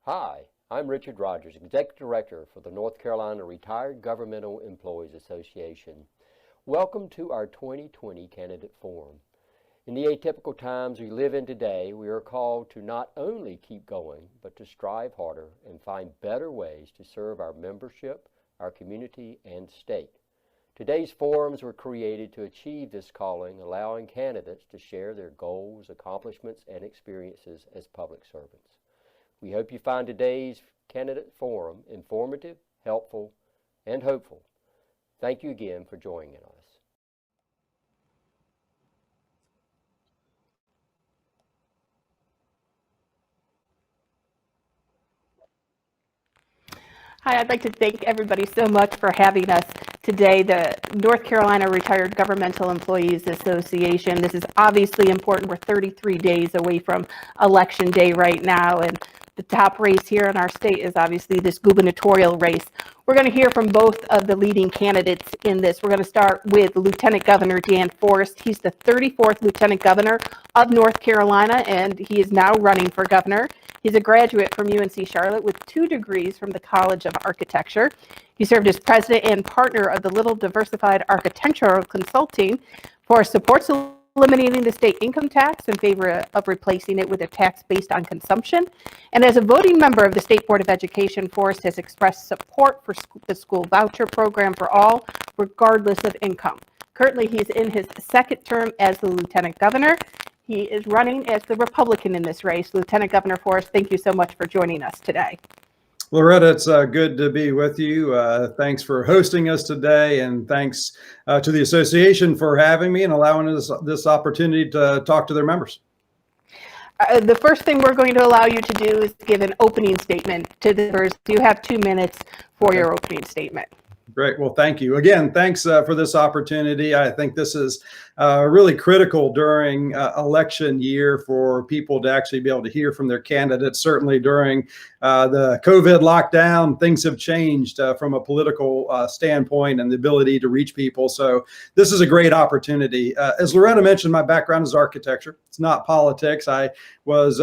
Hi, I'm Richard Rogers, Executive Director for the North Carolina Retired Governmental Employees Association. Welcome to our 2020 Candidate Forum. In the atypical times we live in today, we are called to not only keep going, but to strive harder and find better ways to serve our membership, our community, and state. Today's forums were created to achieve this calling, allowing candidates to share their goals, accomplishments, and experiences as public servants. We hope you find today's candidate forum informative, helpful, and hopeful. Thank you again for joining us. Hi, I'd like to thank everybody so much for having us today, the North Carolina Retired Governmental Employees Association. This is obviously important. We're 33 days away from Election Day right now, and the top race here in our state is obviously this gubernatorial race. We're going to hear from both of the leading candidates in this. We're going to start with Lieutenant Governor Dan Forest. He's the 34th Lieutenant Governor of North Carolina, and he is now running for governor. He's a graduate from UNC Charlotte with 2 degrees from the College of Architecture. He served as president and partner of the Little Diversified Architectural Consulting for supports eliminating the state income tax in favor of replacing it with a tax based on consumption. And as a voting member of the State Board of Education, Forest has expressed support for the school voucher program for all, regardless of income. Currently, he's in his 2nd term as the lieutenant governor. He is running as the Republican in this race. Lieutenant Governor Forest, thank you so much for joining us today. Loretta, it's good to be with you. Thanks for hosting us today, and thanks to the association for having me and allowing us this opportunity to talk to their members. The first thing we're going to allow you to do is give an opening statement to the members. You have 2 minutes for your opening statement. Great. Well, thank you. Again, thanks for this opportunity. I think this is really critical during election year for people to actually be able to hear from their candidates. Certainly during the COVID lockdown, things have changed from a political standpoint and the ability to reach people. So this is a great opportunity. As Loretta mentioned, my background is architecture. It's not politics. I was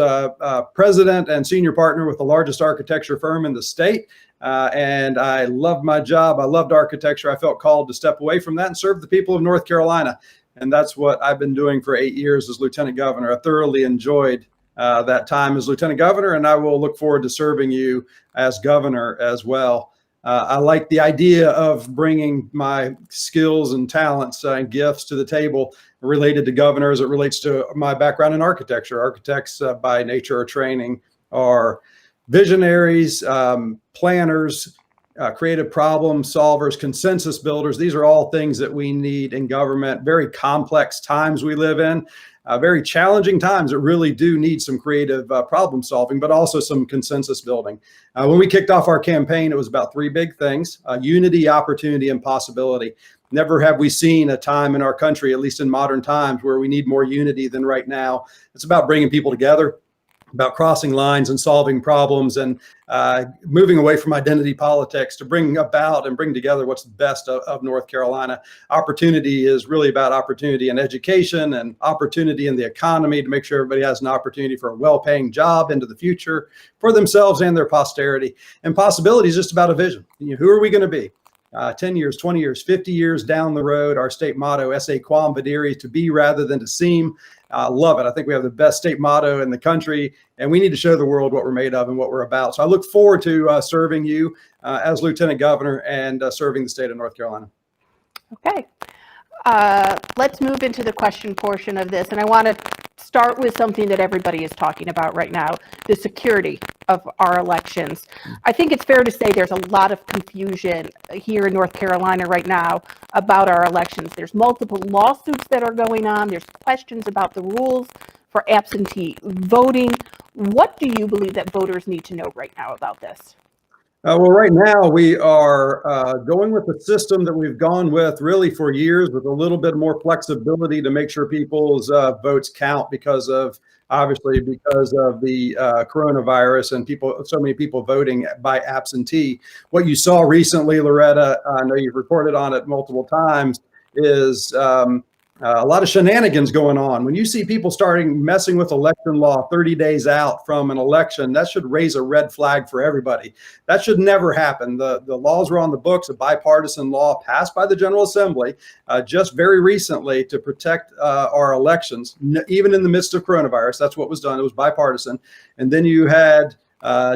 president and senior partner with the largest architecture firm in the state. And I loved my job. I loved architecture. I felt called to step away from that and serve the people of North Carolina. And that's what I've been doing for 8 years as lieutenant governor. I thoroughly enjoyed that time as lieutenant governor, and I will look forward to serving you as governor as well. I like the idea of bringing my skills and talents and gifts to the table related to governor as it relates to my background in architecture. Architects by nature or training are visionaries, planners, creative problem solvers, consensus builders. These are all things that we need in government. Very complex times we live in, very challenging times that really do need some creative problem solving, but also some consensus building. When we kicked off our campaign, it was about 3 big things: unity, opportunity, and possibility. Never have we seen a time in our country, at least in modern times, where we need more unity than right now. It's about bringing people together, about crossing lines and solving problems, and moving away from identity politics to bring about and bring together what's the best of North Carolina. Opportunity is really about opportunity in education and opportunity in the economy to make sure everybody has an opportunity for a well-paying job into the future for themselves and their posterity. And possibility is just about a vision. Who are we going to be? 10 years, 20 years, 50 years down the road. Our state motto, Esse Quam Videre, to be rather than to seem. Love it. I think we have the best state motto in the country, and we need to show the world what we're made of and what we're about. So I look forward to serving you as Lieutenant Governor and serving the state of North Carolina. Okay. Let's move into the question portion of this, and I want to start with something that everybody is talking about right now, the security of our elections. I think it's fair to say there's a lot of confusion here in North Carolina right now about our elections. There's multiple lawsuits that are going on. There's questions about the rules for absentee voting. What do you believe that voters need to know right now about this? Well, right now we are going with the system that we've gone with really for years, with a little bit more flexibility to make sure people's votes count because of the coronavirus and so many people voting by absentee. What you saw recently, Loretta, I know you've reported on it multiple times, is A lot of shenanigans going on. When you see people starting messing with election law 30 days out from an election, that should raise a red flag for everybody. That should never happen. The laws were on the books, a bipartisan law passed by the General Assembly just very recently to protect our elections, even in the midst of coronavirus. That's what was done. It was bipartisan. And then you had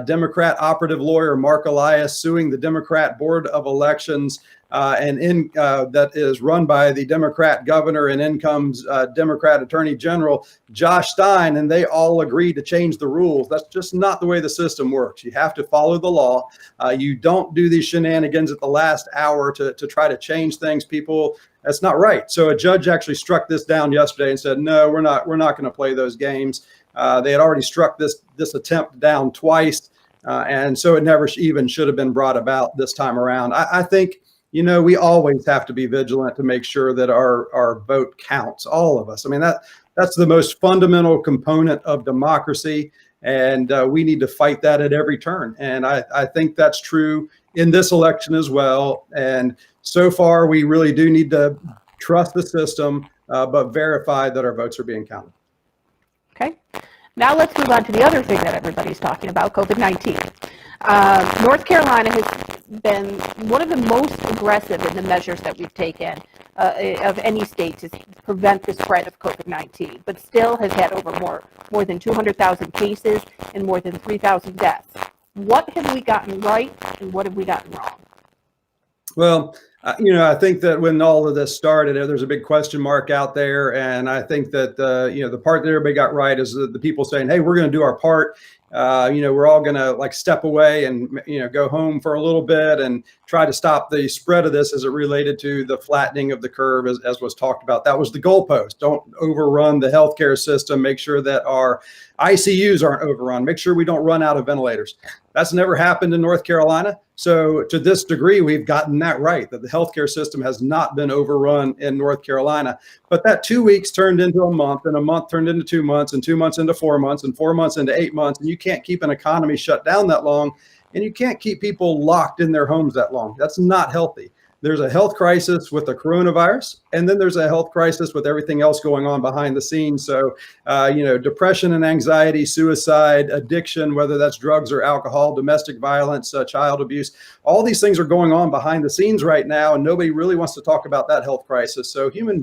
Democrat operative lawyer Mark Elias suing the Democrat Board of Elections that is run by the Democrat governor, and in comes Democrat Attorney General Josh Stein, and they all agreed to change the rules. That's just not the way the system works. You have to follow the law. You don't do these shenanigans at the last hour to try to change things. People, that's not right. So a judge actually struck this down yesterday and said, no, we're not going to play those games. They had already struck this attempt down twice, and so it never even should have been brought about this time around. I think, we always have to be vigilant to make sure that our vote counts, all of us. I mean, that's the most fundamental component of democracy, and we need to fight that at every turn. And I think that's true in this election as well. And so far, we really do need to trust the system, but verify that our votes are being counted. Okay. Now let's move on to the other thing that everybody's talking about, COVID-19. North Carolina has been one of the most aggressive in the measures that we've taken of any state to prevent the spread of COVID-19, but still has had over more than 200,000 cases and more than 3,000 deaths. What have we gotten right and what have we gotten wrong? Well, I think that when all of this started, there's a big question mark out there. And I think that, the part that everybody got right is the people saying, hey, we're going to do our part. We're all going to step away and, go home for a little bit and try to stop the spread of this as it related to the flattening of the curve, as was talked about. That was the goalpost. Don't overrun the healthcare system. Make sure that our ICUs aren't overrun. Make sure we don't run out of ventilators. That's never happened in North Carolina. So to this degree, we've gotten that right, that the healthcare system has not been overrun in North Carolina. But that 2 weeks turned into a month, and a month turned into 2 months, and 2 months into 4 months, and 4 months into 8 months. And you can't keep an economy shut down that long, and you can't keep people locked in their homes that long. That's not healthy. There's a health crisis with the coronavirus, and then there's a health crisis with everything else going on behind the scenes. So, depression and anxiety, suicide, addiction, whether that's drugs or alcohol, domestic violence, child abuse, all these things are going on behind the scenes right now, and nobody really wants to talk about that health crisis. So human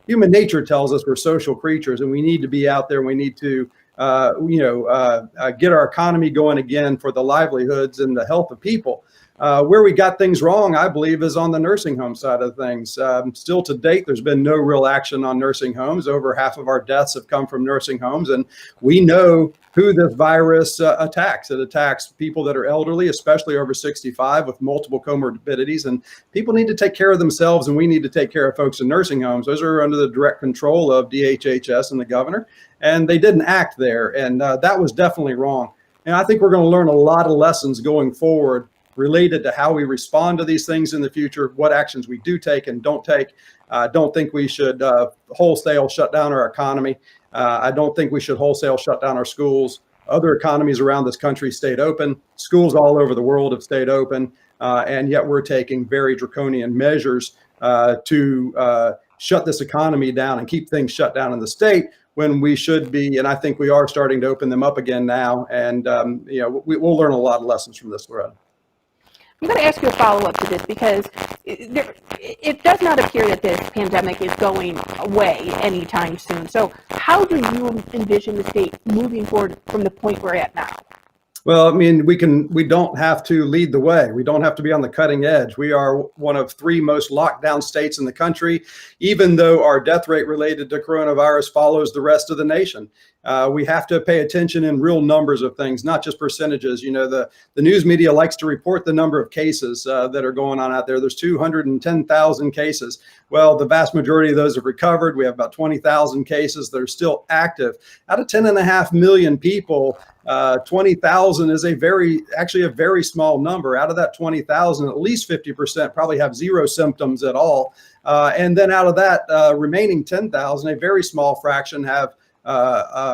nature tells us we're social creatures, and we need to be out there. We need to get our economy going again for the livelihoods and the health of people. Where we got things wrong, I believe, is on the nursing home side of things. Still to date, there's been no real action on nursing homes. Over half of our deaths have come from nursing homes, and we know who this virus attacks. It attacks people that are elderly, especially over 65 with multiple comorbidities, and people need to take care of themselves, and we need to take care of folks in nursing homes. Those are under the direct control of DHHS and the governor, and they didn't act there, and that was definitely wrong. And I think we're going to learn a lot of lessons going forward related to how we respond to these things in the future, what actions we do take and don't take. I don't think we should wholesale shut down our economy. I don't think we should wholesale shut down our schools. Other economies around this country stayed open. Schools all over the world have stayed open. And yet we're taking very draconian measures to shut this economy down and keep things shut down in the state when we should be. And I think we are starting to open them up again now. And, we'll learn a lot of lessons from this, Loretta. I'm going to ask you a follow-up to this because it does not appear that this pandemic is going away anytime soon. So how do you envision the state moving forward from the point we're at now? Well, I mean, we don't have to lead the way. We don't have to be on the cutting edge. We are one of 3 most locked down states in the country, even though our death rate related to coronavirus follows the rest of the nation. We have to pay attention in real numbers of things, not just percentages. The news media likes to report the number of cases that are going on out there. There's 210,000 cases. Well, the vast majority of those have recovered. We have about 20,000 cases that are still active. Out of 10.5 million people, 20,000 is a very small number. Out of that 20,000, at least 50% probably have 0 symptoms at all. And then out of that remaining 10,000, a very small fraction have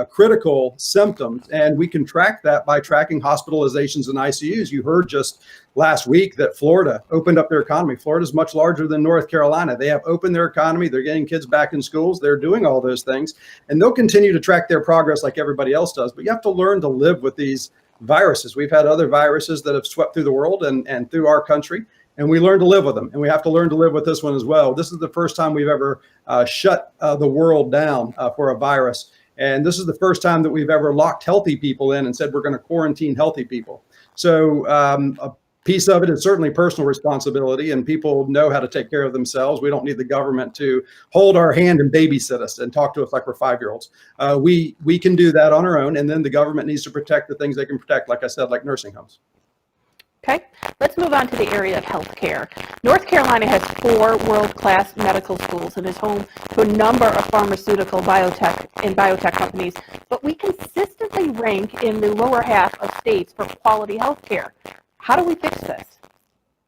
critical symptoms, and we can track that by tracking hospitalizations and ICUs. You heard just last week that Florida opened up their economy. Florida is much larger than North Carolina. They have opened their economy. They're getting kids back in schools. They're doing all those things, and they'll continue to track their progress like everybody else does. But you have to learn to live with these viruses. We've had other viruses that have swept through the world and through our country, and we learn to live with them. And we have to learn to live with this one as well. This is the first time we've ever shut the world down for a virus. And this is the first time that we've ever locked healthy people in and said we're going to quarantine healthy people. So a piece of it is certainly personal responsibility, and people know how to take care of themselves. We don't need the government to hold our hand and babysit us and talk to us like we're 5-year-olds. We can do that on our own, and then the government needs to protect the things they can protect, like I said, like nursing homes. Okay, let's move on to the area of healthcare. North Carolina has 4 world-class medical schools and is home to a number of pharmaceutical biotech companies, but we consistently rank in the lower half of states for quality healthcare. How do we fix this?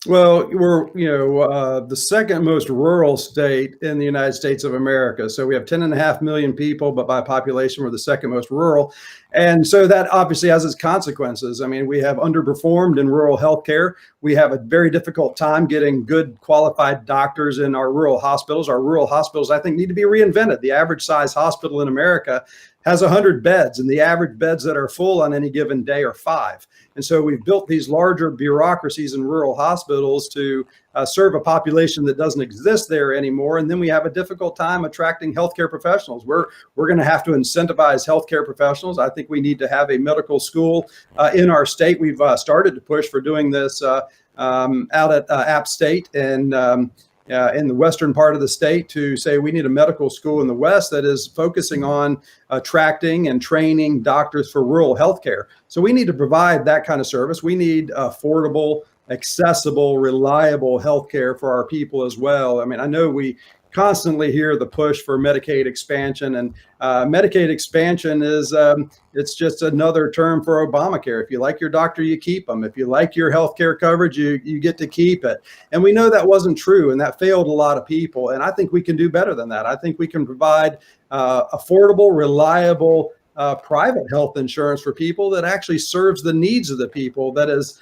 Well, we're, the second most rural state in the United States of America. So we have 10.5 million people, but by population, we're the second most rural. And so that obviously has its consequences. I mean, we have underperformed in rural healthcare. We have a very difficult time getting good qualified doctors in our rural hospitals. Our rural hospitals, I think, need to be reinvented. The average size hospital in America has 100 beds, and the average beds that are full on any given day are 5. And so we've built these larger bureaucracies in rural hospitals to serve a population that doesn't exist there anymore. And then we have a difficult time attracting healthcare professionals. We're going to have to incentivize healthcare professionals. I think we need to have a medical school in our state. We've started to push for doing this out at App State and in the western part of the state, to say we need a medical school in the west that is focusing on attracting and training doctors for rural healthcare. So we need to provide that kind of service. We need affordable, accessible, reliable healthcare for our people as well. I mean, I know we constantly hear the push for Medicaid expansion, and Medicaid expansion is it's just another term for Obamacare. If you like your doctor, you keep them. If you like your health care coverage, you get to keep it. And we know that wasn't true, and that failed a lot of people. And I think we can do better than that. I think we can provide affordable, reliable private health insurance for people that actually serves the needs of the people, that is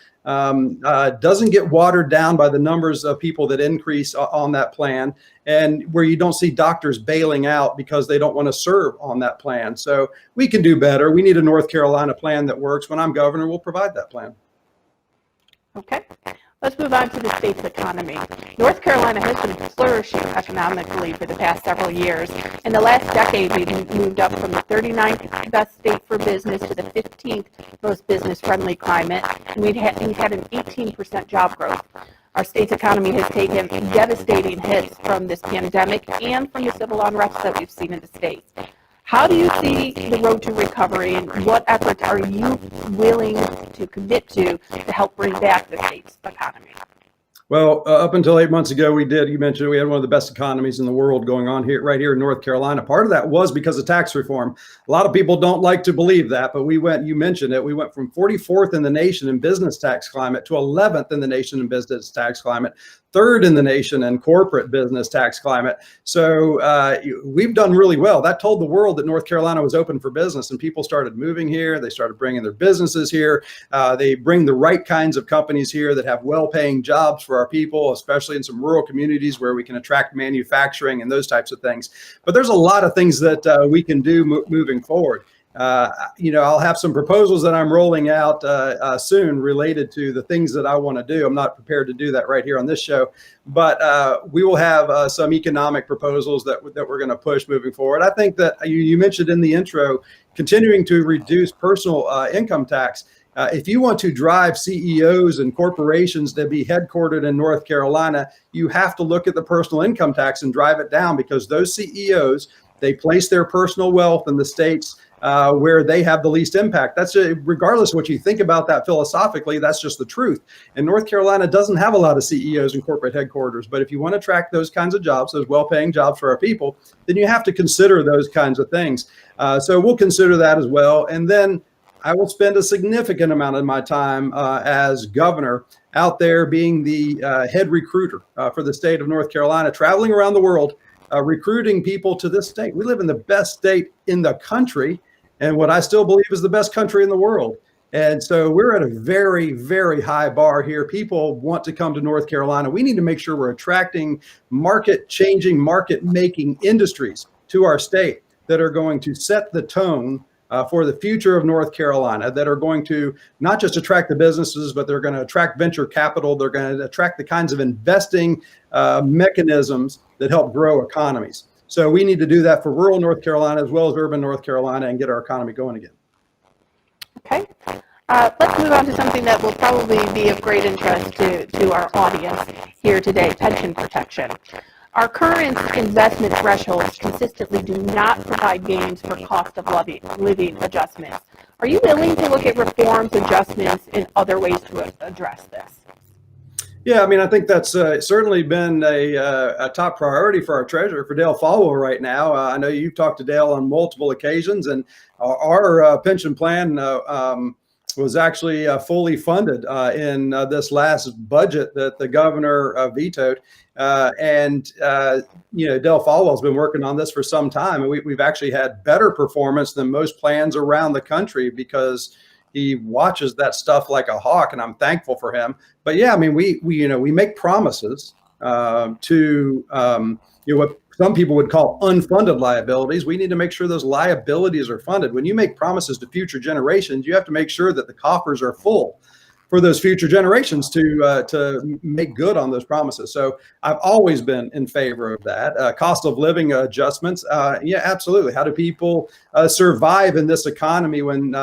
doesn't get watered down by the numbers of people that increase on that plan, and where you don't see doctors bailing out because they don't want to serve on that plan. So we can do better. We need a North Carolina plan that works. When I'm governor, we'll provide that plan. Okay. Let's move on to the state's economy. North Carolina has been flourishing economically for the past several years. In the last decade, we've moved up from the 39th best state for business to the 15th most business-friendly climate, and we've had an 18% job growth. Our state's economy has taken devastating hits from this pandemic and from the civil unrest that we've seen in the state. How do you see the road to recovery, and what efforts are you willing to commit to help bring back the state's economy? Well, up until 8 months ago, you mentioned we had one of the best economies in the world going on right here in North Carolina. Part of that was because of tax reform. A lot of people don't like to believe that, but you mentioned it, we went from 44th in the nation in business tax climate to 11th in the nation in business tax climate, 3rd in the nation in corporate business tax climate. So we've done really well. That told the world that North Carolina was open for business, and people started moving here. They started bringing their businesses here. They bring the right kinds of companies here that have well-paying jobs for our people, especially in some rural communities where we can attract manufacturing and those types of things. But there's a lot of things that we can do moving forward. I'll have some proposals that I'm rolling out soon related to the things that I want to do. I'm not prepared to do that right here on this show, but we will have some economic proposals that we're going to push moving forward. I think that you mentioned in the intro, continuing to reduce personal income tax. If you want to drive CEOs and corporations to be headquartered in North Carolina, you have to look at the personal income tax and drive it down, because those CEOs, they place their personal wealth in the states where they have the least impact. That's regardless of what you think about that philosophically, that's just the truth. And North Carolina doesn't have a lot of CEOs and corporate headquarters. But if you want to attract those kinds of jobs, those well-paying jobs for our people, then you have to consider those kinds of things. So we'll consider that as well. And then I will spend a significant amount of my time as governor out there being the head recruiter for the state of North Carolina, traveling around the world, recruiting people to this state. We live in the best state in the country, and what I still believe is the best country in the world. And so we're at a very, very high bar here. People want to come to North Carolina. We need to make sure we're attracting market-changing, market-making industries to our state that are going to set the tone for the future of North Carolina, that are going to not just attract the businesses, but they're going to attract venture capital. They're going to attract the kinds of investing mechanisms that help grow economies. So we need to do that for rural North Carolina as well as urban North Carolina and get our economy going again. Okay. Let's move on to something that will probably be of great interest to our audience here today, pension protection. Our current investment thresholds consistently do not provide gains for cost of living adjustments. Are you willing to look at reforms, adjustments, and other ways to address this? Yeah, I mean, I think that's certainly been a top priority for our treasurer, for Dale Folwell right now. I know you've talked to Dale on multiple occasions, and our pension plan was actually fully funded in this last budget that the governor vetoed. Dale Folwell's been working on this for some time, and we've actually had better performance than most plans around the country because he watches that stuff like a hawk, and I'm thankful for him. But yeah, I mean, we make promises to what some people would call unfunded liabilities. We need to make sure those liabilities are funded. When you make promises to future generations, you have to make sure that the coffers are full for those future generations to make good on those promises. So I've always been in favor of that. Cost of living adjustments, yeah, absolutely. How do people survive in this economy when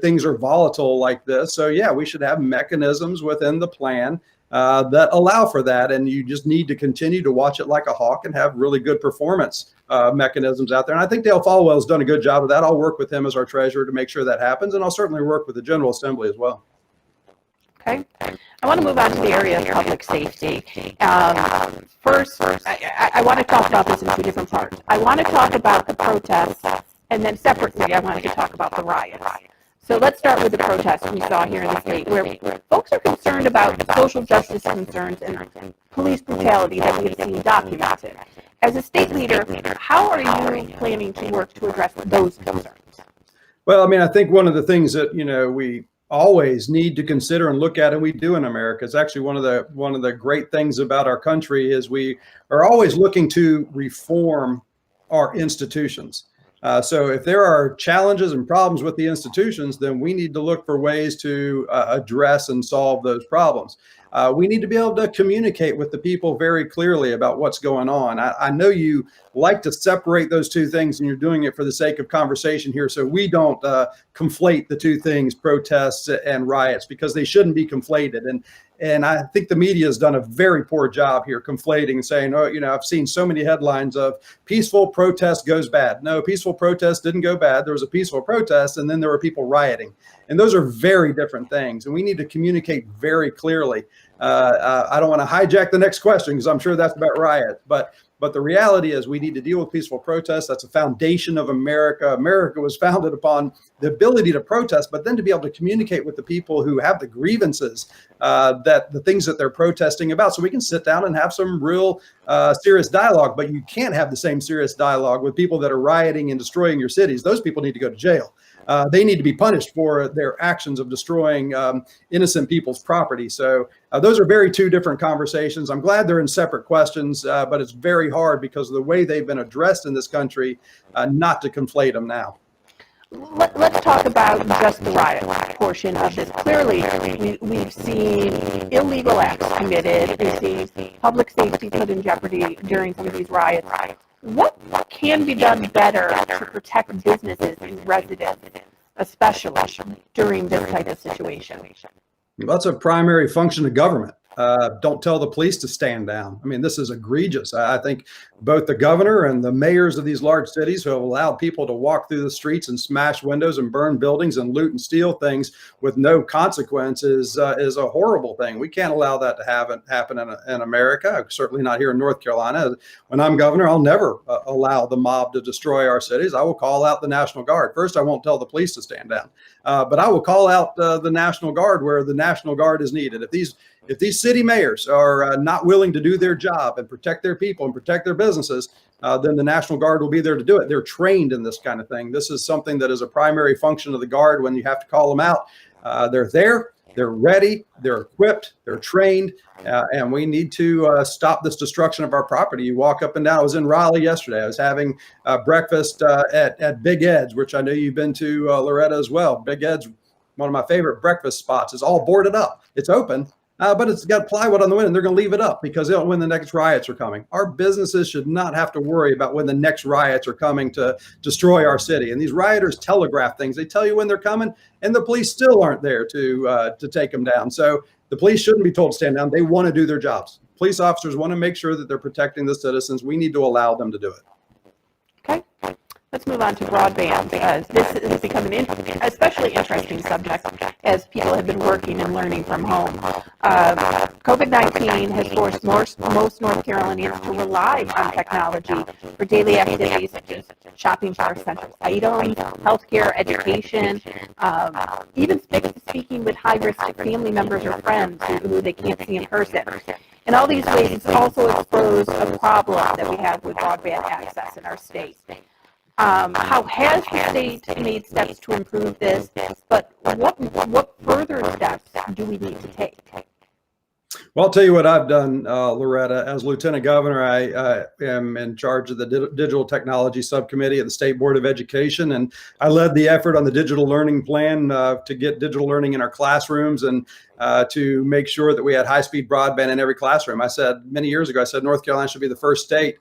things are volatile like this? So yeah, we should have mechanisms within the plan that allow for that, and you just need to continue to watch it like a hawk and have really good performance mechanisms out there. And I think Dale Folwell's done a good job of that. I'll work with him as our treasurer to make sure that happens, and I'll certainly work with the General Assembly as well. Okay. I want to move on to the area of public safety. First, I want to talk about this in two different parts. I want to talk about the protests, and then separately, I wanted to talk about the riots. So let's start with the protests we saw here in the state, where folks are concerned about social justice concerns and police brutality that we have seen documented. As a state leader, how are you planning to work to address those concerns? Well, I mean, I think one of the things that, we always need to consider and look at, and we do in America, is actually one of the great things about our country is we are always looking to reform our institutions. So if there are challenges and problems with the institutions, then we need to look for ways to address and solve those problems. We need to be able to communicate with the people very clearly about what's going on. I know you like to separate those two things, and you're doing it for the sake of conversation here. So we don't conflate the two things, protests and riots, because they shouldn't be conflated. And I think the media has done a very poor job here conflating and saying, I've seen so many headlines of peaceful protest goes bad. No, peaceful protest didn't go bad. There was a peaceful protest, and then there were people rioting. And those are very different things. And we need to communicate very clearly. I don't want to hijack the next question because I'm sure that's about riots. But the reality is we need to deal with peaceful protests. That's a foundation of America. America was founded upon the ability to protest, but then to be able to communicate with the people who have the grievances, that the things that they're protesting about, so we can sit down and have some real serious dialogue. But you can't have the same serious dialogue with people that are rioting and destroying your cities. Those people need to go to jail. They need to be punished for their actions of destroying innocent people's property. So those are two different conversations. I'm glad they're in separate questions, but it's very hard because of the way they've been addressed in this country, not to conflate them now. Let's talk about just the riot portion of this. Clearly, we've seen illegal acts committed. We've seen public safety put in jeopardy during some of these riots. What can be done better to protect businesses and residents, especially during this type of situation? That's a primary function of government. Don't tell the police to stand down. I mean, this is egregious. I think both the governor and the mayors of these large cities who have allowed people to walk through the streets and smash windows and burn buildings and loot and steal things with no consequences is a horrible thing. We can't allow that to happen in America, certainly not here in North Carolina. When I'm governor, I'll never allow the mob to destroy our cities. I will call out the National Guard. First, I won't tell the police to stand down, but I will call out the National Guard where the National Guard is needed. If these city mayors are not willing to do their job and protect their people and protect their businesses, then the National Guard will be there to do it. They're trained in this kind of thing. This is something that is a primary function of the Guard when you have to call them out. They're there, they're ready, they're equipped, they're trained, and we need to stop this destruction of our property. You walk up and down. I was in Raleigh yesterday. I was having breakfast at Big Ed's, which I know you've been to, Loretta, as well. Big Ed's, one of my favorite breakfast spots. It's all boarded up. It's open. But it's got plywood on the window, and they're going to leave it up because they don't know when the next riots are coming. Our businesses should not have to worry about when the next riots are coming to destroy our city. And these rioters telegraph things. They tell you when they're coming, and the police still aren't there to take them down. So the police shouldn't be told to stand down. They want to do their jobs. Police officers want to make sure that they're protecting the citizens. We need to allow them to do it. Okay. Let's move on to broadband. This has become an especially interesting subject as people have been working and learning from home. COVID-19 has forced most North Carolinians to rely on technology for daily activities such as shopping for essential items, healthcare, education, even speaking with high-risk family members or friends who they can't see in person. In all these ways, it's also exposed a problem that we have with broadband access in our state. How has the state made steps to improve this, but what further steps do we need to take? Well, I'll tell you what I've done, Loretta. As Lieutenant Governor, I am in charge of the Digital Technology Subcommittee at the State Board of Education, and I led the effort on the digital learning plan to get digital learning in our classrooms and to make sure that we had high-speed broadband in every classroom. I said many years ago, I said North Carolina should be the first state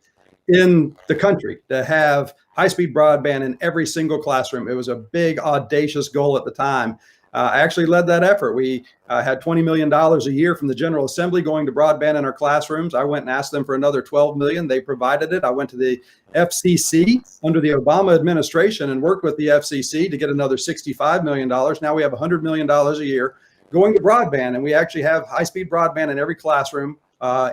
in the country to have high-speed broadband in every single classroom. It was a big, audacious goal at the time. I actually led that effort. We had $20 million a year from the General Assembly going to broadband in our classrooms. I went and asked them for another $12 million. They provided it. I went to the FCC under the Obama administration and worked with the FCC to get another $65 million. Now we have $100 million a year going to broadband, and we actually have high-speed broadband in every classroom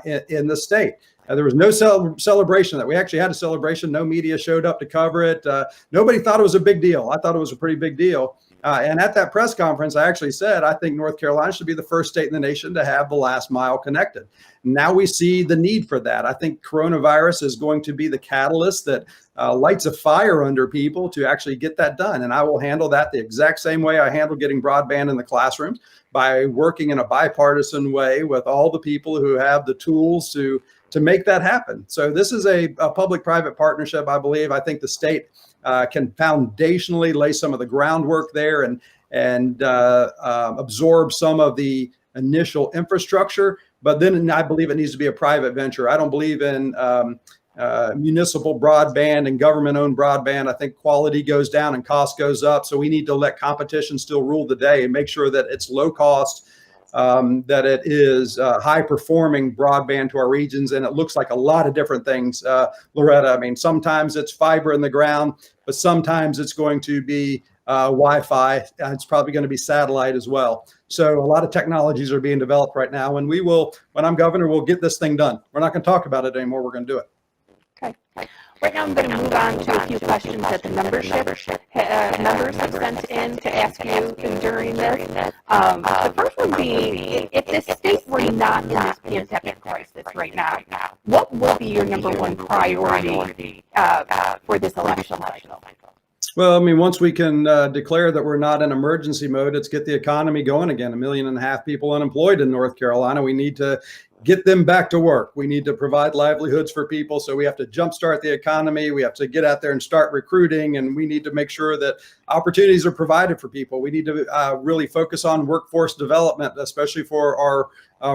in the state. There was no celebration that we actually had a celebration. No media showed up to cover it. Nobody thought it was a big deal. I thought it was a pretty big deal. And at that press conference, I actually said, I think North Carolina should be the first state in the nation to have the last mile connected. Now we see the need for that. I think coronavirus is going to be the catalyst that lights a fire under people to actually get that done. And I will handle that the exact same way I handle getting broadband in the classrooms, by working in a bipartisan way with all the people who have the tools to make that happen. So this is a public-private partnership, I believe. I think the state can foundationally lay some of the groundwork there and absorb some of the initial infrastructure. But then I believe it needs to be a private venture. I don't believe in municipal broadband and government-owned broadband. I think quality goes down and cost goes up. So we need to let competition still rule the day and make sure that it's low cost, that it is high-performing broadband to our regions, and it looks like a lot of different things, Loretta. I mean, sometimes it's fiber in the ground, but sometimes it's going to be Wi-Fi. It's probably going to be satellite as well. So a lot of technologies are being developed right now, and we will, when I'm governor, we'll get this thing done. We're not going to talk about it anymore. We're going to do it. Okay. Right now, I'm going to move on to a few questions that the members have sent in to ask you during this. The first one being, if the state were not in this pandemic crisis right now, what will be your number one priority for this election cycle? Well, I mean, once we can declare that we're not in emergency mode, it's get the economy going again. 1.5 million people unemployed in North Carolina. We need to get them back to work. We need to provide livelihoods for people. So we have to jumpstart the economy. We have to get out there and start recruiting, and we need to make sure that opportunities are provided for people. We need to really focus on workforce development, especially for our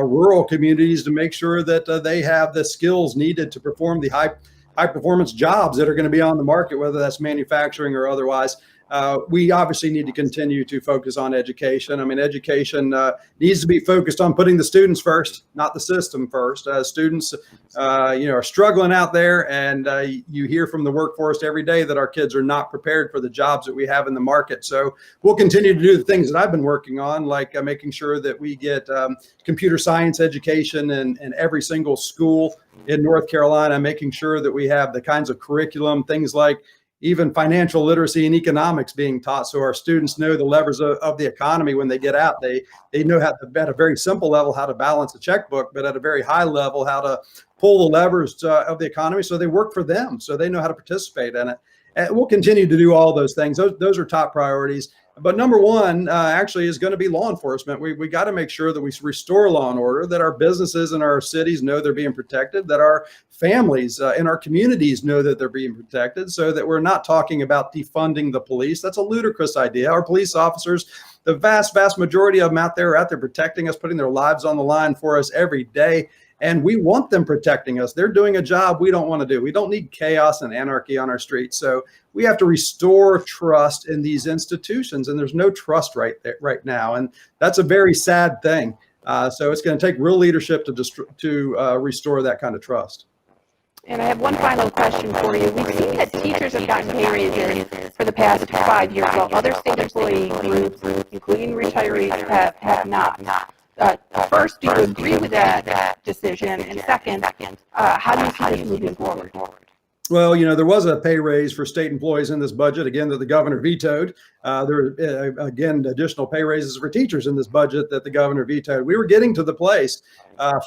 rural communities, to make sure that they have the skills needed to perform the high performance jobs that are going to be on the market, whether that's manufacturing or otherwise. We obviously need to continue to focus on education. I mean, education needs to be focused on putting the students first, not the system first. Students, are struggling out there, and you hear from the workforce every day that our kids are not prepared for the jobs that we have in the market. So we'll continue to do the things that I've been working on, like making sure that we get computer science education in every single school in North Carolina, making sure that we have the kinds of curriculum, things like even financial literacy and economics being taught, so our students know the levers of the economy when they get out. They know how to, at a very simple level, how to balance a checkbook, but at a very high level, how to pull the levers of the economy so they work for them, so they know how to participate in it. And we'll continue to do all those things. Those are top priorities. But number one actually is going to be law enforcement. We got to make sure that we restore law and order, that our businesses and our cities know they're being protected, that our families in our communities know that they're being protected, so that we're not talking about defunding the police. That's a ludicrous idea. Our police officers, the vast majority of them out there are out there protecting us, putting their lives on the line for us every day. And we want them protecting us. They're doing a job we don't want to do. We don't need chaos and anarchy on our streets. So we have to restore trust in these institutions. And there's no trust right now. And that's a very sad thing. So it's going to take real leadership to restore that kind of trust. And I have one final question for you. We've seen that teachers have gotten pay raises for the past 5 years, while other state employee groups, including retirees, have not. First, do you agree with that decision? And second, how do you see this moving forward? Well, there was a pay raise for state employees in this budget, again, that the governor vetoed. There were, again, additional pay raises for teachers in this budget that the governor vetoed. We were getting to the place,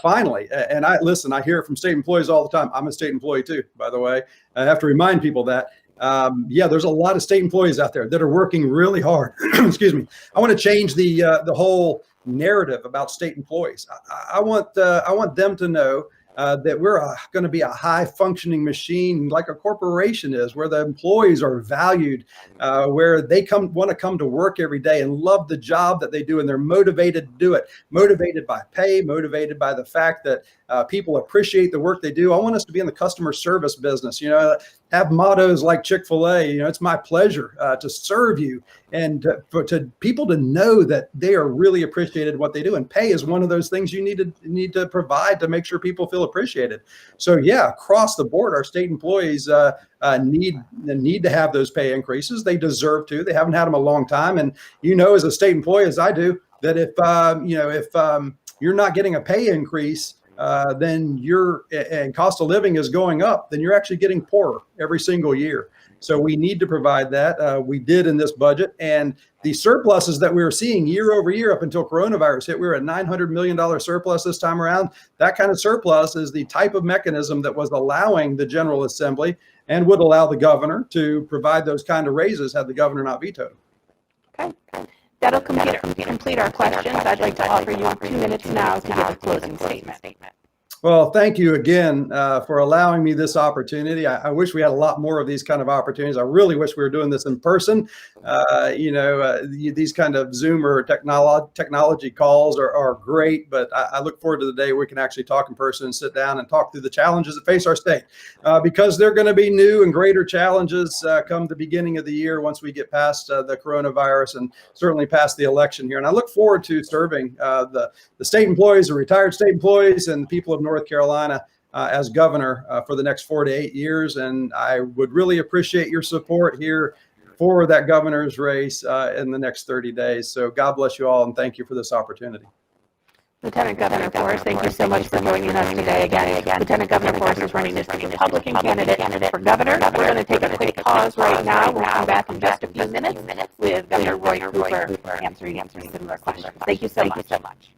finally, and I hear it from state employees all the time. I'm a state employee too, by the way. I have to remind people that. There's a lot of state employees out there that are working really hard. Excuse me. I want to change the whole narrative about state employees. I want them to know that we're going to be a high functioning machine like a corporation is, where the employees are valued, where they want to come to work every day and love the job that they do, and they're motivated to do it, motivated by pay, motivated by the fact that people appreciate the work they do. I want us to be in the customer service business, have mottos like Chick-fil-A, it's my pleasure to serve you, and for people to know that they are really appreciated what they do. And pay is one of those things you need to provide to make sure people feel appreciated. So yeah, across the board, our state employees need to have those pay increases. They deserve to. They haven't had them a long time. And as a state employee, as I do, that if you're not getting a pay increase, then and cost of living is going up, then you're actually getting poorer every single year. So we need to provide that. We did in this budget, and the surpluses that we were seeing year over year up until coronavirus hit, we were at $900 million surplus this time around. That kind of surplus is the type of mechanism that was allowing the General Assembly and would allow the governor to provide those kind of raises had the governor not vetoed. Okay. That'll complete our questions. I'd like to offer you 2 minutes now to give a closing statement. Well, thank you again for allowing me this opportunity. I wish we had a lot more of these kind of opportunities. I really wish we were doing this in person. These kind of Zoom or technology calls are great, but I look forward to the day we can actually talk in person and sit down and talk through the challenges that face our state, because they're going to be new and greater challenges come the beginning of the year once we get past the coronavirus and certainly past the election here. And I look forward to serving the state employees, the retired state employees, and the people of North Carolina as governor for the next 4 to 8 years. And I would really appreciate your support here for that governor's race in the next 30 days. So God bless you all, and thank you for this opportunity. Lieutenant Governor Forrest, thank you so much for joining us today. Again, Lieutenant Governor Forrest is running as the Republican candidate for governor. We're going to take a quick pause right now. We'll come back in just a few minutes with Governor Roy Cooper answering similar questions. Thank you so much.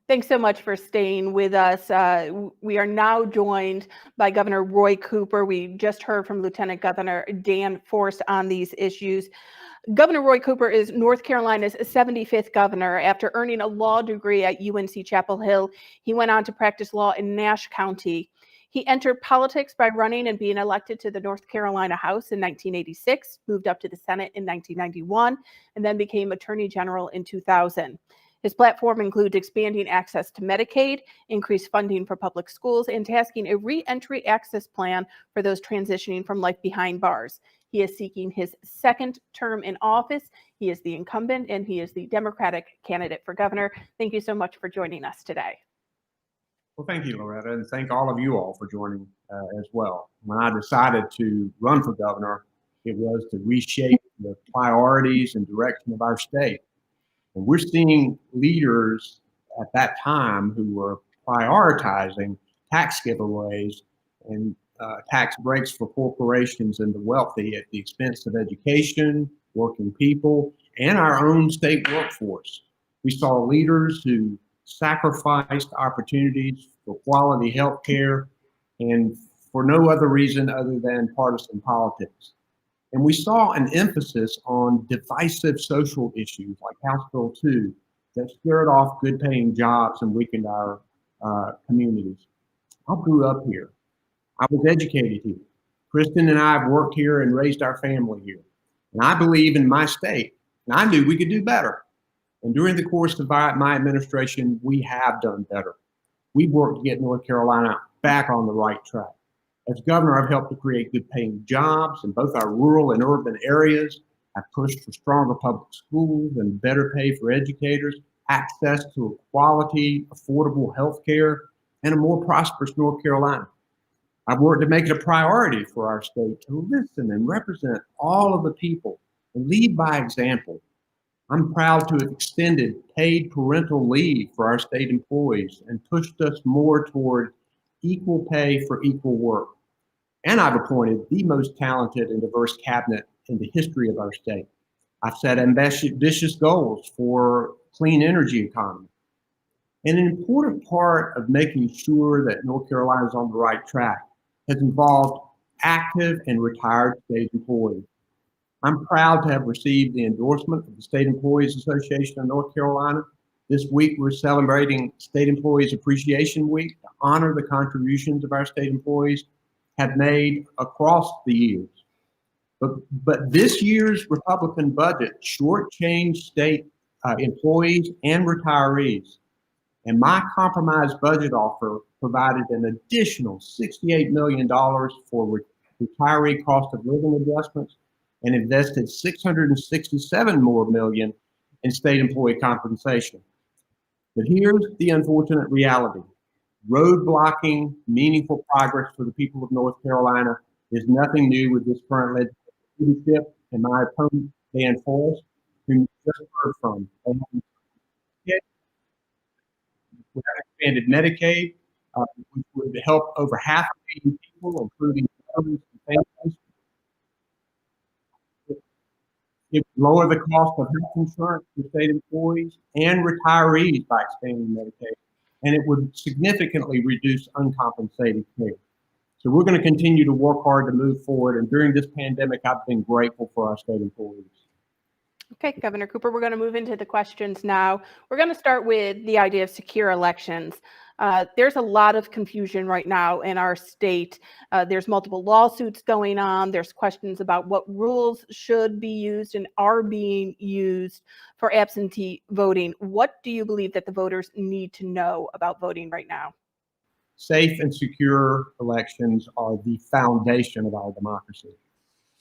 Thanks so much for staying with us. We are now joined by Governor Roy Cooper. We just heard from Lieutenant Governor Dan Forest on these issues. Governor Roy Cooper is North Carolina's 75th governor. After earning a law degree at UNC Chapel Hill, he went on to practice law in Nash County. He entered politics by running and being elected to the North Carolina House in 1986, moved up to the Senate in 1991, and then became Attorney General in 2000. His platform includes expanding access to Medicaid, increased funding for public schools, and tasking a re-entry access plan for those transitioning from life behind bars. He is seeking his second term in office. He is the incumbent, and he is the Democratic candidate for governor. Thank you so much for joining us today. Well, thank you, Loretta, and thank all of you all for joining as well. When I decided to run for governor, it was to reshape the priorities and direction of our state. And we're seeing leaders at that time who were prioritizing tax giveaways and tax breaks for corporations and the wealthy at the expense of education, working people, and our own state workforce. We saw leaders who sacrificed opportunities for quality health care and for no other reason other than partisan politics. And we saw an emphasis on divisive social issues like House Bill 2 that scared off good paying jobs and weakened our communities. I grew up here. I was educated here. Kristen and I have worked here and raised our family here. And I believe in my state, and I knew we could do better. And during the course of my administration, we have done better. We've worked to get North Carolina back on the right track. As governor, I've helped to create good paying jobs in both our rural and urban areas. I've pushed for stronger public schools and better pay for educators, access to a quality, affordable health care, and a more prosperous North Carolina. I've worked to make it a priority for our state to listen and represent all of the people and lead by example. I'm proud to have extended paid parental leave for our state employees and pushed us more toward equal pay for equal work. And I've appointed the most talented and diverse cabinet in the history of our state. I've set ambitious goals for clean energy economy. And an important part of making sure that North Carolina is on the right track has involved active and retired state employees. I'm proud to have received the endorsement of the State Employees Association of North Carolina. This week, we're celebrating State Employees Appreciation Week to honor the contributions of our state employees have made across the years. But this year's Republican budget shortchanged state employees and retirees. And my compromise budget offer provided an additional $68 million for retiree cost of living adjustments and invested $667 million in state employee compensation. But here's the unfortunate reality. Roadblocking meaningful progress for the people of North Carolina is nothing new with this current leadership and my opponent, Dan Forest, who you just heard from. We have expanded Medicaid, which would help over 500,000 people, including veterans and families. It would lower the cost of health insurance for state employees and retirees by expanding Medicaid, and it would significantly reduce uncompensated care. So we're going to continue to work hard to move forward, and during this pandemic, I've been grateful for our state employees. Okay, Governor Cooper, we're going to move into the questions now. We're going to start with the idea of secure elections. There's a lot of confusion right now in our state. There's multiple lawsuits going on. There's questions about what rules should be used and are being used for absentee voting. What do you believe that the voters need to know about voting right now? Safe and secure elections are the foundation of our democracy.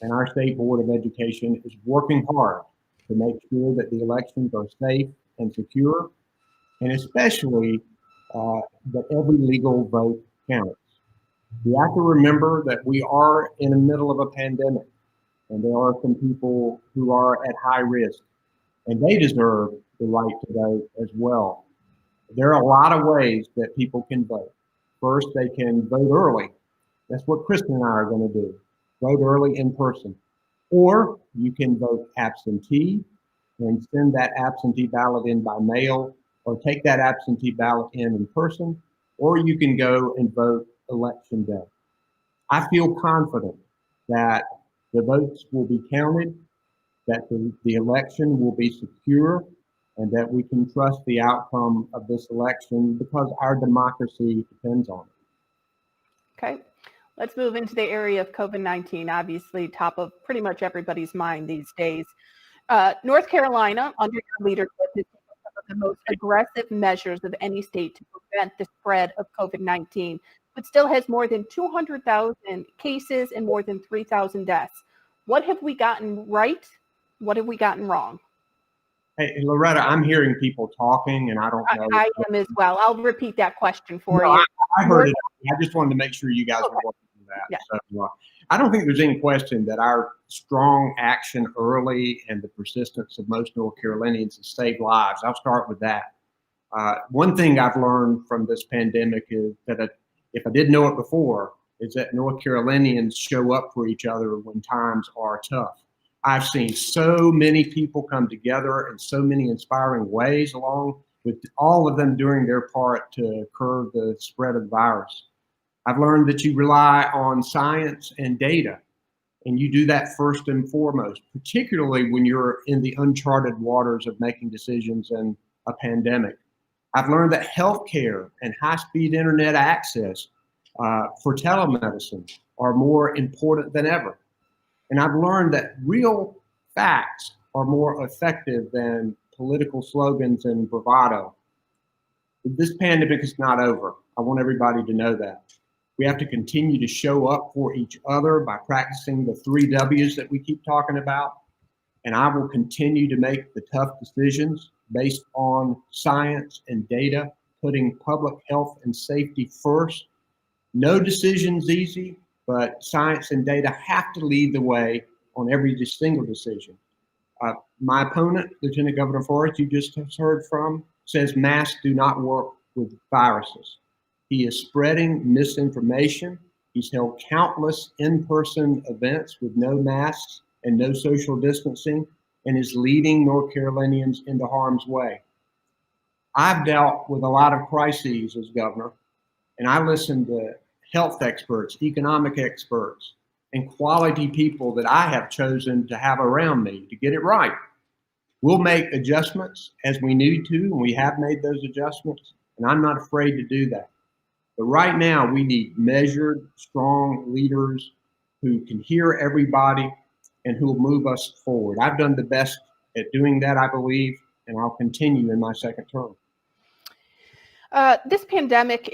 And our State Board of Education is working hard to make sure that the elections are safe and secure, and especially that every legal vote counts. We have to remember that we are in the middle of a pandemic, and there are some people who are at high risk, and they deserve the right to vote as well. There are a lot of ways that people can vote. First, they can vote early. That's what Kristen and I are going to do. Vote early in person. Or you can vote absentee and send that absentee ballot in by mail or take that absentee ballot in person, or you can go and vote election day. I feel confident that the votes will be counted, that the election will be secure, and that we can trust the outcome of this election because our democracy depends on it. Okay, let's move into the area of COVID-19, obviously top of pretty much everybody's mind these days. North Carolina, under your leadership, is some of the most aggressive measures of any state to prevent the spread of COVID-19, but still has more than 200,000 cases and more than 3,000 deaths. What have we gotten right? What have we gotten wrong? Hey, Loretta, I'm hearing people talking, and I don't know. I am as well. I'll repeat that question for you. I heard it. I just wanted to make sure you guys were working on that. Yeah. So, I don't think there's any question that our strong action early and the persistence of most North Carolinians has saved lives. I'll start with that. One thing I've learned from this pandemic is that if I didn't know it before, is that North Carolinians show up for each other when times are tough. I've seen so many people come together in so many inspiring ways, along with all of them doing their part to curb the spread of the virus. I've learned that you rely on science and data, and you do that first and foremost, particularly when you're in the uncharted waters of making decisions in a pandemic. I've learned that healthcare and high-speed internet access for telemedicine are more important than ever. And I've learned that real facts are more effective than political slogans and bravado. This pandemic is not over. I want everybody to know that. We have to continue to show up for each other by practicing the 3 W's that we keep talking about. And I will continue to make the tough decisions based on science and data, putting public health and safety first. No decision's easy, but science and data have to lead the way on every single decision. My opponent, Lieutenant Governor Forrest, you just heard from, says masks do not work with viruses. He is spreading misinformation. He's held countless in-person events with no masks and no social distancing, and is leading North Carolinians into harm's way. I've dealt with a lot of crises as governor, and I listen to health experts, economic experts, and quality people that I have chosen to have around me to get it right. We'll make adjustments as we need to, and we have made those adjustments, and I'm not afraid to do that. But right now, we need measured, strong leaders who can hear everybody and who will move us forward. I've done the best at doing that, I believe, and I'll continue in my second term. This pandemic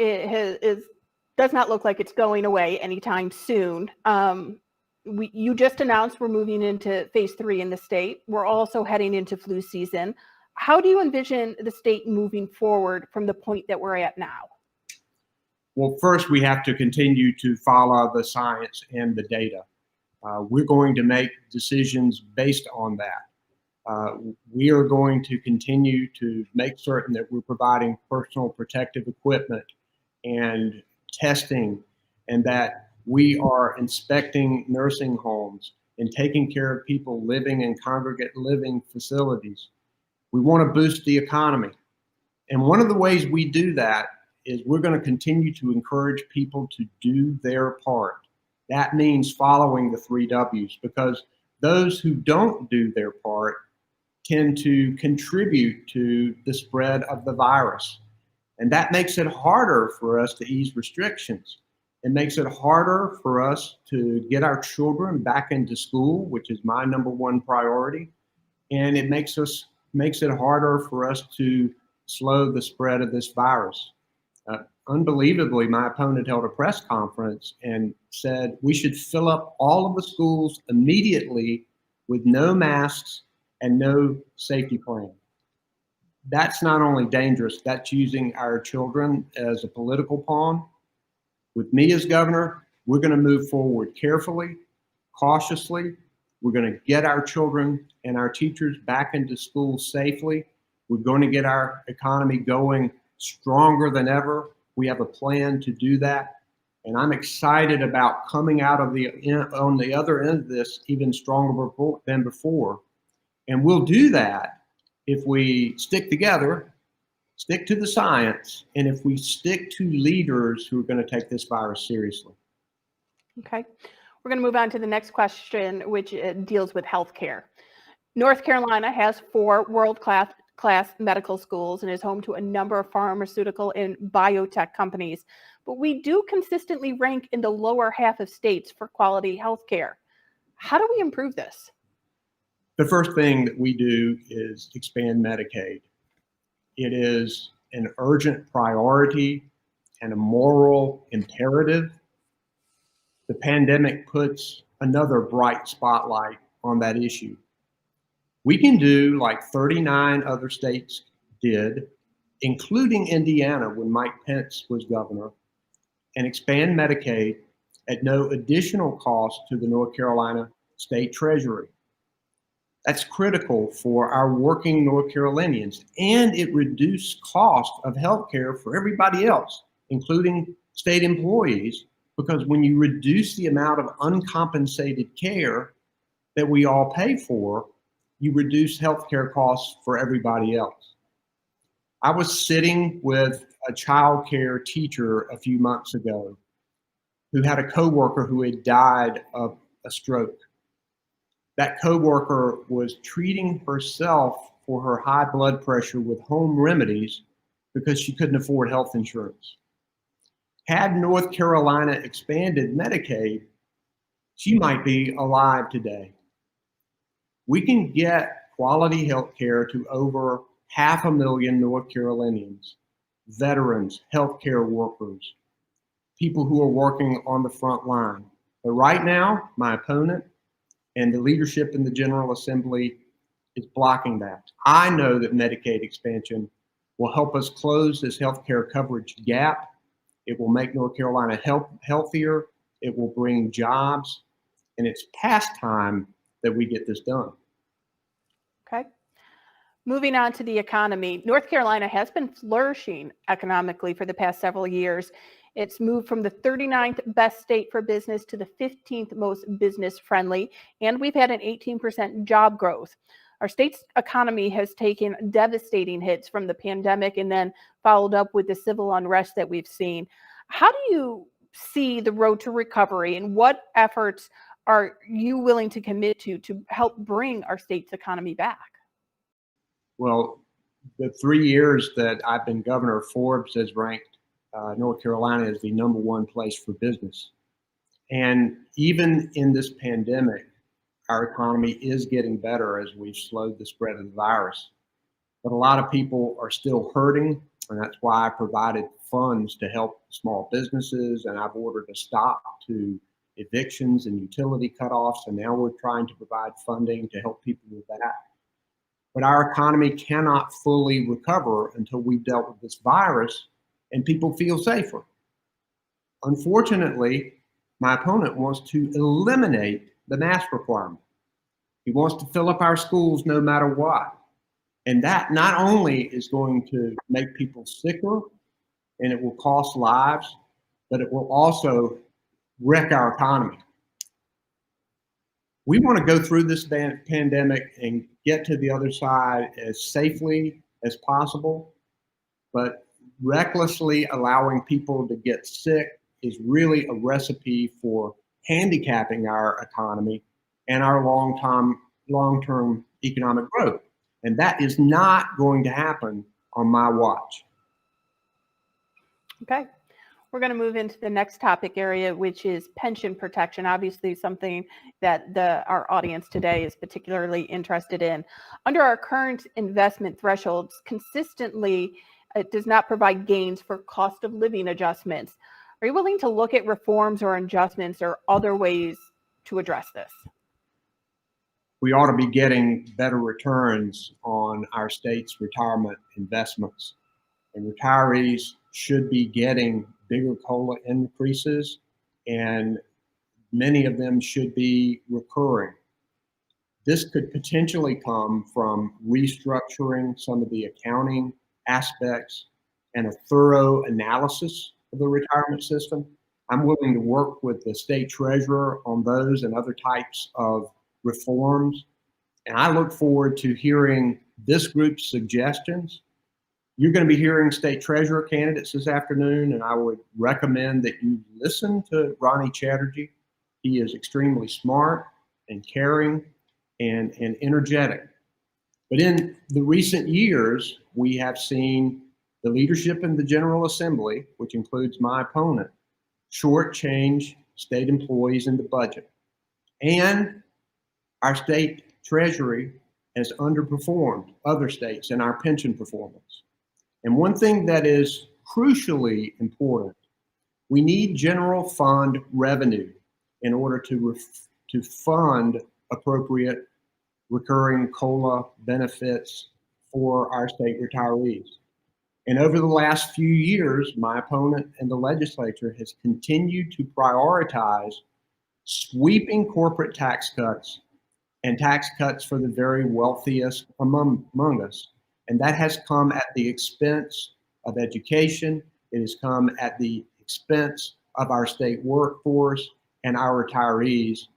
does not look like it's going away anytime soon. You just announced we're moving into phase 3 in the state. We're also heading into flu season. How do you envision the state moving forward from the point that we're at now? Well, first, we have to continue to follow the science and the data. We're going to make decisions based on that. We are going to continue to make certain that we're providing personal protective equipment and testing, and that we are inspecting nursing homes and taking care of people living in congregate living facilities. We want to boost the economy. And one of the ways we do that is we're going to continue to encourage people to do their part. That means following the 3 W's, because those who don't do their part tend to contribute to the spread of the virus. And that makes it harder for us to ease restrictions. It makes it harder for us to get our children back into school, which is my #1 priority. And it makes it harder for us to slow the spread of this virus. Unbelievably, my opponent held a press conference and said we should fill up all of the schools immediately with no masks and no safety plan. That's not only dangerous, that's using our children as a political pawn. With me as governor, we're going to move forward carefully, cautiously. We're going to get our children and our teachers back into school safely. We're going to get our economy going stronger than ever. We have a plan to do that. And I'm excited about coming out of on the other end of this even stronger than before. And we'll do that if we stick together, stick to the science, and if we stick to leaders who are going to take this virus seriously. Okay. We're going to move on to the next question, which deals with healthcare. North Carolina has 4 world-class medical schools and is home to a number of pharmaceutical and biotech companies. But we do consistently rank in the lower half of states for quality healthcare. How do we improve this? The first thing that we do is expand Medicaid. It is an urgent priority and a moral imperative. The pandemic puts another bright spotlight on that issue. We can do like 39 other states did, including Indiana when Mike Pence was governor, and expand Medicaid at no additional cost to the North Carolina State Treasury. That's critical for our working North Carolinians, and it reduced cost of healthcare for everybody else, including state employees, because when you reduce the amount of uncompensated care that we all pay for, you reduce healthcare costs for everybody else. I was sitting with a child care teacher a few months ago who had a coworker who had died of a stroke. That coworker was treating herself for her high blood pressure with home remedies because she couldn't afford health insurance. Had North Carolina expanded Medicaid, she might be alive today. We can get quality health care to over 500,000 North Carolinians, veterans, healthcare workers, people who are working on the front line. But right now, my opponent and the leadership in the General Assembly is blocking that. I know that Medicaid expansion will help us close this healthcare coverage gap. It will make North Carolina healthier. It will bring jobs, and it's past time that we get this done. Okay. Moving on to the economy, North Carolina has been flourishing economically for the past several years. It's moved from the 39th best state for business to the 15th most business friendly, and we've had an 18% job growth. Our state's economy has taken devastating hits from the pandemic and then followed up with the civil unrest that we've seen. How do you see the road to recovery, and what efforts are you willing to commit to help bring our state's economy back? Well, the 3 years that I've been governor, Forbes has ranked North Carolina as the #1 place for business. And even in this pandemic, our economy is getting better as we've slowed the spread of the virus. But a lot of people are still hurting, and that's why I provided funds to help small businesses, and I've ordered a stop to evictions and utility cutoffs, and now we're trying to provide funding to help people with that. But our economy cannot fully recover until we've dealt with this virus and people feel safer. Unfortunately, my opponent wants to eliminate the mask requirement. He wants to fill up our schools no matter what. And that not only is going to make people sicker and it will cost lives, but it will also wreck our economy. We want to go through this pandemic and get to the other side as safely as possible, but recklessly allowing people to get sick is really a recipe for handicapping our economy and our long-term economic growth. And that is not going to happen on my watch. Okay. We're going to move into the next topic area, which is pension protection. Obviously, something that our audience today is particularly interested in. Under our current investment thresholds, consistently, it does not provide gains for cost of living adjustments. Are you willing to look at reforms or adjustments or other ways to address this? We ought to be getting better returns on our state's retirement investments, and retirees should be getting bigger COLA increases, and many of them should be recurring. This could potentially come from restructuring some of the accounting aspects and a thorough analysis of the retirement system. I'm willing to work with the state treasurer on those and other types of reforms. And I look forward to hearing this group's suggestions You're going to be hearing state treasurer candidates this afternoon, and I would recommend that you listen to Ronnie Chatterjee. He is extremely smart and caring and energetic. But in the recent years, we have seen the leadership in the General Assembly, which includes my opponent, shortchange state employees in the budget. And our state treasury has underperformed other states in our pension performance. And one thing that is crucially important, we need general fund revenue in order to fund appropriate recurring COLA benefits for our state retirees. And over the last few years, my opponent in the legislature has continued to prioritize sweeping corporate tax cuts and tax cuts for the very wealthiest among us. And that has come at the expense of education. It has come at the expense of our state workforce and our retirees.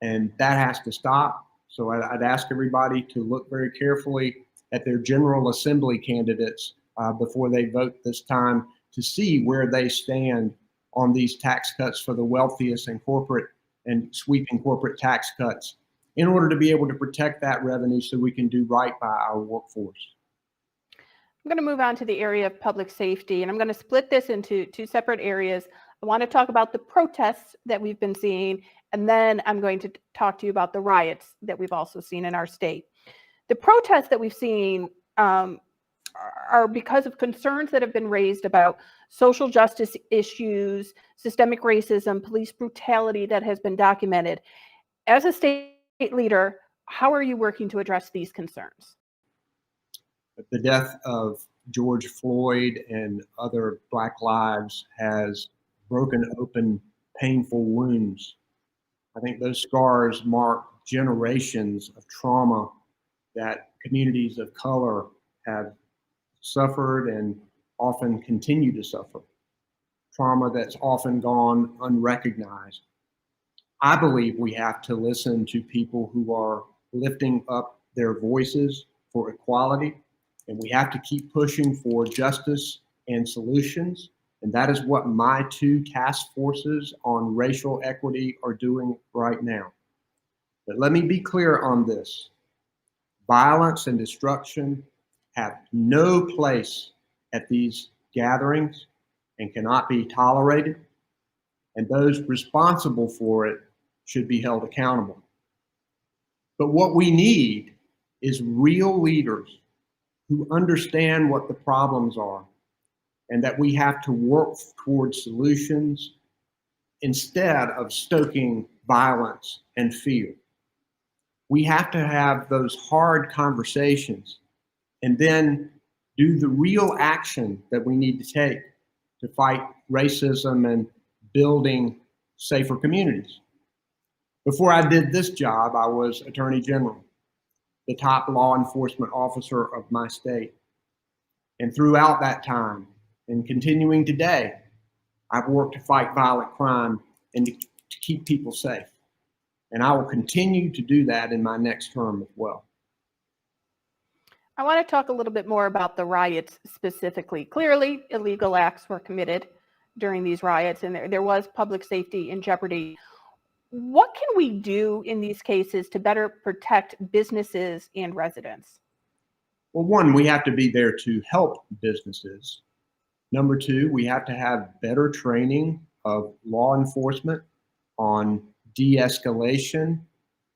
And that has to stop. So I'd ask everybody to look very carefully at their General Assembly candidates before they vote this time to see where they stand on these tax cuts for the wealthiest and corporate and sweeping corporate tax cuts in order to be able to protect that revenue so we can do right by our workforce. I'm going to move on to the area of public safety, and I'm going to split this into two separate areas. I want to talk about the protests that we've been seeing, and then I'm going to talk to you about the riots that we've also seen in our state. The protests that we've seen are because of concerns that have been raised about social justice issues, systemic racism, police brutality that has been documented. As a state leader, how are you working to address these concerns? The death of George Floyd and other Black lives has broken open painful wounds. I think those scars mark generations of trauma that communities of color have suffered and often continue to suffer. Trauma that's often gone unrecognized. I believe we have to listen to people who are lifting up their voices for equality, and we have to keep pushing for justice and solutions. And that is what my two task forces on racial equity are doing right now. But let me be clear on this. Violence and destruction have no place at these gatherings and cannot be tolerated. And those responsible for it should be held accountable. But what we need is real leaders who understand what the problems are and that we have to work towards solutions instead of stoking violence and fear. We have to have those hard conversations and then do the real action that we need to take to fight racism and building safer communities. Before I did this job, I was Attorney General, the top law enforcement officer of my state. And throughout that time, and continuing today, I've worked to fight violent crime and to keep people safe. And I will continue to do that in my next term as well. I want to talk a little bit more about the riots specifically. Clearly, illegal acts were committed during these riots, and there was public safety in jeopardy. What can we do in these cases to better protect businesses and residents? Well, one, we have to be there to help businesses. Number two, we have to have better training of law enforcement on de-escalation,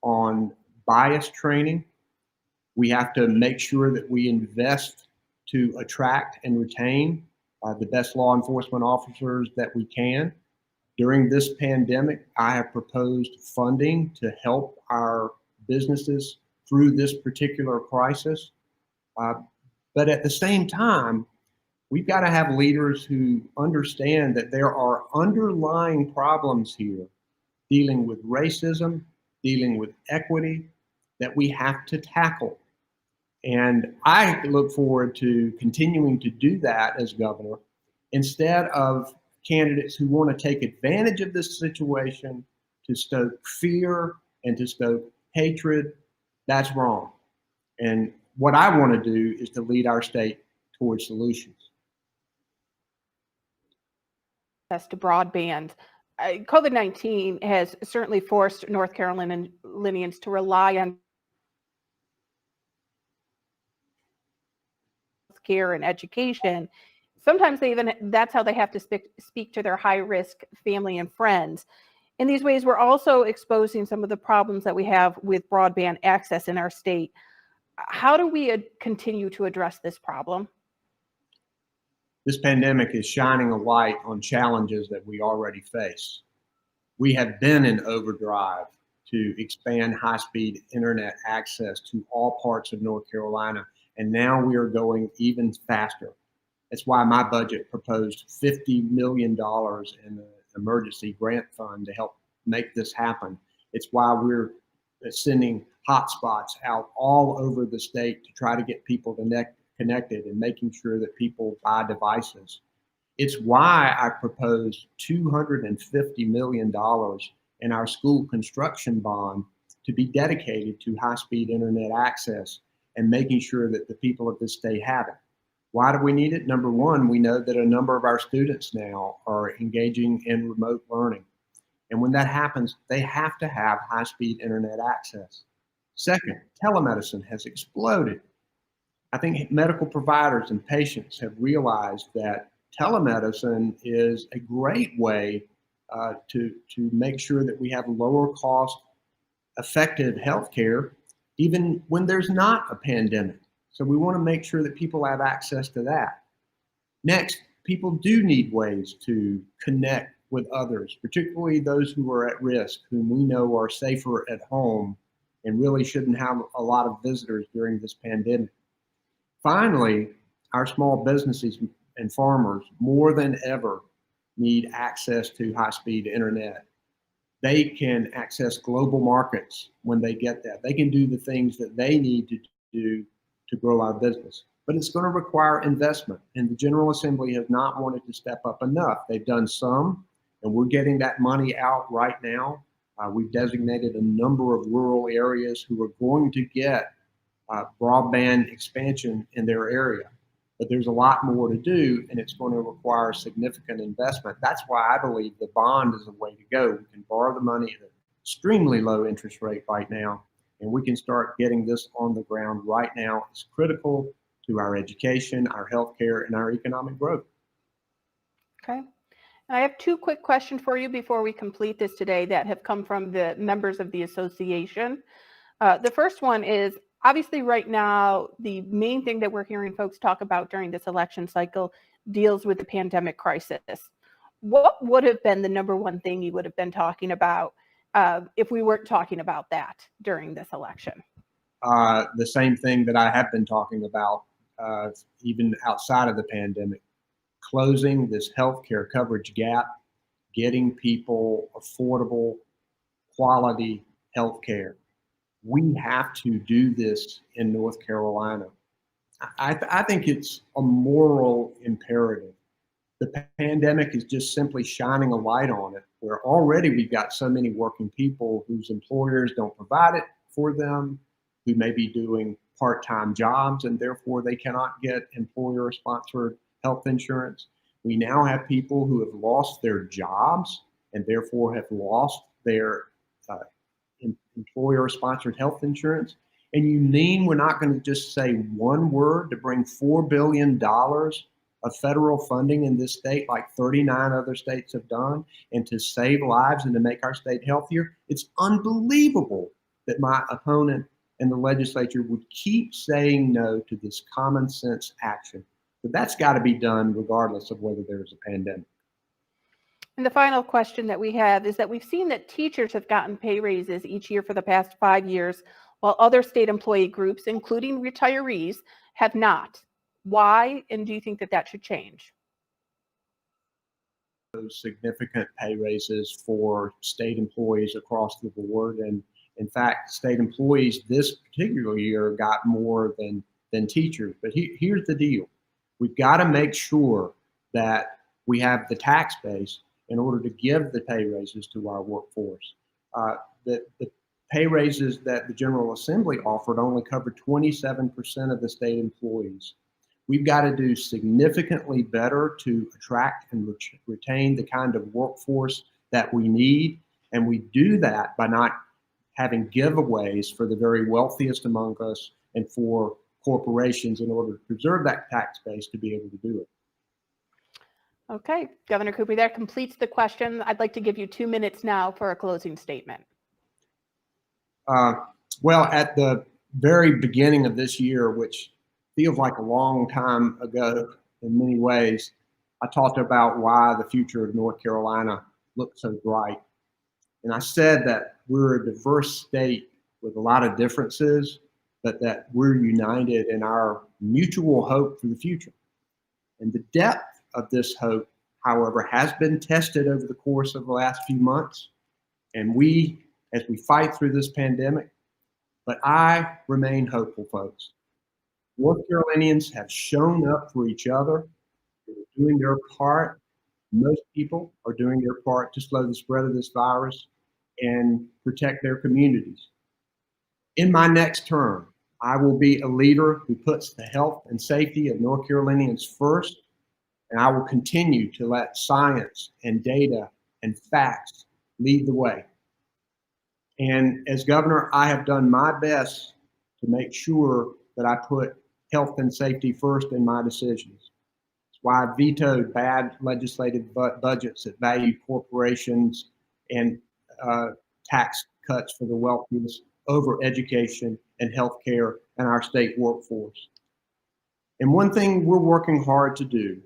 on bias training. We have to make sure that we invest to attract and retain the best law enforcement officers that we can. During this pandemic, I have proposed funding to help our businesses through this particular crisis. But at the same time, we've got to have leaders who understand that there are underlying problems here dealing with racism, dealing with equity that we have to tackle. And I look forward to continuing to do that as governor instead of candidates who want to take advantage of this situation to stoke fear and to stoke hatred. That's wrong. And what I want to do is to lead our state towards solutions. Access to broadband. COVID-19 has certainly forced North Carolinians to rely on care and education. Sometimes that's how they have to speak to their high-risk family and friends. In these ways, we're also exposing some of the problems that we have with broadband access in our state. How do we continue to address this problem? This pandemic is shining a light on challenges that we already face. We have been in overdrive to expand high-speed internet access to all parts of North Carolina, and now we are going even faster. That's why my budget proposed $50 million in the emergency grant fund to help make this happen. It's why we're sending hotspots out all over the state to try to get people connected and making sure that people buy devices. It's why I proposed $250 million in our school construction bond to be dedicated to high-speed internet access and making sure that the people of this state have it. Why do we need it? Number one, we know that a number of our students now are engaging in remote learning. And when that happens, they have to have high-speed internet access. Second, telemedicine has exploded. I think medical providers and patients have realized that telemedicine is a great way to make sure that we have lower cost, effective healthcare, even when there's not a pandemic. So we want to make sure that people have access to that. Next, people do need ways to connect with others, particularly those who are at risk, whom we know are safer at home and really shouldn't have a lot of visitors during this pandemic. Finally, our small businesses and farmers more than ever need access to high-speed internet. They can access global markets when they get that. They can do the things that they need to do to grow our business. But it's going to require investment, and the General Assembly has not wanted to step up enough. They've done some, and we're getting that money out right now. We've designated a number of rural areas who are going to get broadband expansion in their area. But there's a lot more to do, and it's going to require significant investment. That's why I believe the bond is the way to go. We can borrow the money at an extremely low interest rate right now, and we can start getting this on the ground right now. It's critical to our education, our healthcare, and our economic growth. Okay. I have two quick questions for you before we complete this today that have come from the members of the association. The first one is, obviously right now, the main thing that we're hearing folks talk about during this election cycle deals with the pandemic crisis. What would have been the number one thing you would have been talking about if we weren't talking about that during this election? The same thing that I have been talking about even outside of the pandemic. Closing this healthcare coverage gap, getting people affordable, quality healthcare. We have to do this in North Carolina. I think it's a moral imperative. The pandemic is just simply shining a light on it, where already we've got so many working people whose employers don't provide it for them, who may be doing part-time jobs, and therefore they cannot get employer-sponsored health insurance. We now have people who have lost their jobs and therefore have lost their employer-sponsored health insurance. And you mean we're not going to just say one word to bring $4 billion of federal funding in this state like 39 other states have done, and to save lives and to make our state healthier? It's unbelievable that my opponent in the legislature would keep saying no to this common sense action. But that's got to be done regardless of whether there's a pandemic. And the final question that we have is that we've seen that teachers have gotten pay raises each year for the past 5 years, while other state employee groups, including retirees, have not. Why, and do you think that that should change? Those significant pay raises for state employees across the board. And in fact, state employees this particular year got more than teachers. But here's the deal. We've got to make sure that we have the tax base in order to give the pay raises to our workforce. The pay raises that the General Assembly offered only covered 27% of the state employees. We've got to do significantly better to attract and retain the kind of workforce that we need. And we do that by not having giveaways for the very wealthiest among us and for corporations in order to preserve that tax base to be able to do it. Okay, Governor Cooper, that completes the question. I'd like to give you 2 minutes now for a closing statement. Well, at the very beginning of this year, which feels like a long time ago in many ways, I talked about why the future of North Carolina looked so bright. And I said that we're a diverse state with a lot of differences, but that we're united in our mutual hope for the future. And the depth of this hope, however, has been tested over the course of the last few months. And as we fight through this pandemic, but I remain hopeful, folks. North Carolinians have shown up for each other. They're doing their part. Most people are doing their part to slow the spread of this virus and protect their communities. In my next term, I will be a leader who puts the health and safety of North Carolinians first, and I will continue to let science and data and facts lead the way. And as governor, I have done my best to make sure that I put health and safety first in my decisions. That's why I vetoed bad legislative budgets that value corporations and tax cuts for the wealthiest over education and healthcare and our state workforce. And one thing we're working hard to do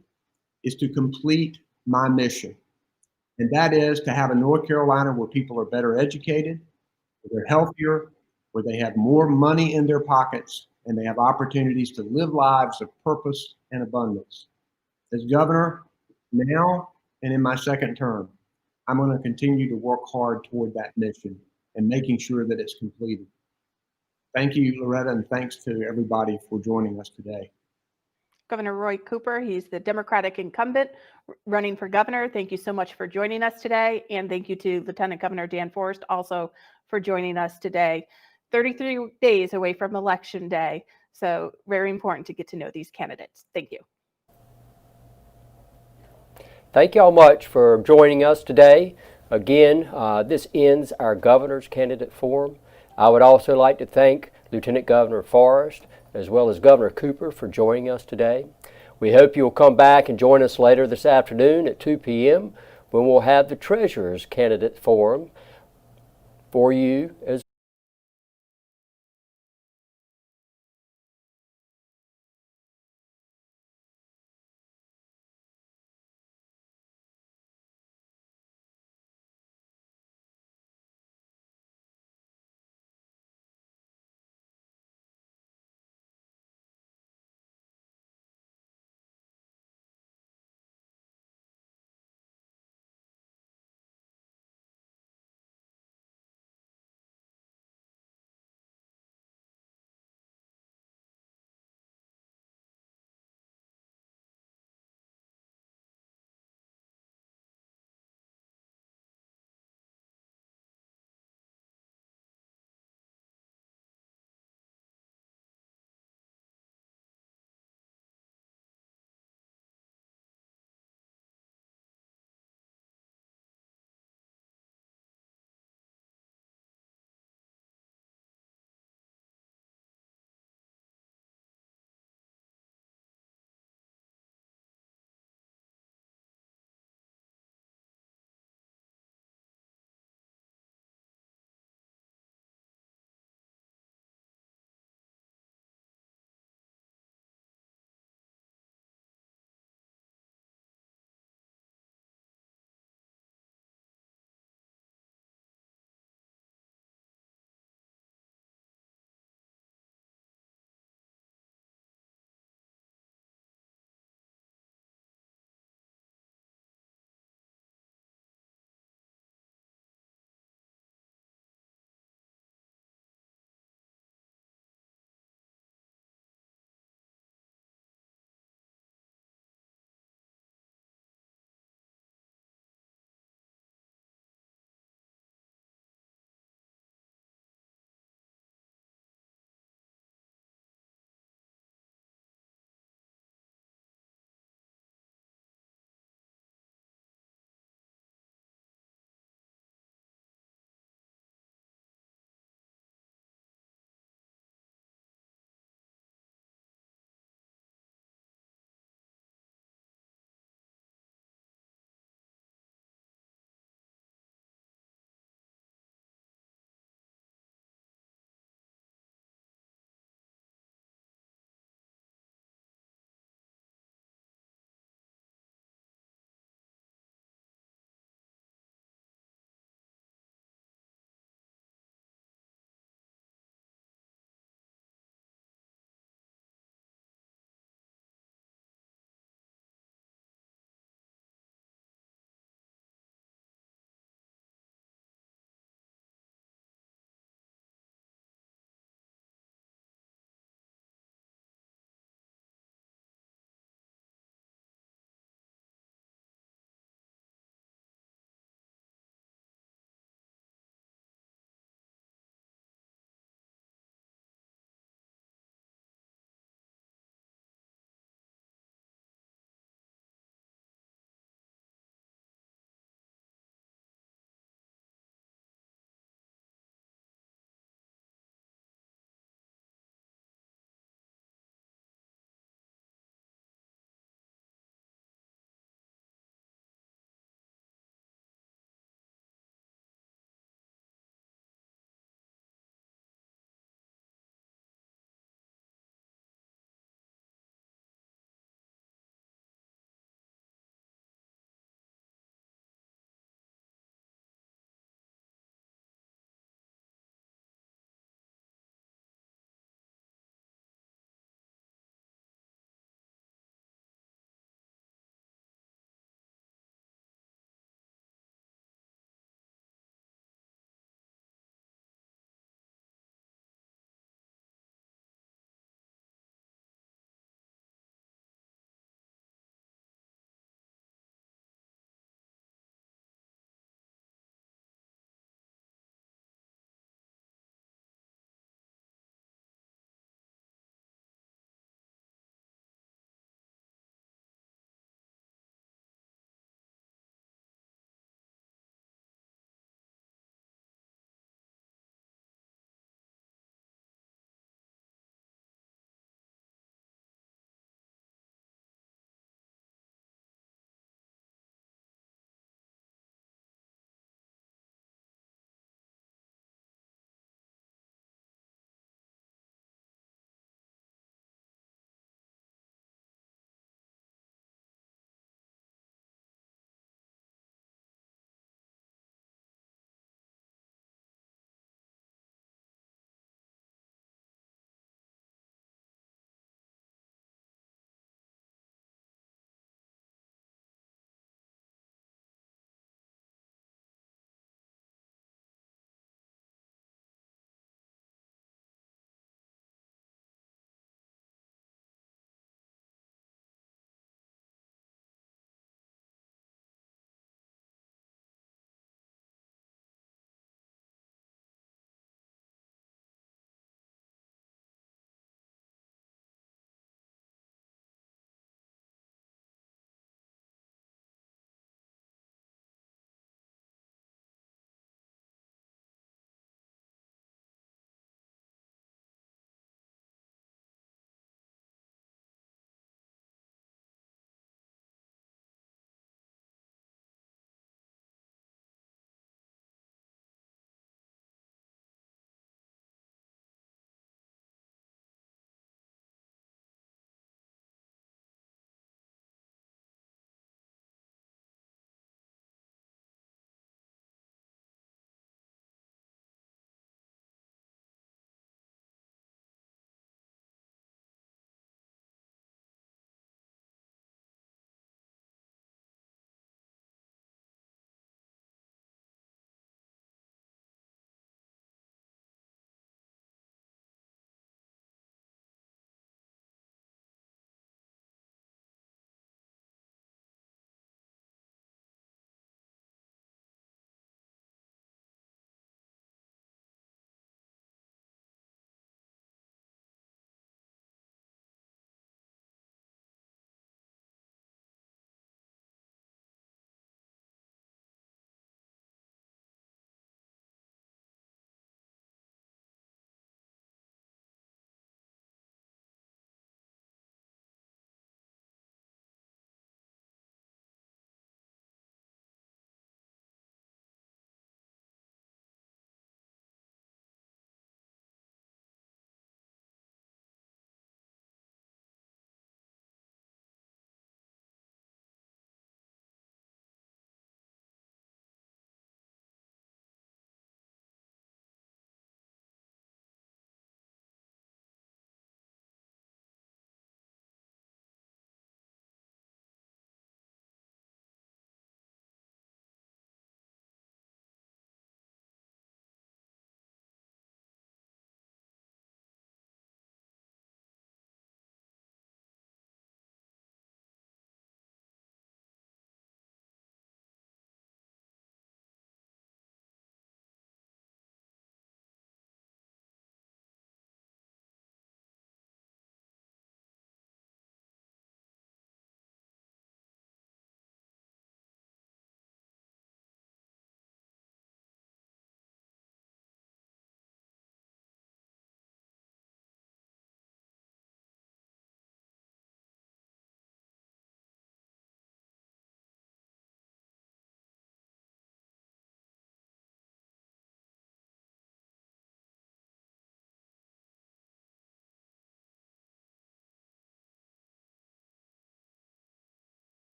is to complete my mission. And that is to have a North Carolina where people are better educated, where they're healthier, where they have more money in their pockets, and they have opportunities to live lives of purpose and abundance. As governor, now and in my second term, I'm going to continue to work hard toward that mission and making sure that it's completed. Thank you, Loretta, and thanks to everybody for joining us today. Governor Roy Cooper, he's the Democratic incumbent running for governor. Thank you so much for joining us today. And thank you to Lieutenant Governor Dan Forest also for joining us today. 33 days away from Election Day. So very important to get to know these candidates. Thank you. Thank you all much for joining us today. Again, this ends our Governor's Candidate Forum. I would also like to thank Lieutenant Governor Forest as well as Governor Cooper for joining us today. We hope you'll come back and join us later this afternoon at 2 p.m. when we'll have the Treasurer's Candidate Forum for you as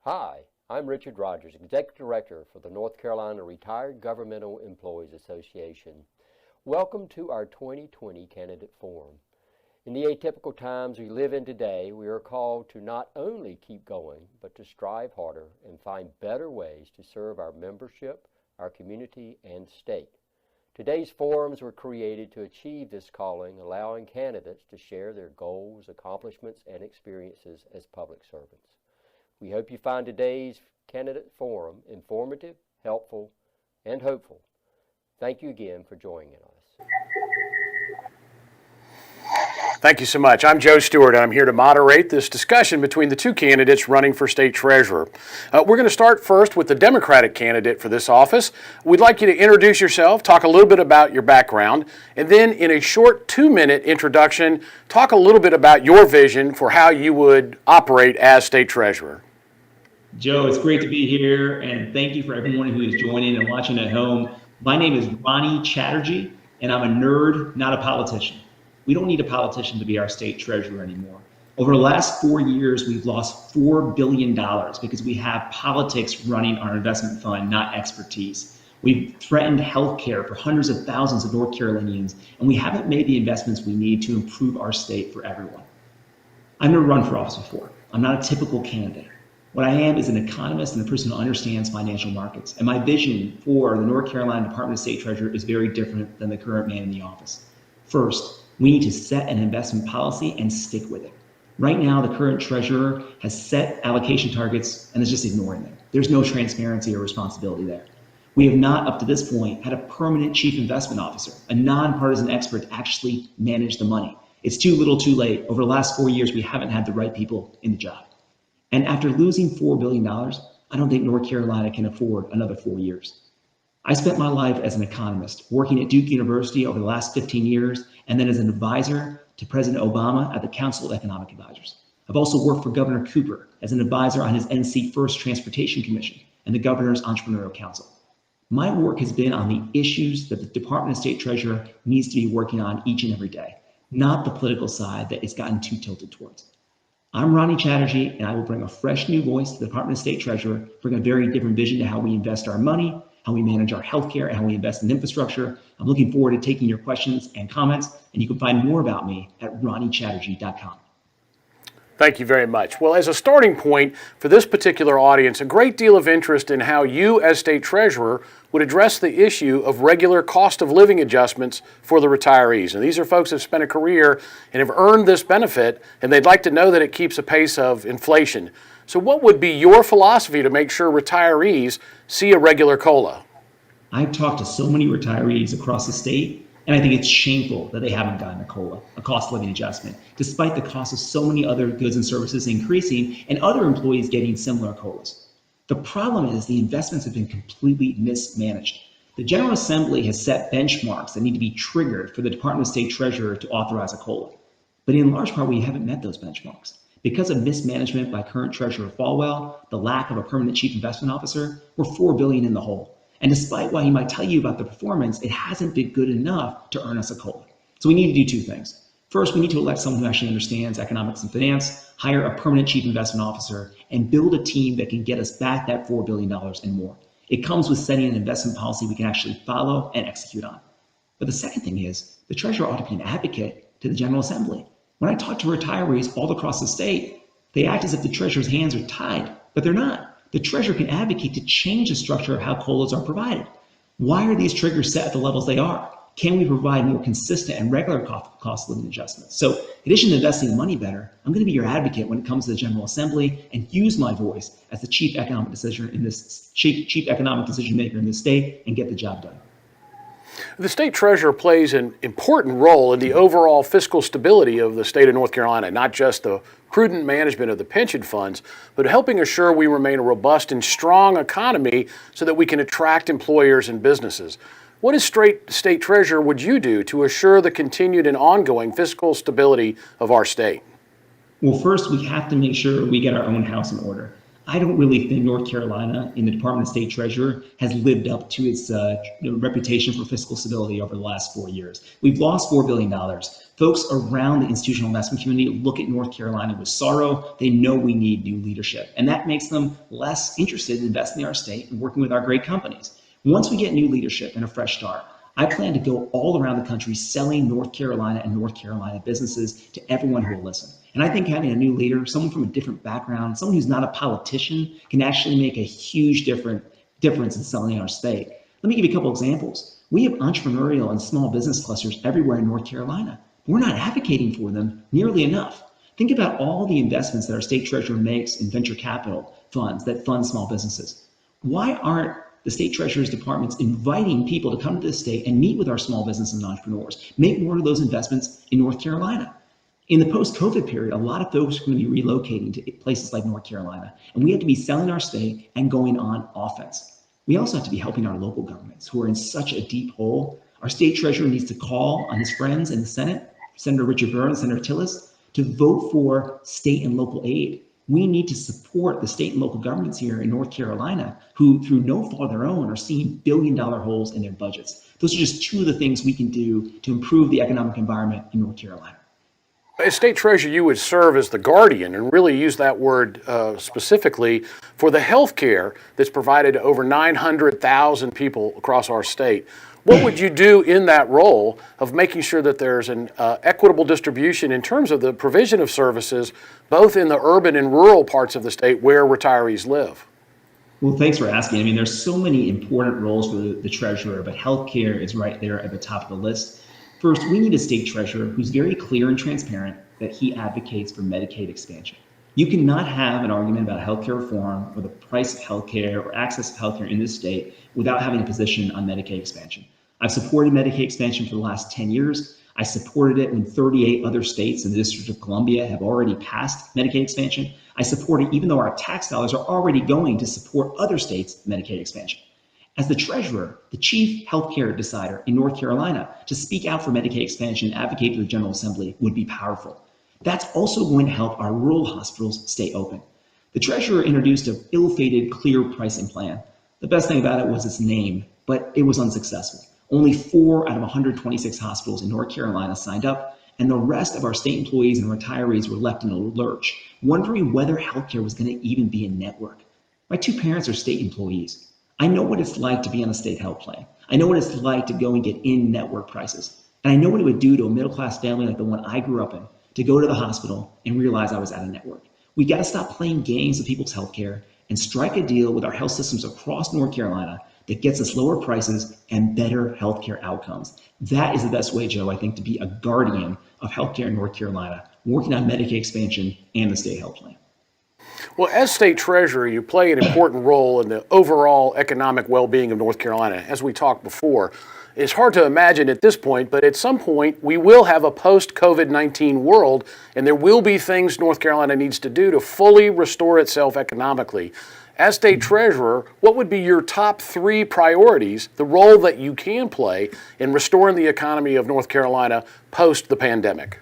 Hi, I'm Richard Rogers, Executive Director for the North Carolina Retired Governmental Employees Association. Welcome to our 2020 Candidate Forum. In the atypical times we live in today, we are called to not only keep going, but to strive harder and find better ways to serve our membership, our community, and state. Today's forums were created to achieve this calling, allowing candidates to share their goals, accomplishments, and experiences as public servants. We hope you find today's candidate forum informative, helpful, and hopeful. Thank you again for joining us. Thank you so much. I'm Joe Stewart, and I'm here to moderate this discussion between the two candidates running for state treasurer. We're going to start first with the Democratic candidate for this office. We'd like you to introduce yourself, talk a little bit about your background, and then in a short 2-minute introduction, talk a little bit about your vision for how you would operate as state treasurer. Joe, it's great to be here, and thank you for everyone who is joining and watching at home. My name is Ronnie Chatterjee, and I'm a nerd, not a politician. We don't need a politician to be our state treasurer anymore. Over the last 4 years, we've lost $4 billion because we have politics running our investment fund, not expertise. We've threatened healthcare for hundreds of thousands of North Carolinians, and we haven't made the investments we need to improve our state for everyone. I've never run for office before. I'm not a typical candidate. What I am is an economist and a person who understands financial markets. And my vision for the North Carolina Department of State Treasurer is very different than the current man in the office. First, we need to set an investment policy and stick with it. Right now, the current treasurer has set allocation targets and is just ignoring them. There's no transparency or responsibility there. We have not, up to this point, had a permanent chief investment officer, a nonpartisan expert to actually manage the money. It's too little too late. Over the last 4 years, we haven't had the right people in the job. And after losing $4 billion, I don't think North Carolina can afford another 4 years. I spent my life as an economist, working at Duke University over the last 15 years, and then as an advisor to President Obama at the Council of Economic Advisors. I've also worked for Governor Cooper as an advisor on his NC First Transportation Commission and the Governor's Entrepreneurial Council. My work has been on the issues that the Department of State Treasurer needs to be working on each and every day, not the political side that it's gotten too tilted towards. I'm Ronnie Chatterjee, and I will bring a fresh new voice to the Department of State Treasurer, bring a very different vision to how we invest our money, how we manage our healthcare, and how we invest in infrastructure. I'm looking forward to taking your questions and comments, and you can find more about me at ronniechatterjee.com. Thank you very much. Well, as a starting point for this particular audience, a great deal of interest in how you as state treasurer would address the issue of regular cost of living adjustments for the retirees. And these are folks who have spent a career and have earned this benefit, and they'd like to know that it keeps a pace of inflation. So what would be your philosophy to make sure retirees see a regular COLA? I've talked to so many retirees across the state, and I think it's shameful that they haven't gotten a COLA, a cost of living adjustment, despite the cost of so many other goods and services increasing and other employees getting similar COLAs. The problem is the investments have been completely mismanaged. The General Assembly has set benchmarks that need to be triggered for the Department of State Treasurer to authorize a COLA. But in large part, we haven't met those benchmarks. Because of mismanagement by current Treasurer Falwell, the lack of a permanent chief investment officer, we're $4 billion in the hole. And despite what he might tell you about the performance, it hasn't been good enough to earn us a COLA. So we need to do two things. First, we need to elect someone who actually understands economics and finance, hire a permanent chief investment officer, and build a team that can get us back that $4 billion and more. It comes with setting an investment policy we can actually follow and execute on. But the second thing is, the treasurer ought to be an advocate to the General Assembly. When I talk to retirees all across the state, they act as if the treasurer's hands are tied, but they're not. The treasurer can advocate to change the structure of how COLAs are provided. Why are these triggers set at the levels they are? Can we provide more consistent and regular cost of living adjustments? So in addition to investing the money better, I'm going to be your advocate when it comes to the General Assembly and use my voice as the chief economic decision maker in this state and get the job done. The state treasurer plays an important role in the overall fiscal stability of the state of North Carolina, not just the prudent management of the pension funds, but helping assure we remain a robust and strong economy so that we can attract employers and businesses. What as state treasurer would you do to assure the continued and ongoing fiscal stability of our state? Well, first, we have to make sure we get our own house in order. I don't really think North Carolina in the Department of State Treasurer has lived up to its reputation for fiscal stability over the last 4 years. We've lost $4 billion. Folks around the institutional investment community look at North Carolina with sorrow. They know we need new leadership, and that makes them less interested in investing in our state and working with our great companies. Once we get new leadership and a fresh start, I plan to go all around the country selling North Carolina and North Carolina businesses to everyone who will listen. And I think having a new leader, someone from a different background, someone who's not a politician, can actually make a huge difference in selling our state. Let me give you a couple examples. We have entrepreneurial and small business clusters everywhere in North Carolina. We're not advocating for them nearly enough. Think about all the investments that our state treasurer makes in venture capital funds that fund small businesses. Why aren't the state treasurer's departments inviting people to come to the state and meet with our small business and entrepreneurs, make more of those investments in North Carolina? In the post-COVID period, a lot of folks are going to be relocating to places like North Carolina, and we have to be selling our state and going on offense. We also have to be helping our local governments who are in such a deep hole. Our state treasurer needs to call on his friends in the Senate, Senator Richard Burr and Senator Tillis, to vote for state and local aid. We need to support the state and local governments here in North Carolina who, through no fault of their own, are seeing billion-dollar holes in their budgets. Those are just two of the things we can do to improve the economic environment in North Carolina. As state treasurer, you would serve as the guardian and really use that word specifically for the health care that's provided to over 900,000 people across our state. What would you do in that role of making sure that there's an equitable distribution in terms of the provision of services, both in the urban and rural parts of the state where retirees live? Well, thanks for asking. I mean, there's so many important roles for the treasurer, but healthcare is right there at the top of the list. First, we need a state treasurer who's very clear and transparent that he advocates for Medicaid expansion. You cannot have an argument about healthcare reform or the price of healthcare or access to healthcare in this state without having a position on Medicaid expansion. I've supported Medicaid expansion for the last 10 years. I supported it when 38 other states and the District of Columbia have already passed Medicaid expansion. I support it even though our tax dollars are already going to support other states' Medicaid expansion. As the treasurer, the chief healthcare decider in North Carolina, to speak out for Medicaid expansion and advocate to the General Assembly would be powerful. That's also going to help our rural hospitals stay open. The treasurer introduced an ill-fated clear pricing plan. The best thing about it was its name, but it was unsuccessful. Only 4 out of 126 hospitals in North Carolina signed up, and the rest of our state employees and retirees were left in a lurch, wondering whether healthcare was going to even be a network. My 2 parents are state employees. I know what it's like to be on a state health plan. I know what it's like to go and get in-network prices. And I know what it would do to a middle-class family like the one I grew up in to go to the hospital and realize I was out of network. We got to stop playing games with people's healthcare and strike a deal with our health systems across North Carolina that gets us lower prices and better healthcare outcomes. That is the best way, Joe, I think, to be a guardian of healthcare in North Carolina, working on Medicaid expansion and the state health plan. Well, as state treasurer, you play an important role in the overall economic well-being of North Carolina. As we talked before, it's hard to imagine at this point, but at some point we will have a post-COVID-19 world, and there will be things North Carolina needs to do to fully restore itself economically. As state treasurer, what would be your top 3 priorities, the role that you can play in restoring the economy of North Carolina post the pandemic?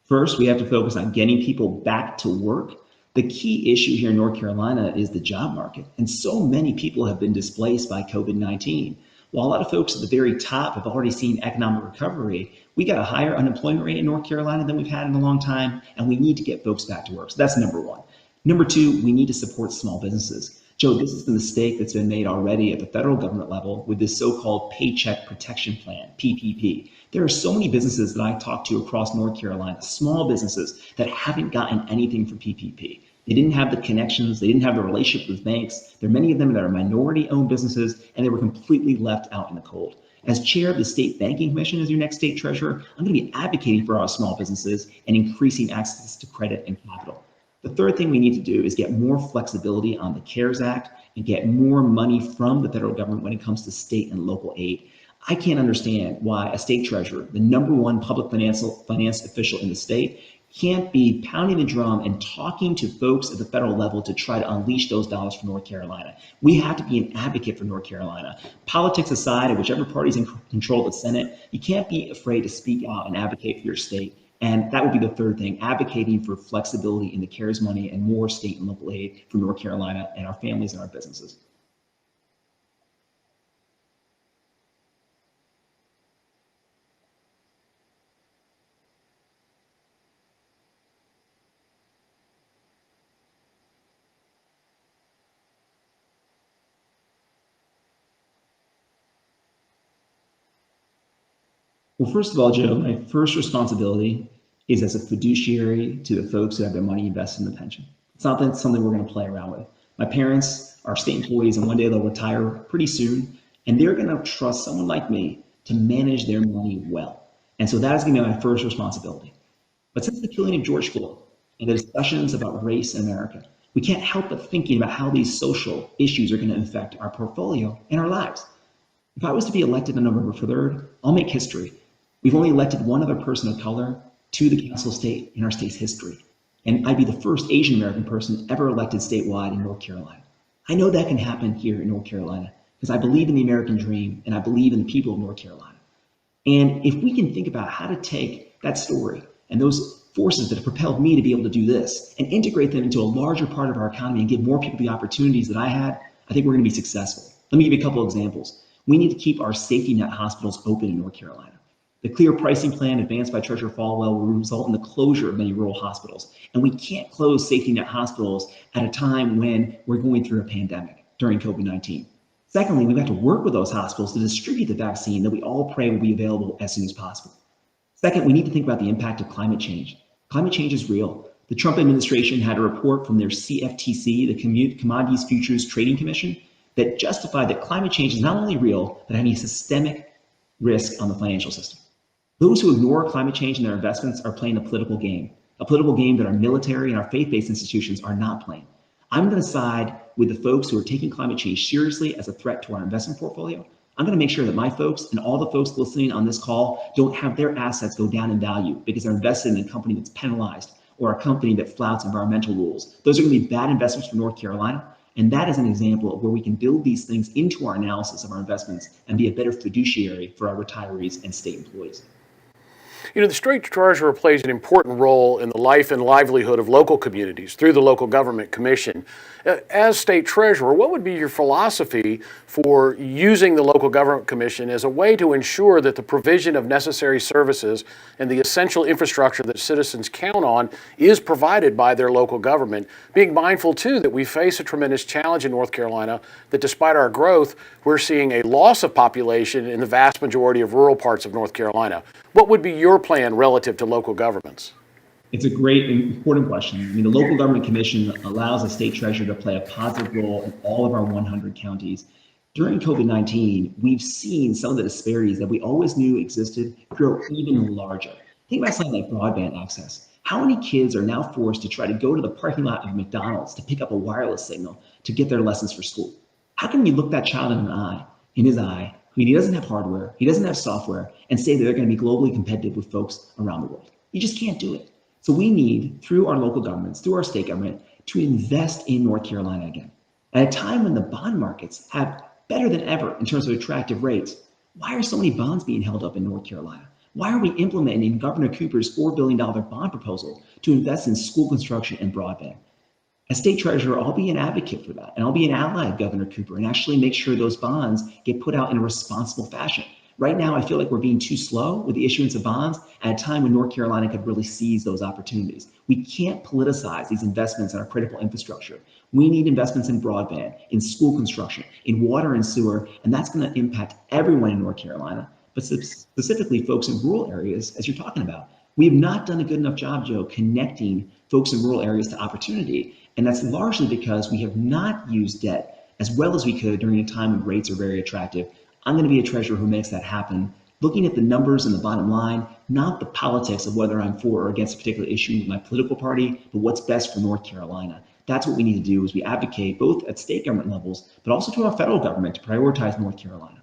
First, we have to focus on getting people back to work. The key issue here in North Carolina is the job market, and so many people have been displaced by COVID-19. While a lot of folks at the very top have already seen economic recovery, we got a higher unemployment rate in North Carolina than we've had in a long time, and we need to get folks back to work. So that's number 1. Number 2, we need to support small businesses. Joe, this is the mistake that's been made already at the federal government level with this so-called Paycheck Protection Plan, PPP. There are so many businesses that I talk to across North Carolina, small businesses that haven't gotten anything from PPP. They didn't have the connections, they didn't have the relationship with banks. There are many of them that are minority-owned businesses, and they were completely left out in the cold. As chair of the State Banking Commission as your next state treasurer, I'm going to be advocating for our small businesses and increasing access to credit and capital. The third thing we need to do is get more flexibility on the CARES Act and get more money from the federal government when it comes to state and local aid. I can't understand why a state treasurer, the number 1 public finance official in the state, can't be pounding the drum and talking to folks at the federal level to try to unleash those dollars for North Carolina. We have to be an advocate for North Carolina. Politics aside, and whichever party's in control of the Senate, you can't be afraid to speak out and advocate for your state And that would be the third thing, advocating for flexibility in the CARES money and more state and local aid for North Carolina and our families and our businesses. Well, first of all, Joe, my first responsibility is as a fiduciary to the folks who have their money invested in the pension. It's not that something we're going to play around with. My parents are state employees, and one day they'll retire pretty soon, and they're going to trust someone like me to manage their money well. And so that is going to be my first responsibility. But since the killing of George Floyd and the discussions about race in America, we can't help but thinking about how these social issues are going to affect our portfolio and our lives. If I was to be elected on November 3rd, I'll make history. We've only elected one other person of color to the Council of State in our state's history. And I'd be the first Asian American person ever elected statewide in North Carolina. I know that can happen here in North Carolina because I believe in the American dream and I believe in the people of North Carolina. And if we can think about how to take that story and those forces that have propelled me to be able to do this and integrate them into a larger part of our economy and give more people the opportunities that I had, I think we're going to be successful. Let me give you a couple of examples. We need to keep our safety net hospitals open in North Carolina. The clear pricing plan advanced by Treasurer Falwell will result in the closure of many rural hospitals. And we can't close safety net hospitals at a time when we're going through a pandemic during COVID-19. Secondly, we've got to work with those hospitals to distribute the vaccine that we all pray will be available as soon as possible. Second, we need to think about the impact of climate change. Climate change is real. The Trump administration had a report from their CFTC, the Commodities Futures Trading Commission, that justified that climate change is not only real, but having a systemic risk on the financial system. Those who ignore climate change in their investments are playing a political game that our military and our faith-based institutions are not playing. I'm going to side with the folks who are taking climate change seriously as a threat to our investment portfolio. I'm going to make sure that my folks and all the folks listening on this call don't have their assets go down in value because they're invested in a company that's penalized or a company that flouts environmental rules. Those are going to be bad investments for North Carolina. And that is an example of where we can build these things into our analysis of our investments and be a better fiduciary for our retirees and state employees. You know, the state treasurer plays an important role in the life and livelihood of local communities through the Local Government Commission. As state treasurer, what would be your philosophy for using the Local Government Commission as a way to ensure that the provision of necessary services and the essential infrastructure that citizens count on is provided by their local government, being mindful too that we face a tremendous challenge in North Carolina, that despite our growth, we're seeing a loss of population in the vast majority of rural parts of North Carolina. What would be your plan relative to local governments? It's a great and important question. I mean, the Local Government Commission allows the state treasurer to play a positive role in all of our 100 counties. During COVID-19, we've seen some of the disparities that we always knew existed grow even larger. Think about something like broadband access. How many kids are now forced to try to go to the parking lot of McDonald's to pick up a wireless signal to get their lessons for school? How can you look that child in his eye, who he doesn't have hardware, he doesn't have software, and say that they're going to be globally competitive with folks around the world? You just can't do it. So we need, through our local governments, through our state government, to invest in North Carolina again. At a time when the bond markets have better than ever in terms of attractive rates, why are so many bonds being held up in North Carolina? Why are we implementing Governor Cooper's $4 billion bond proposal to invest in school construction and broadband? As state treasurer, I'll be an advocate for that, and I'll be an ally of Governor Cooper and actually make sure those bonds get put out in a responsible fashion. Right now, I feel like we're being too slow with the issuance of bonds at a time when North Carolina could really seize those opportunities. We can't politicize these investments in our critical infrastructure. We need investments in broadband, in school construction, in water and sewer, and that's going to impact everyone in North Carolina, but specifically folks in rural areas, as you're talking about. We have not done a good enough job, Joe, connecting folks in rural areas to opportunity, and that's largely because we have not used debt as well as we could during a time when rates are very attractive. I'm going to be a treasurer who makes that happen, looking at the numbers and the bottom line, not the politics of whether I'm for or against a particular issue with my political party, but what's best for North Carolina. That's what we need to do, is we advocate both at state government levels, but also to our federal government to prioritize North Carolina.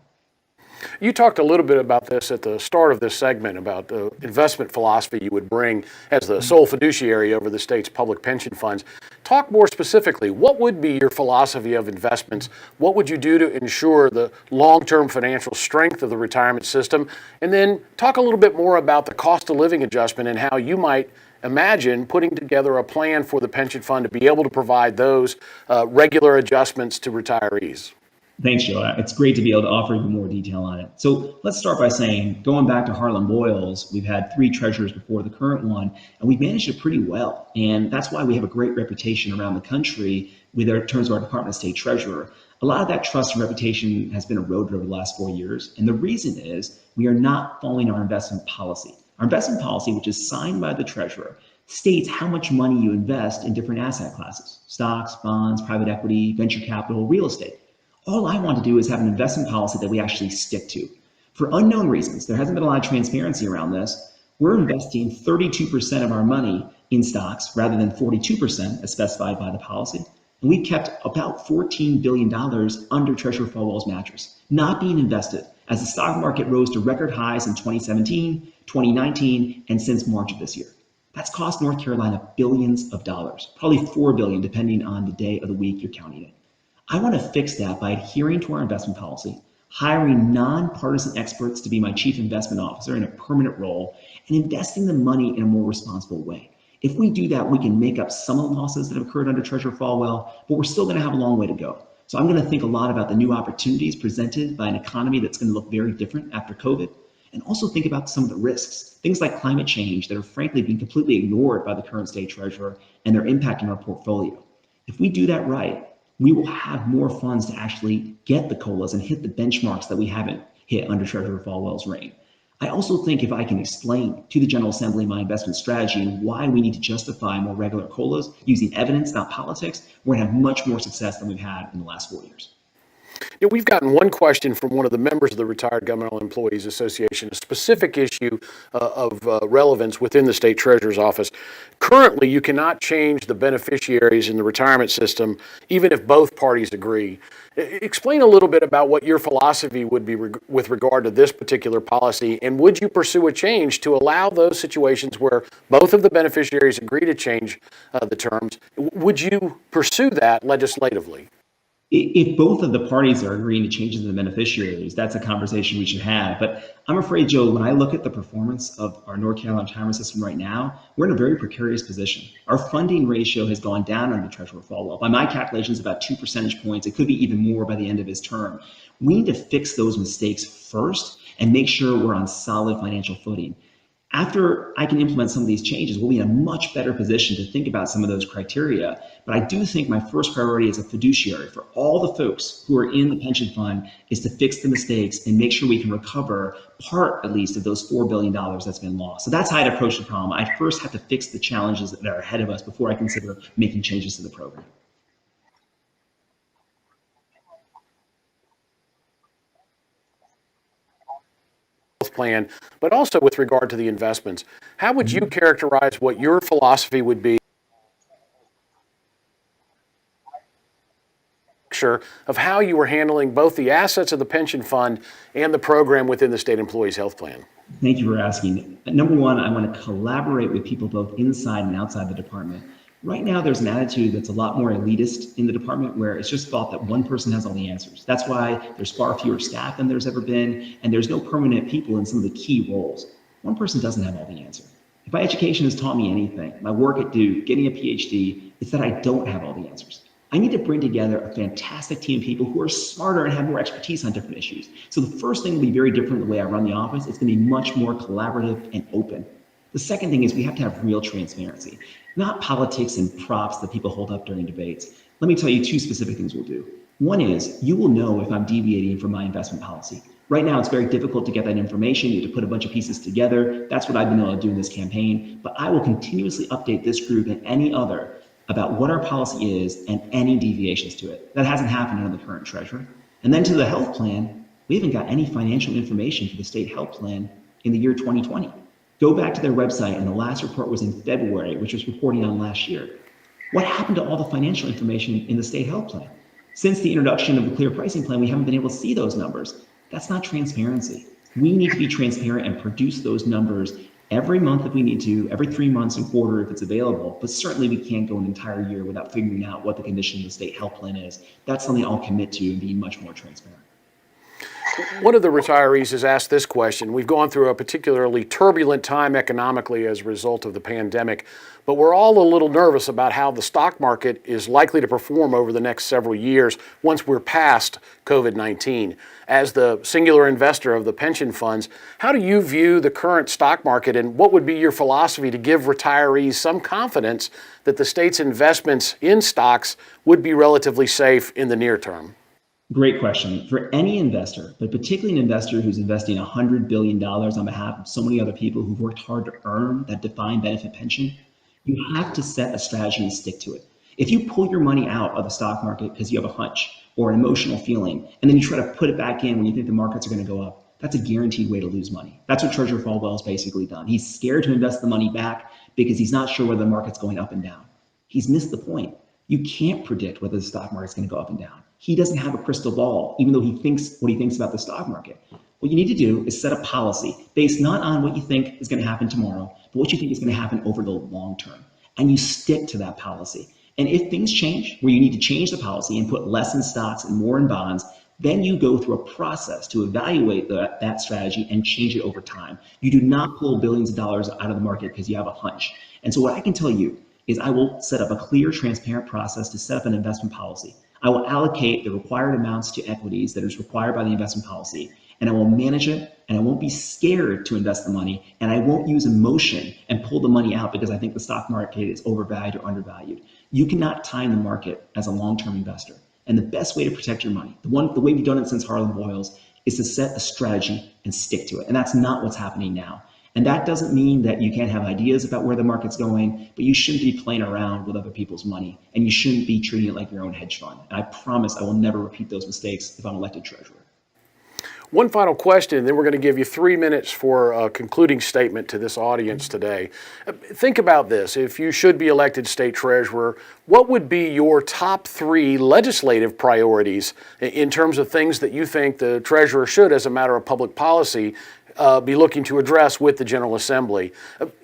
You talked a little bit about this at the start of this segment about the investment philosophy you would bring as the sole fiduciary over the state's public pension funds. Talk more specifically, what would be your philosophy of investments? What would you do to ensure the long-term financial strength of the retirement system? And then talk a little bit more about the cost of living adjustment and how you might imagine putting together a plan for the pension fund to be able to provide those regular adjustments to retirees. Thanks, Joe. It's great to be able to offer even more detail on it. So let's start by saying, going back to Harlan Boyles, we've had 3 treasurers before the current one, and we've managed it pretty well. And that's why we have a great reputation around the country with our terms of our Department of State treasurer. A lot of that trust and reputation has been eroded over the last 4 years. And the reason is we are not following our investment policy. Our investment policy, which is signed by the treasurer, states how much money you invest in different asset classes: stocks, bonds, private equity, venture capital, real estate. All I want to do is have an investment policy that we actually stick to. For unknown reasons, there hasn't been a lot of transparency around this. We're investing 32% of our money in stocks rather than 42% as specified by the policy. And we've kept about $14 billion under Treasurer Falwell's mattress, not being invested, as the stock market rose to record highs in 2017, 2019, and since March of this year. That's cost North Carolina billions of dollars, probably $4 billion, depending on the day of the week you're counting it. I want to fix that by adhering to our investment policy, hiring nonpartisan experts to be my chief investment officer in a permanent role, and investing the money in a more responsible way. If we do that, we can make up some of the losses that have occurred under Treasurer Falwell, but we're still going to have a long way to go. So I'm going to think a lot about the new opportunities presented by an economy that's going to look very different after COVID, and also think about some of the risks, things like climate change that are frankly being completely ignored by the current state treasurer, and they're impacting our portfolio. If we do that right, we will have more funds to actually get the COLAs and hit the benchmarks that we haven't hit under Treasurer Falwell's reign. I also think if I can explain to the General Assembly my investment strategy and why we need to justify more regular COLAs using evidence, not politics, we're going to have much more success than we've had in the last 4 years. We've gotten one question from one of the members of the Retired Governmental Employees Association, a specific issue of relevance within the state treasurer's office. Currently, you cannot change the beneficiaries in the retirement system, even if both parties agree. Explain a little bit about what your philosophy would be with regard to this particular policy, and would you pursue a change to allow those situations where both of the beneficiaries agree to change the terms? Would you pursue that legislatively? If both of the parties are agreeing to changes in the beneficiaries, that's a conversation we should have. But I'm afraid, Joe, when I look at the performance of our North Carolina retirement system right now, we're in a very precarious position. Our funding ratio has gone down under Treasurer Falwell. By my calculations, about 2 percentage points. It could be even more by the end of his term. We need to fix those mistakes first and make sure we're on solid financial footing. After I can implement some of these changes, we'll be in a much better position to think about some of those criteria. But I do think my first priority as a fiduciary for all the folks who are in the pension fund is to fix the mistakes and make sure we can recover part, at least, of those $4 billion that's been lost. So that's how I'd approach the problem. I first have to fix the challenges that are ahead of us before I consider making changes to the program. Plan, but also with regard to the investments. How would you characterize what your philosophy would be of how you were handling both the assets of the pension fund and the program within the state employees health plan? Thank you for asking. Number one, I want to collaborate with people both inside and outside the department. Right now, there's an attitude that's a lot more elitist in the department where it's just thought that one person has all the answers. That's why there's far fewer staff than there's ever been, and there's no permanent people in some of the key roles. One person doesn't have all the answers. If my education has taught me anything, my work at Duke, getting a PhD, it's that I don't have all the answers. I need to bring together a fantastic team of people who are smarter and have more expertise on different issues. So the first thing will be very different the way I run the office. It's going to be much more collaborative and open. The second thing is we have to have real transparency, not politics and props that people hold up during debates. Let me tell you 2 specific things we'll do. One is you will know if I'm deviating from my investment policy. Right now, it's very difficult to get that information. You have to put a bunch of pieces together. That's what I've been able to do in this campaign. But I will continuously update this group and any other about what our policy is and any deviations to it. That hasn't happened under the current treasurer. And then to the health plan, we haven't got any financial information for the state health plan in the year 2020. Go back to their website, and the last report was in February, which was reporting on last year. What happened to all the financial information in the state health plan? Since the introduction of the clear pricing plan, we haven't been able to see those numbers. That's not transparency. We need to be transparent and produce those numbers every month if we need to, every 3 months and quarter if it's available, but certainly we can't go an entire year without figuring out what the condition of the state health plan is. That's something I'll commit to and be much more transparent. One of the retirees has asked this question. We've gone through a particularly turbulent time economically as a result of the pandemic, but we're all a little nervous about how the stock market is likely to perform over the next several years once we're past COVID-19. As the singular investor of the pension funds, how do you view the current stock market, and what would be your philosophy to give retirees some confidence that the state's investments in stocks would be relatively safe in the near term? Great question. For any investor, but particularly an investor who's investing $100 billion on behalf of so many other people who've worked hard to earn that defined benefit pension, you have to set a strategy and stick to it. If you pull your money out of the stock market because you have a hunch or an emotional feeling, and then you try to put it back in when you think the markets are going to go up, that's a guaranteed way to lose money. That's what Treasurer Falwell's basically done. He's scared to invest the money back because he's not sure whether the market's going up and down. He's missed the point. You can't predict whether the stock market's going to go up and down. He doesn't have a crystal ball, even though he thinks what he thinks about the stock market. What you need to do is set a policy based not on what you think is going to happen tomorrow, but what you think is going to happen over the long term. And you stick to that policy. And if things change, where you need to change the policy and put less in stocks and more in bonds, then you go through a process to evaluate that strategy and change it over time. You do not pull billions of dollars out of the market because you have a hunch. And so what I can tell you is I will set up a clear, transparent process to set up an investment policy. I will allocate the required amounts to equities that is required by the investment policy, and I will manage it, and I won't be scared to invest the money, and I won't use emotion and pull the money out because I think the stock market is overvalued or undervalued. You cannot time the market as a long-term investor. And the best way to protect your money, the way we've done it since Harlan Boyles, is to set a strategy and stick to it. And that's not what's happening now. And that doesn't mean that you can't have ideas about where the market's going, but you shouldn't be playing around with other people's money, and you shouldn't be treating it like your own hedge fund. And I promise I will never repeat those mistakes if I'm elected treasurer. One final question, then we're going to give you 3 minutes for a concluding statement to this audience today. Think about this. If you should be elected state treasurer, what would be your top 3 legislative priorities in terms of things that you think the treasurer should, as a matter of public policy, be looking to address with the General Assembly?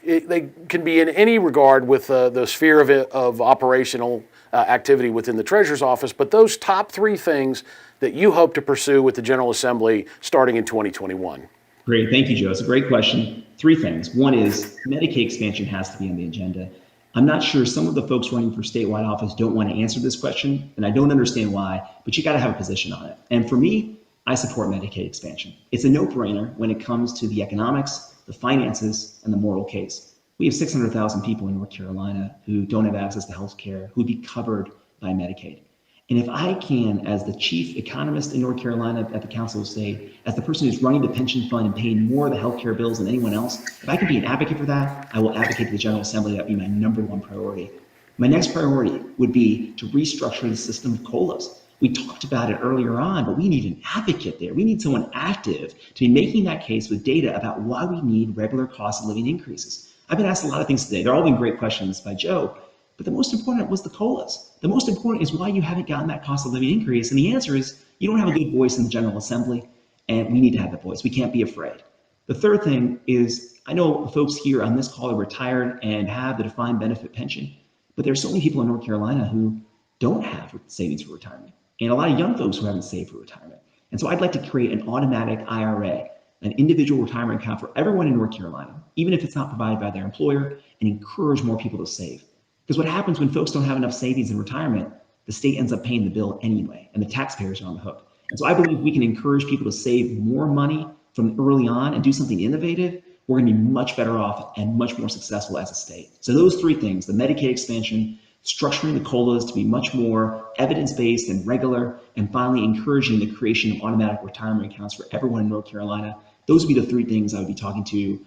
They can be in any regard with the sphere of operational activity within the Treasurer's office, but those top 3 things that you hope to pursue with the General Assembly starting in 2021. Great, thank you, Joe. It's a great question. 3 things. One is Medicaid expansion has to be on the agenda. I'm not sure some of the folks running for statewide office don't want to answer this question, and I don't understand why, but you got to have a position on it. And for me, I support Medicaid expansion. It's a no-brainer when it comes to the economics, the finances, and the moral case. We have 600,000 people in North Carolina who don't have access to health care, who would be covered by Medicaid. And if I can, as the chief economist in North Carolina at the Council of State, as the person who's running the pension fund and paying more of the healthcare bills than anyone else, if I can be an advocate for that, I will advocate to the General Assembly. That would be my #1 priority. My next priority would be to restructure the system of COLAs. We talked about it earlier on, but we need an advocate there. We need someone active to be making that case with data about why we need regular cost of living increases. I've been asked a lot of things today. They're all been great questions by Joe. But the most important was the COLAs. The most important is why you haven't gotten that cost of living increase. And the answer is you don't have a good voice in the General Assembly, and we need to have that voice. We can't be afraid. The third thing is I know folks here on this call are retired and have the defined benefit pension, but there's so many people in North Carolina who don't have savings for retirement, and a lot of young folks who haven't saved for retirement. And so I'd like to create an automatic IRA, an individual retirement account for everyone in North Carolina, even if it's not provided by their employer, and encourage more people to save. Because what happens when folks don't have enough savings in retirement, the state ends up paying the bill anyway, and the taxpayers are on the hook. And so I believe we can encourage people to save more money from early on and do something innovative. We're going to be much better off and much more successful as a state. So those 3 things, the Medicaid expansion, structuring the COLAs to be much more evidence-based and regular, and finally encouraging the creation of automatic retirement accounts for everyone in North Carolina. Those would be the 3 things I would be talking to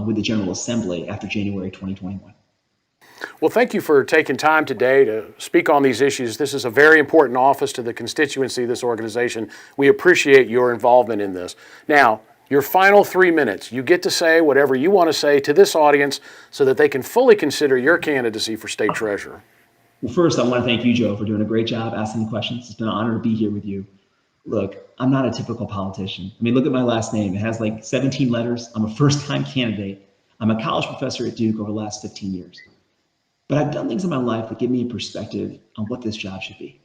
with the General Assembly after January 2021. Well, thank you for taking time today to speak on these issues. This is a very important office to the constituency of this organization. We appreciate your involvement in this. Now, your final 3 minutes, you get to say whatever you want to say to this audience so that they can fully consider your candidacy for state treasurer. Well, first, I want to thank you, Joe, for doing a great job asking the questions. It's been an honor to be here with you. Look, I'm not a typical politician. I mean, look at my last name. It has like 17 letters. I'm a first-time candidate. I'm a college professor at Duke over the last 15 years. But I've done things in my life that give me a perspective on what this job should be.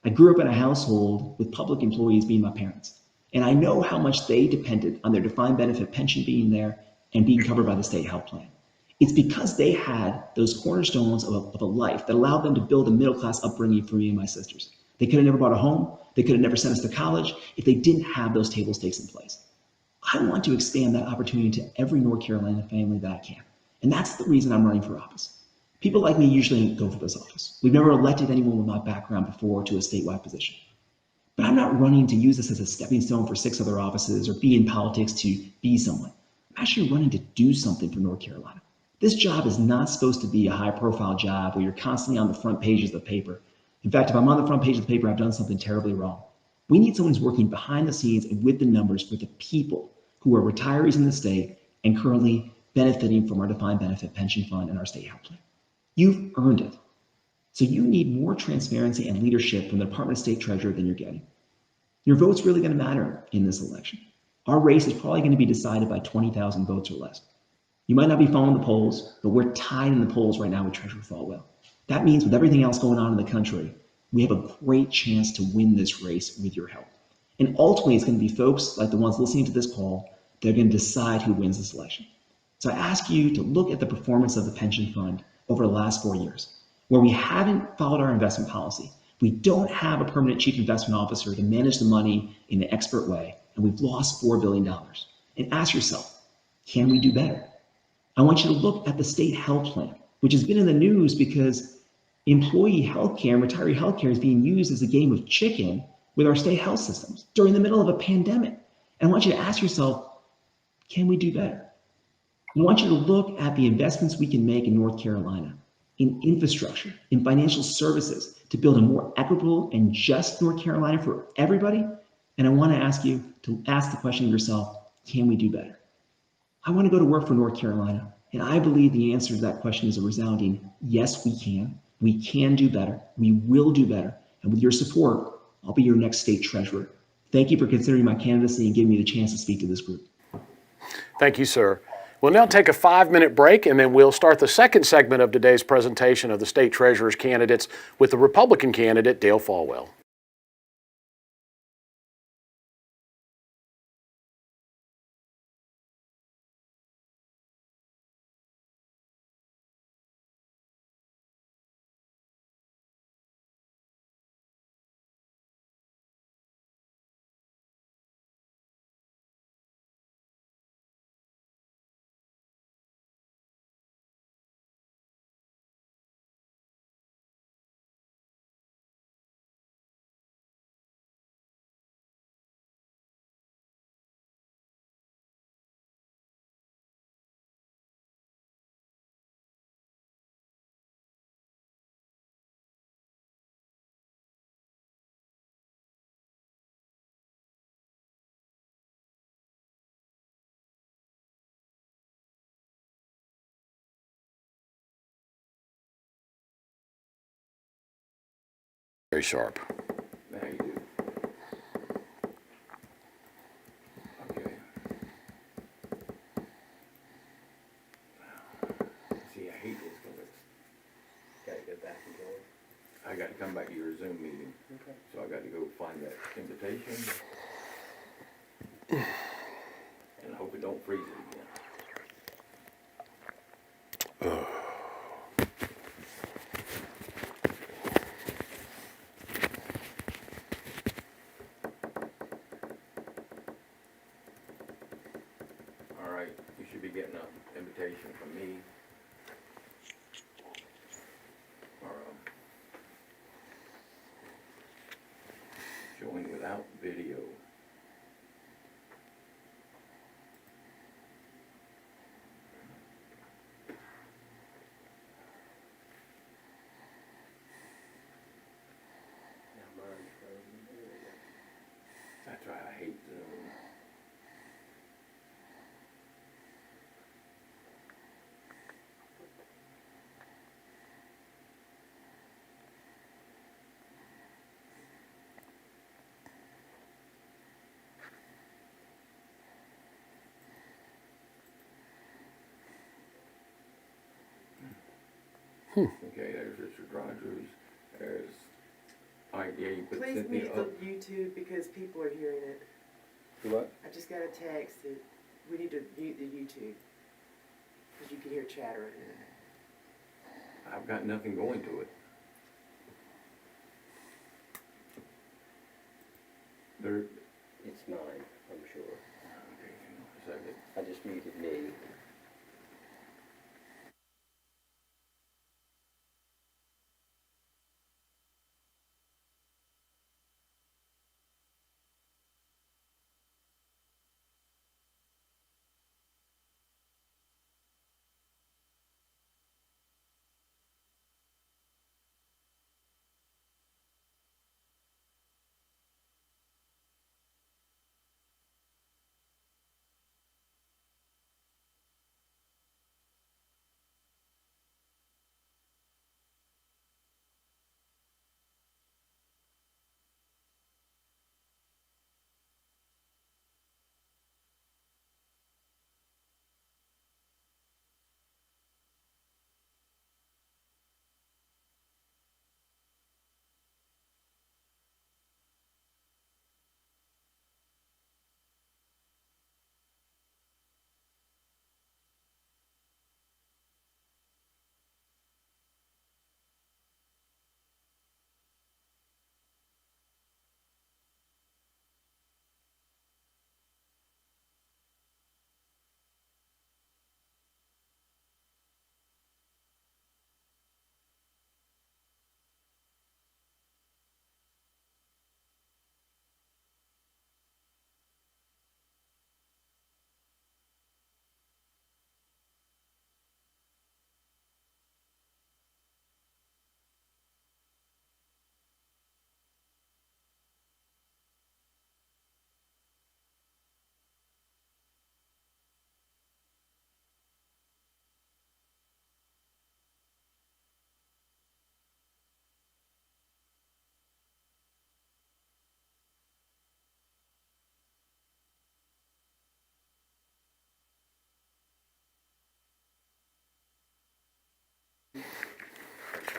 I grew up in a household with public employees being my parents, and I know how much they depended on their defined benefit pension being there and being covered by the state health plan. It's because they had those cornerstones of a life that allowed them to build a middle-class upbringing for me and my sisters. They could have never bought a home. They could have never sent us to college if they didn't have those table stakes in place. I want to expand that opportunity to every North Carolina family that I can. And that's the reason I'm running for office. People like me usually go for this office. We've never elected anyone with my background before to a statewide position. But I'm not running to use this as a stepping stone for 6 other offices or be in politics to be someone. I'm actually running to do something for North Carolina. This job is not supposed to be a high profile job where you're constantly on the front pages of the paper. In fact, if I'm on the front page of the paper, I've done something terribly wrong. We need someone who's working behind the scenes and with the numbers for the people who are retirees in the state and currently benefiting from our defined benefit pension fund and our state health plan. You've earned it. So you need more transparency and leadership from the Department of State Treasurer than you're getting. Your vote's really going to matter in this election. Our race is probably going to be decided by 20,000 votes or less. You might not be following the polls, but we're tied in the polls right now with Treasurer Falwell. That means with everything else going on in the country, we have a great chance to win this race with your help. And ultimately, it's going to be folks like the ones listening to this call that are going to decide who wins this election. So I ask you to look at the performance of the pension fund over the last 4 years, where we haven't followed our investment policy. We don't have a permanent chief investment officer to manage the money in an expert way, and we've lost $4 billion. And ask yourself, can we do better? I want you to look at the state health plan, which has been in the news because employee healthcare and retiree healthcare is being used as a game of chicken with our state health systems during the middle of a pandemic. And I want you to ask yourself, can we do better? I want you to look at the investments we can make in North Carolina, in infrastructure, in financial services to build a more equitable and just North Carolina for everybody. And I want to ask you to ask the question of yourself, can we do better? I want to go to work for North Carolina. And I believe the answer to that question is a resounding, yes, we can. We can do better. We will do better. And with your support, I'll be your next state treasurer. Thank you for considering my candidacy and giving me the chance to speak to this group. Thank you, sir. We'll now take a 5-minute break, and then we'll start the second segment of today's presentation of the state treasurer's candidates with the Republican candidate, Dale Folwell. Very sharp. Now you do. Okay. See, I hate this because it's gotta get back and forth. I got to come back to your Zoom meeting. Okay. So I got to go find that invitation. And I hope it don't freeze it again. All right, you should be getting an invitation from me. Or, showing without video. That's why I hate Zoom. Okay, there's Richard Rogers. There's, all right, yeah, you put Please Cynthia mute up. the YouTube because people are hearing it. Do what? I just got a text that we need to mute the YouTube because you can hear chatter in it. I've got nothing going to it. There, It's mine, I'm sure. okay, hang on a second. I just muted me.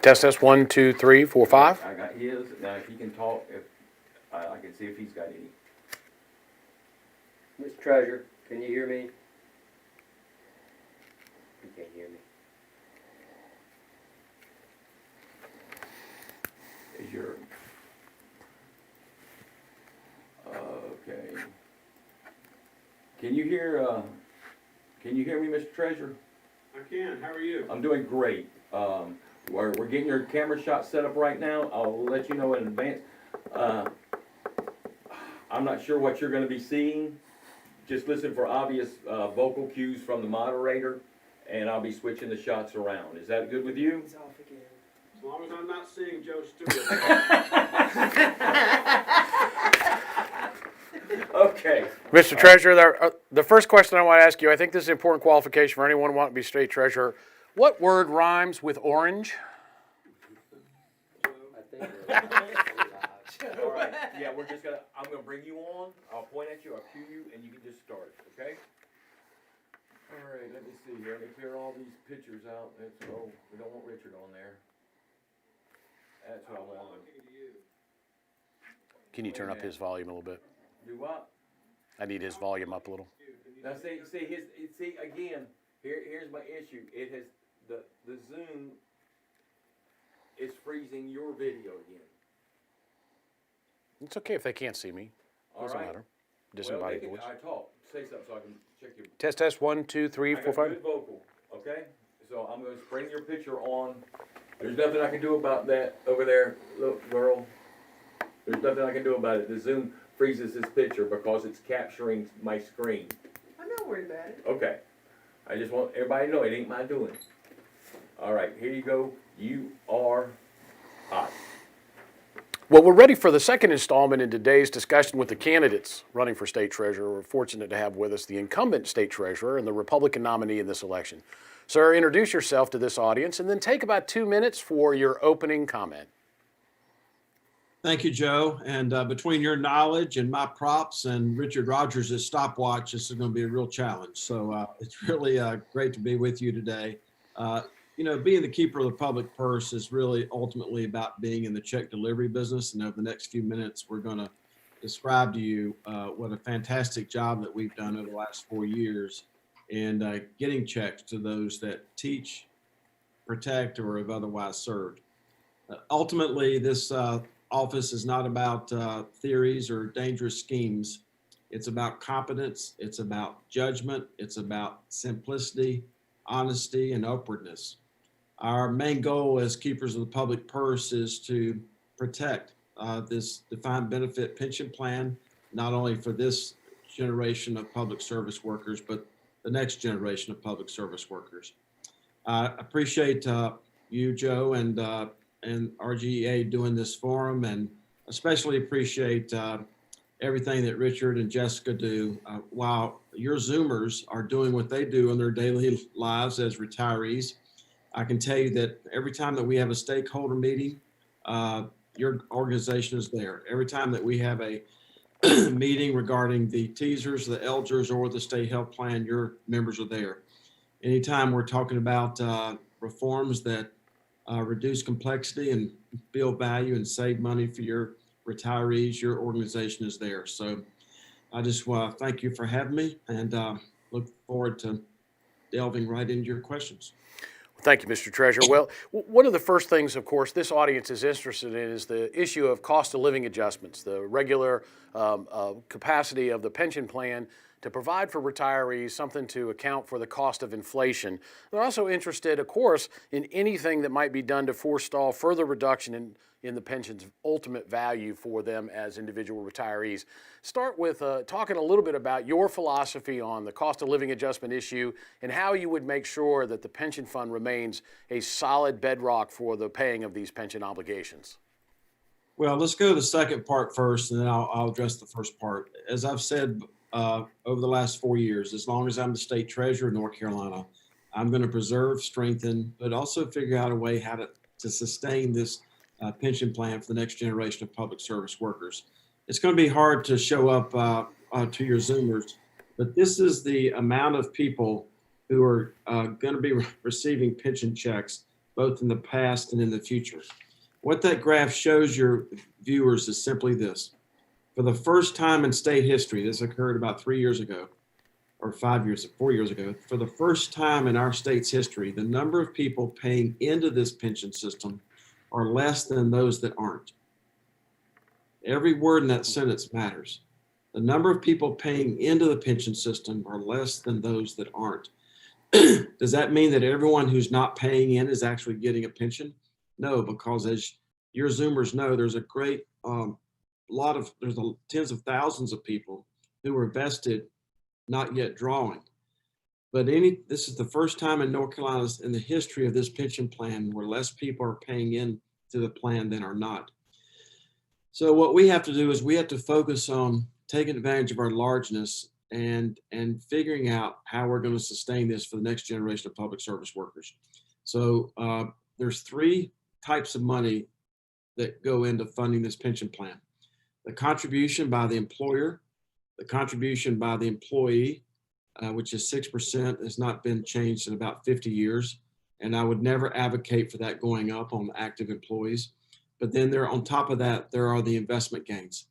Test 1, 2, 3, 4, 5. I got his. Now, if he can talk, if I can see if he's got any. Mr. Treasurer, can you hear me? You can't hear me. Is your okay? Can you hear? Can you hear me, Mr. Treasurer? I can. How are you? I'm doing great. We're getting your camera shot set up right now. I'll let you know in advance. I'm not sure what you're going to be seeing. Just listen for obvious vocal cues from the moderator, and I'll be switching the shots around. Is that good with you? He's off again. As long as I'm not seeing Joe Stewart. Okay. Mr. Treasurer, the first question I want to ask you, I think this is an important qualification for anyone wanting to be state treasurer. What word rhymes with orange? I think we're All right. Yeah, I'm gonna bring you on. I'll point at you, I'll cue you, and you can just start, okay? All right, let me see here. Let me clear all these pictures out. We don't want Richard on there. That's what I want. Can you turn up his volume a little bit? Do what? I need his volume up a little. Now see again, here's my issue. It has, the Zoom is freezing your video again. It's okay if they can't see me. All Doesn't right. matter. Well, Disembodied voice. I talk. Say something so I can check your. Test 1, 2, 3, I 4, got 5. good vocal, okay? So I'm gonna bring your picture on. There's nothing I can do about that over there, look, girl. There's nothing I can do about it. The Zoom freezes this picture because it's capturing my screen. I'm not worried about it. Okay. I just want everybody to know it ain't my doing. All right, here you go. You are hot. Well, we're ready for the second installment in today's discussion with the candidates running for state treasurer. We're fortunate to have with us the incumbent state treasurer and the Republican nominee in this election. Sir, introduce yourself to this audience and then take about 2 minutes for your opening comment. Thank you, Joe. And between your knowledge and my props and Richard Rogers' stopwatch, this is going to be a real challenge. So it's really great to be with you today. you know, being the keeper of the public purse is really ultimately about being in the check delivery business. And over the next few minutes, we're going to describe to you what a fantastic job that we've done over the last 4 years in getting checks to those that teach, protect, or have otherwise served. Ultimately, this office is not about theories or dangerous schemes. It's about competence. It's about judgment. It's about simplicity, honesty, and upwardness. Our main goal as keepers of the public purse is to protect this defined benefit pension plan, not only for this generation of public service workers, but the next generation of public service workers. I appreciate you, Joe, and RGEA doing this forum, and especially appreciate everything that Richard and Jessica do while your Zoomers are doing what they do in their daily lives as retirees. I can tell you that every time that we have a stakeholder meeting, your organization is there. Every time that we have a meeting regarding the teasers, the elders, or the state health plan, your members are there. Anytime we're talking about reforms that reduce complexity and build value and save money for your retirees, your organization is there. So I just want to thank you for having me, and look forward to delving right into your questions. Thank you, Mr. Treasurer. Well, one of the first things, of course, this audience is interested in is the issue of cost of living adjustments, the regular capacity of the pension plan to provide for retirees something to account for the cost of inflation. They're also interested, of course, in anything that might be done to forestall further reduction in the pension's ultimate value for them as individual retirees. Start with talking a little bit about your philosophy on the cost of living adjustment issue and how you would make sure that the pension fund remains a solid bedrock for the paying of these pension obligations. Well, let's go to the second part first, and then I'll address the first part. As I've said over the last 4 years, as long as I'm the state treasurer of North Carolina, I'm going to preserve, strengthen, but also figure out a way how to sustain this pension plan for the next generation of public service workers. It's going to be hard to show up to your Zoomers, but this is the amount of people who are going to be receiving pension checks, both in the past and in the future. What that graph shows your viewers is simply this. For the first time in state history, this occurred about 3 years ago, or 4 years ago. For the first time in our state's history, the number of people paying into this pension system are less than those that aren't. Every word in that sentence matters. The number of people paying into the pension system are less than those that aren't. Does that mean that everyone who's not paying in is actually getting a pension? No, because as your Zoomers know, there's a great there's tens of thousands of people who are vested, not yet drawing. But this is the first time in North Carolina in the history of this pension plan where less people are paying in to the plan than are not. So what we have to do is we have to focus on taking advantage of our largeness and figuring out how we're going to sustain this for the next generation of public service workers. So there's 3 types of money that go into funding this pension plan. The contribution by the employer, the contribution by the employee, which is 6%, has not been changed in about 50 years. And I would never advocate for that going up on active employees. But then on top of that, there are the investment gains.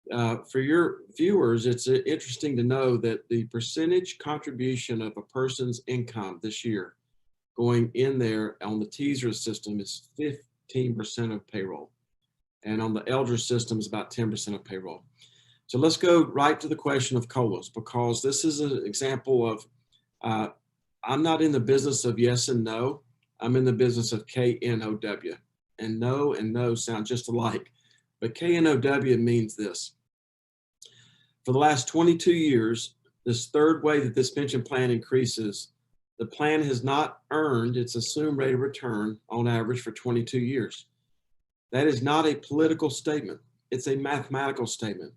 For your viewers, it's interesting to know that the percentage contribution of a person's income this year going in there on the teaser system is 15% of payroll. And on the elder system is about 10% of payroll. So let's go right to the question of COLAs, because this is an example of, I'm not in the business of yes and no. I'm in the business of KNOW. And no sound just alike. But KNOW means this. For the last 22 years, this third way that this pension plan increases, the plan has not earned its assumed rate of return on average for 22 years. That is not a political statement. It's a mathematical statement.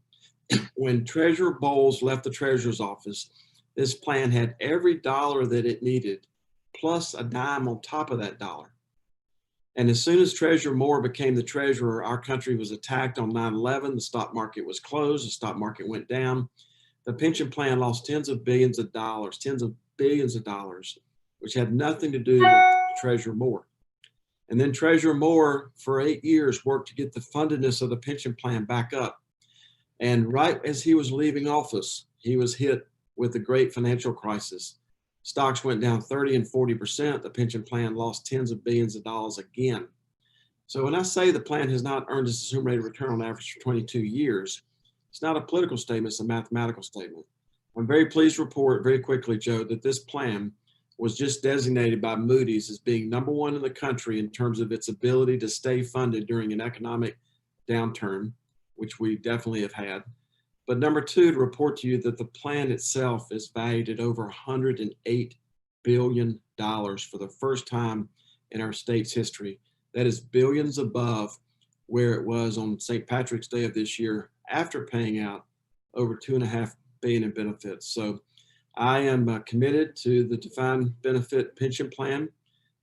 When Treasurer Bowles left the Treasurer's office, this plan had every dollar that it needed, plus a dime on top of that dollar. And as soon as Treasurer Moore became the treasurer, our country was attacked on 9/11. The stock market was closed. The stock market went down. The pension plan lost tens of billions of dollars, which had nothing to do with Treasurer Moore. And then Treasurer Moore, for 8 years, worked to get the fundedness of the pension plan back up. And right as he was leaving office, he was hit with the great financial crisis. Stocks went down 30 and 40%. The pension plan lost tens of billions of dollars again. So when I say the plan has not earned its assumed rate of return on average for 22 years, it's not a political statement, it's a mathematical statement. I'm very pleased to report very quickly, Joe, that this plan was just designated by Moody's as being #1 in the country in terms of its ability to stay funded during an economic downturn, which we definitely have had. But #2, to report to you that the plan itself is valued at over $108 billion for the first time in our state's history. That is billions above where it was on St. Patrick's Day of this year after paying out over $2.5 billion in benefits. So I am committed to the defined benefit pension plan,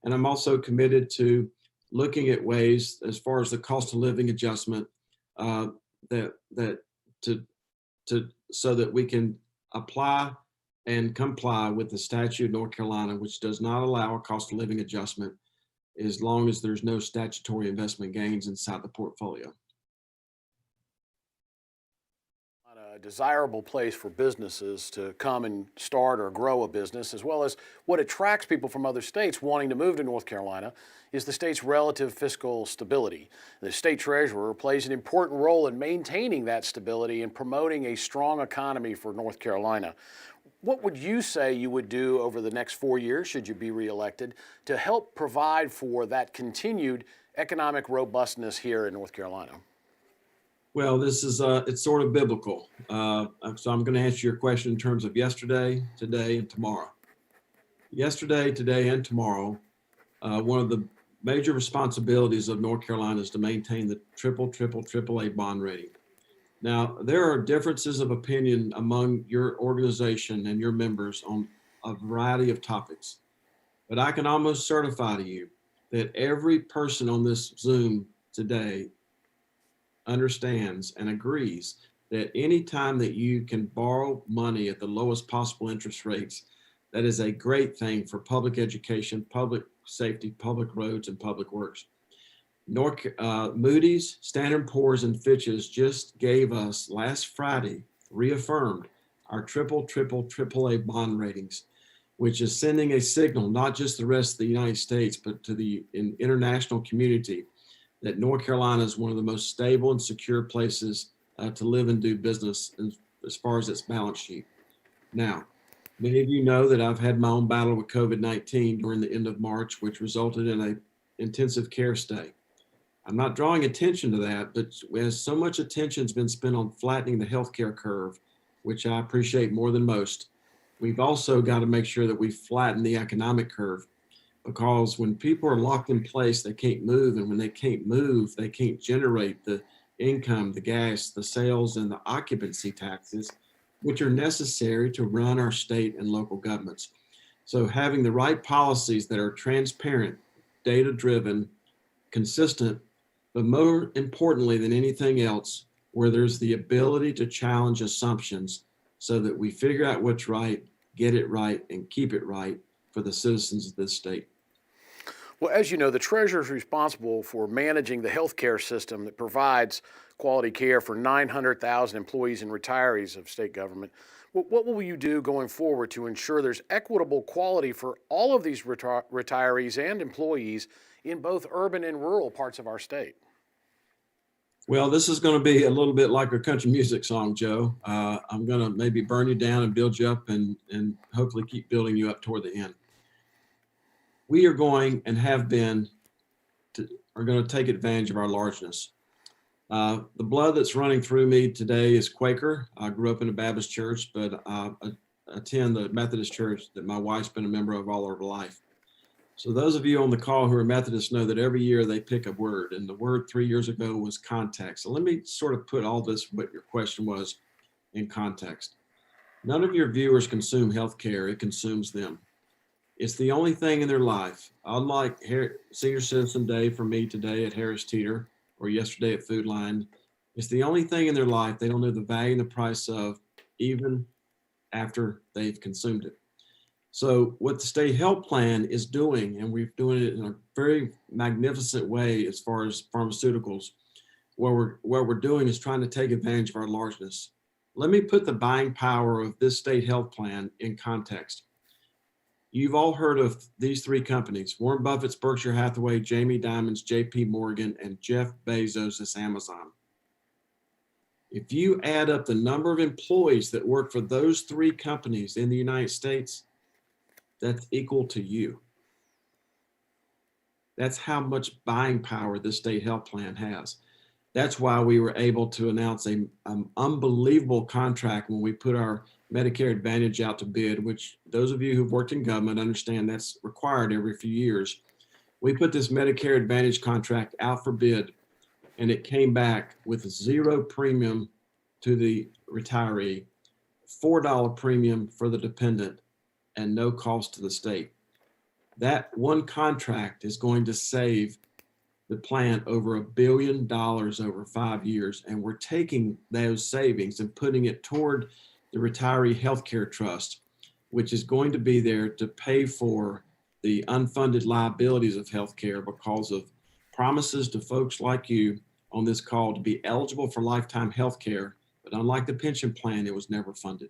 and I'm also committed to looking at ways as far as the cost of living adjustment so that we can apply and comply with the statute of North Carolina, which does not allow a cost of living adjustment as long as there's no statutory investment gains inside the portfolio. A desirable place for businesses to come and start or grow a business, as well as what attracts people from other states wanting to move to North Carolina, is the state's relative fiscal stability. The state treasurer plays an important role in maintaining that stability and promoting a strong economy for North Carolina. What would you say you would do over the next 4 years, should you be reelected, to help provide for that continued economic robustness here in North Carolina? Well, this is, it's sort of biblical. So I'm going to answer your question in terms of yesterday, today, and tomorrow. Yesterday, today, and tomorrow, one of the major responsibilities of North Carolina is to maintain the AAA bond rating. Now, there are differences of opinion among your organization and your members on a variety of topics, but I can almost certify to you that every person on this Zoom today understands and agrees that any time that you can borrow money at the lowest possible interest rates, that is a great thing for public education, public safety, public roads, and public works. Moody's, Standard & Poor's, and Fitch's just gave us last Friday, reaffirmed our AAA bond ratings, which is sending a signal, not just the rest of the United States, but to the international community, that North Carolina is one of the most stable and secure places to live and do business as far as its balance sheet. Now, many of you know that I've had my own battle with COVID-19 during the end of March, which resulted in an intensive care stay. I'm not drawing attention to that, but as so much attention has been spent on flattening the healthcare curve, which I appreciate more than most, we've also got to make sure that we flatten the economic curve, because when people are locked in place, they can't move. And when they can't move, they can't generate the income, the gas, the sales, and the occupancy taxes, which are necessary to run our state and local governments. So having the right policies that are transparent, data-driven, consistent, but more importantly than anything else, where there's the ability to challenge assumptions so that we figure out what's right, get it right, and keep it right for the citizens of this state. Well, as you know, the treasurer is responsible for managing the healthcare system that provides quality care for 900,000 employees and retirees of state government. What will you do going forward to ensure there's equitable quality for all of these retirees and employees in both urban and rural parts of our state? Well, this is going to be a little bit like a country music song, Joe. I'm going to maybe burn you down and build you up and hopefully keep building you up toward the end. We are going and have been are going to take advantage of our largeness. The blood that's running through me today is Quaker. I grew up in a Baptist church, but I attend the Methodist church that my wife's been a member of all her life. So those of you on the call who are Methodists know that every year they pick a word, and the word 3 years ago was context. So let me sort of put all this, what your question was, in context. None of your viewers consume healthcare, it consumes them. It's the only thing in their life. Unlike Senior Citizen Day for me today at Harris Teeter or yesterday at Food Line, it's the only thing in their life they don't know the value and the price of, even after they've consumed it. So what the state health plan is doing, and we're doing it in a very magnificent way as far as pharmaceuticals, what we're doing is trying to take advantage of our largeness. Let me put the buying power of this state health plan in context. You've all heard of these three companies: Warren Buffett's Berkshire Hathaway, Jamie Dimon's JP Morgan, and Jeff Bezos' Amazon. If you add up the number of employees that work for those three companies in the United States, that's equal to you. That's how much buying power this state health plan has. That's why we were able to announce an unbelievable contract when we put our Medicare Advantage out to bid, which those of you who've worked in government understand that's required every few years. We put this Medicare Advantage contract out for bid, and it came back with 0 premium to the retiree, $4 premium for the dependent, and no cost to the state. That one contract is going to save the plan over $1 billion over 5 years, and we're taking those savings and putting it toward the Retiree Healthcare Trust, which is going to be there to pay for the unfunded liabilities of healthcare because of promises to folks like you on this call to be eligible for lifetime healthcare. But unlike the pension plan, it was never funded.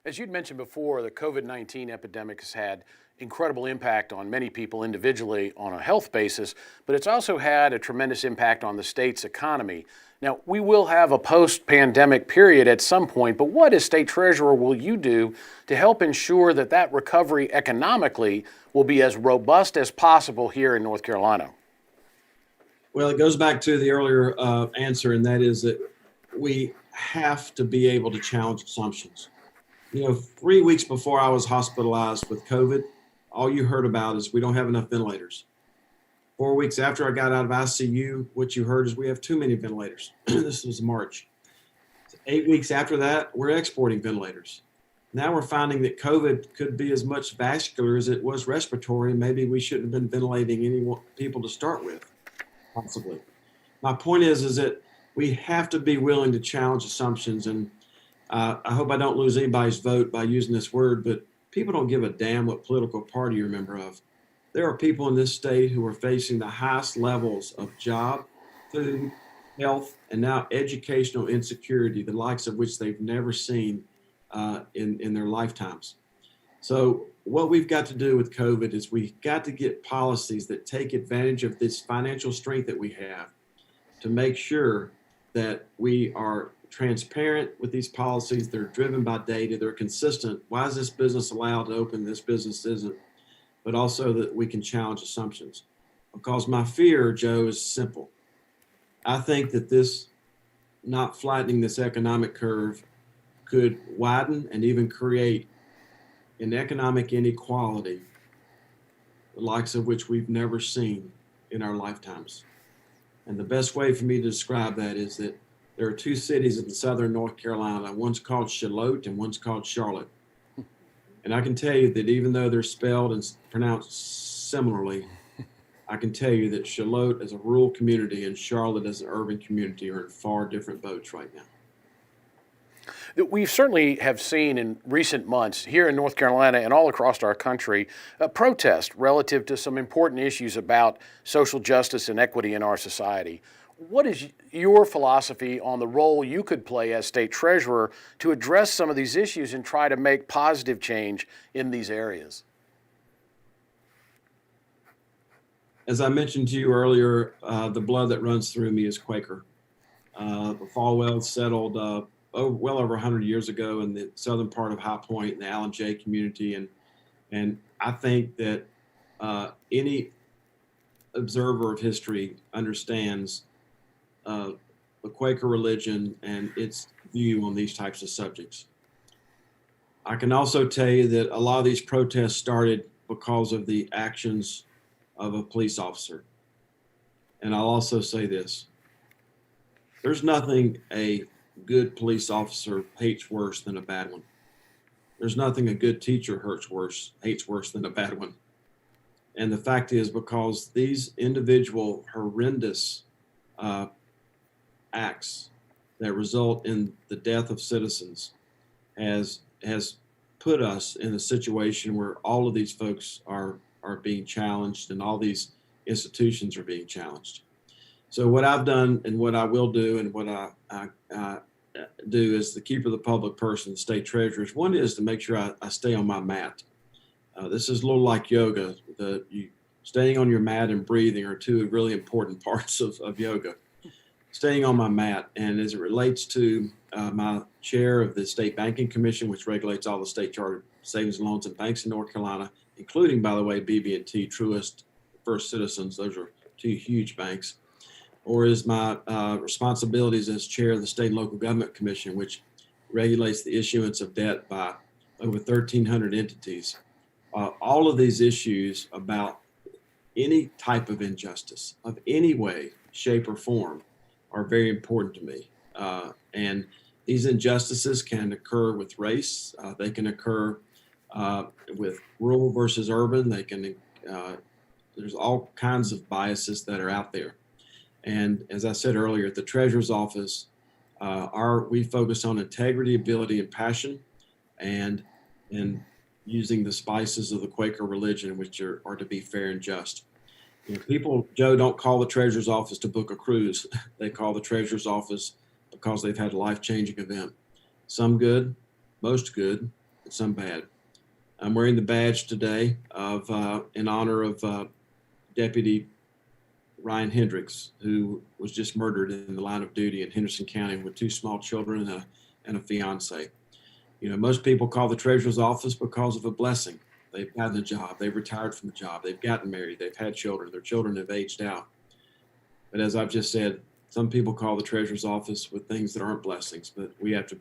As you'd mentioned before, the COVID-19 epidemic has had incredible impact on many people individually on a health basis, but it's also had a tremendous impact on the state's economy. Now, we will have a post-pandemic period at some point, but what as state treasurer will you do to help ensure that that recovery economically will be as robust as possible here in North Carolina? Well, it goes back to the earlier answer, and that is that we have to be able to challenge assumptions. 3 weeks before I was hospitalized with COVID, all you heard about is we don't have enough ventilators. 4 weeks after I got out of ICU, what you heard is we have too many ventilators. This was March. 8 weeks after that, we're exporting ventilators. Now we're finding that COVID could be as much vascular as it was respiratory. Maybe we shouldn't have been ventilating any people to start with, possibly. My point is that we have to be willing to challenge assumptions, and I hope I don't lose anybody's vote by using this word, but people don't give a damn what political party you're a member of. There are people in this state who are facing the highest levels of job, food, health, and now educational insecurity, the likes of which they've never seen in their lifetimes. So what we've got to do with COVID is we've got to get policies that take advantage of this financial strength that we have to make sure that we are transparent with these policies. They're driven by data. They're consistent. Why is this business allowed to open? This business isn't. But also that we can challenge assumptions. Because my fear, Joe, is simple. I think that this not flattening this economic curve could widen and even create an economic inequality, the likes of which we've never seen in our lifetimes. And the best way for me to describe that is that there are two cities in southern North Carolina. One's called Charlotte and one's called Charlotte. And I can tell you that even though they're spelled and pronounced similarly, I can tell you that Charlotte as a rural community and Charlotte as an urban community are in far different boats right now. We certainly have seen in recent months here in North Carolina and all across our country a protest relative to some important issues about social justice and equity in our society. What is your philosophy on the role you could play as state treasurer to address some of these issues and try to make positive change in these areas? As I mentioned to you earlier, the blood that runs through me is Quaker. The Falwells settled well over 100 years ago in the southern part of High Point in the Allen J community. And I think that any observer of history understands the Quaker religion and its view on these types of subjects. I can also tell you that a lot of these protests started because of the actions of a police officer. And I'll also say this: there's nothing a good police officer hates worse than a bad one. There's nothing a good teacher hates worse than a bad one. And the fact is, because these individual horrendous acts that result in the death of citizens has put us in a situation where all of these folks are being challenged and all these institutions are being challenged. So what I've done and what I will do and what I do as the keeper of the public person, the state treasurer, one is to make sure I stay on my mat. This is a little like yoga. Staying on your mat and breathing are two really important parts of yoga. Staying on my mat, and as it relates to my chair of the State Banking Commission, which regulates all the state chartered savings and loans and banks in North Carolina, including, by the way, BB&T, Truist, First Citizens. Those are two huge banks. Or is my responsibilities as chair of the State and Local Government Commission, which regulates the issuance of debt by over 1,300 entities. All of these issues about any type of injustice of any way, shape, or form are very important to me. And these injustices can occur with race. They can occur with rural versus urban. They can, there's all kinds of biases that are out there. And as I said earlier, at the Treasurer's Office, we focus on integrity, ability, and passion, and using the spices of the Quaker religion, which are to be fair and just. You know, people, Joe, don't call the Treasurer's Office to book a cruise. They call the Treasurer's Office because they've had a life-changing event. Some good, most good, and some bad. I'm wearing the badge today in honor of Deputy Ryan Hendricks, who was just murdered in the line of duty in Henderson County with 2 small children and a fiance. You know, most people call the Treasurer's Office because of a blessing. They've gotten a job, they've retired from the job, they've gotten married, they've had children, their children have aged out. But as I've just said, some people call the Treasurer's Office with things that aren't blessings, but we have to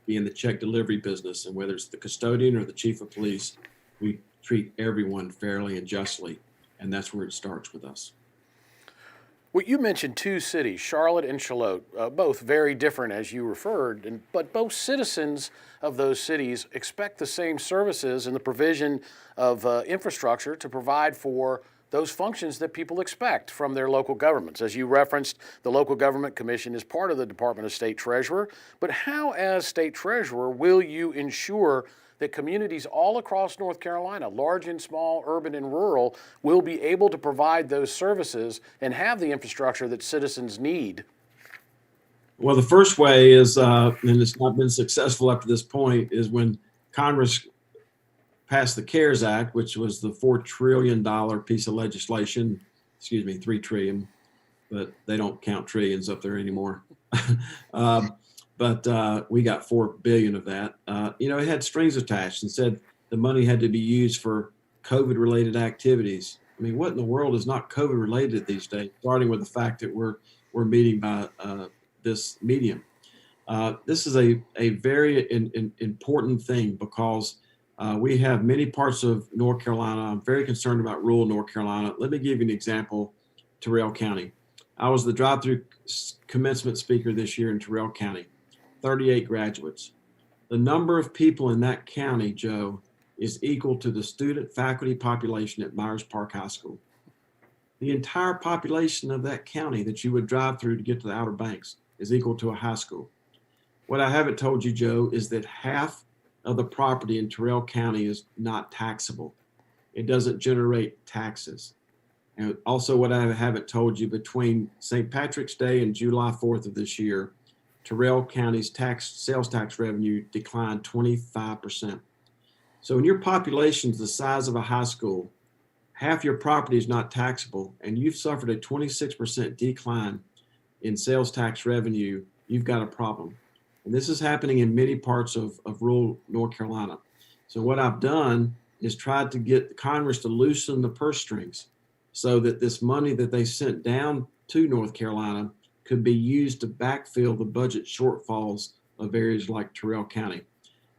be in the check delivery business, and whether it's the custodian or the chief of police, we treat everyone fairly and justly, and that's where it starts with us. Well, you mentioned 2 cities, Charlotte and Charlotte, both very different as you referred, but both citizens of those cities expect the same services and the provision of infrastructure to provide for those functions that people expect from their local governments. As you referenced, the Local Government Commission is part of the Department of State Treasurer, but how, as State Treasurer, will you ensure that communities all across North Carolina, large and small, urban and rural, will be able to provide those services and have the infrastructure that citizens need? Well, the first way is, and it's not been successful up to this point, is when Congress passed the CARES Act, which was the $4 trillion piece of legislation, $3 trillion, but they don't count trillions up there anymore. But we got $4 billion of that. It had strings attached and said the money had to be used for COVID-related activities. I mean, what in the world is not COVID-related these days? Starting with the fact that we're meeting by this medium. This is a very important thing because we have many parts of North Carolina. I'm very concerned about rural North Carolina. Let me give you an example. Terrell County. I was the drive-through commencement speaker this year in Terrell County. 38 graduates. The number of people in that county, Joe, is equal to the student faculty population at Myers Park High School. The entire population of that county that you would drive through to get to the Outer Banks is equal to a high school. What I haven't told you, Joe, is that half of the property in Terrell County is not taxable. It doesn't generate taxes. And also what I haven't told you, between St. Patrick's Day and July 4th of this year, Terrell County's sales tax revenue declined 25%. So when your population is the size of a high school, half your property is not taxable, and you've suffered a 26% decline in sales tax revenue, you've got a problem. And this is happening in many parts of rural North Carolina. So what I've done is tried to get Congress to loosen the purse strings so that this money that they sent down to North Carolina could be used to backfill the budget shortfalls of areas like Terrell County.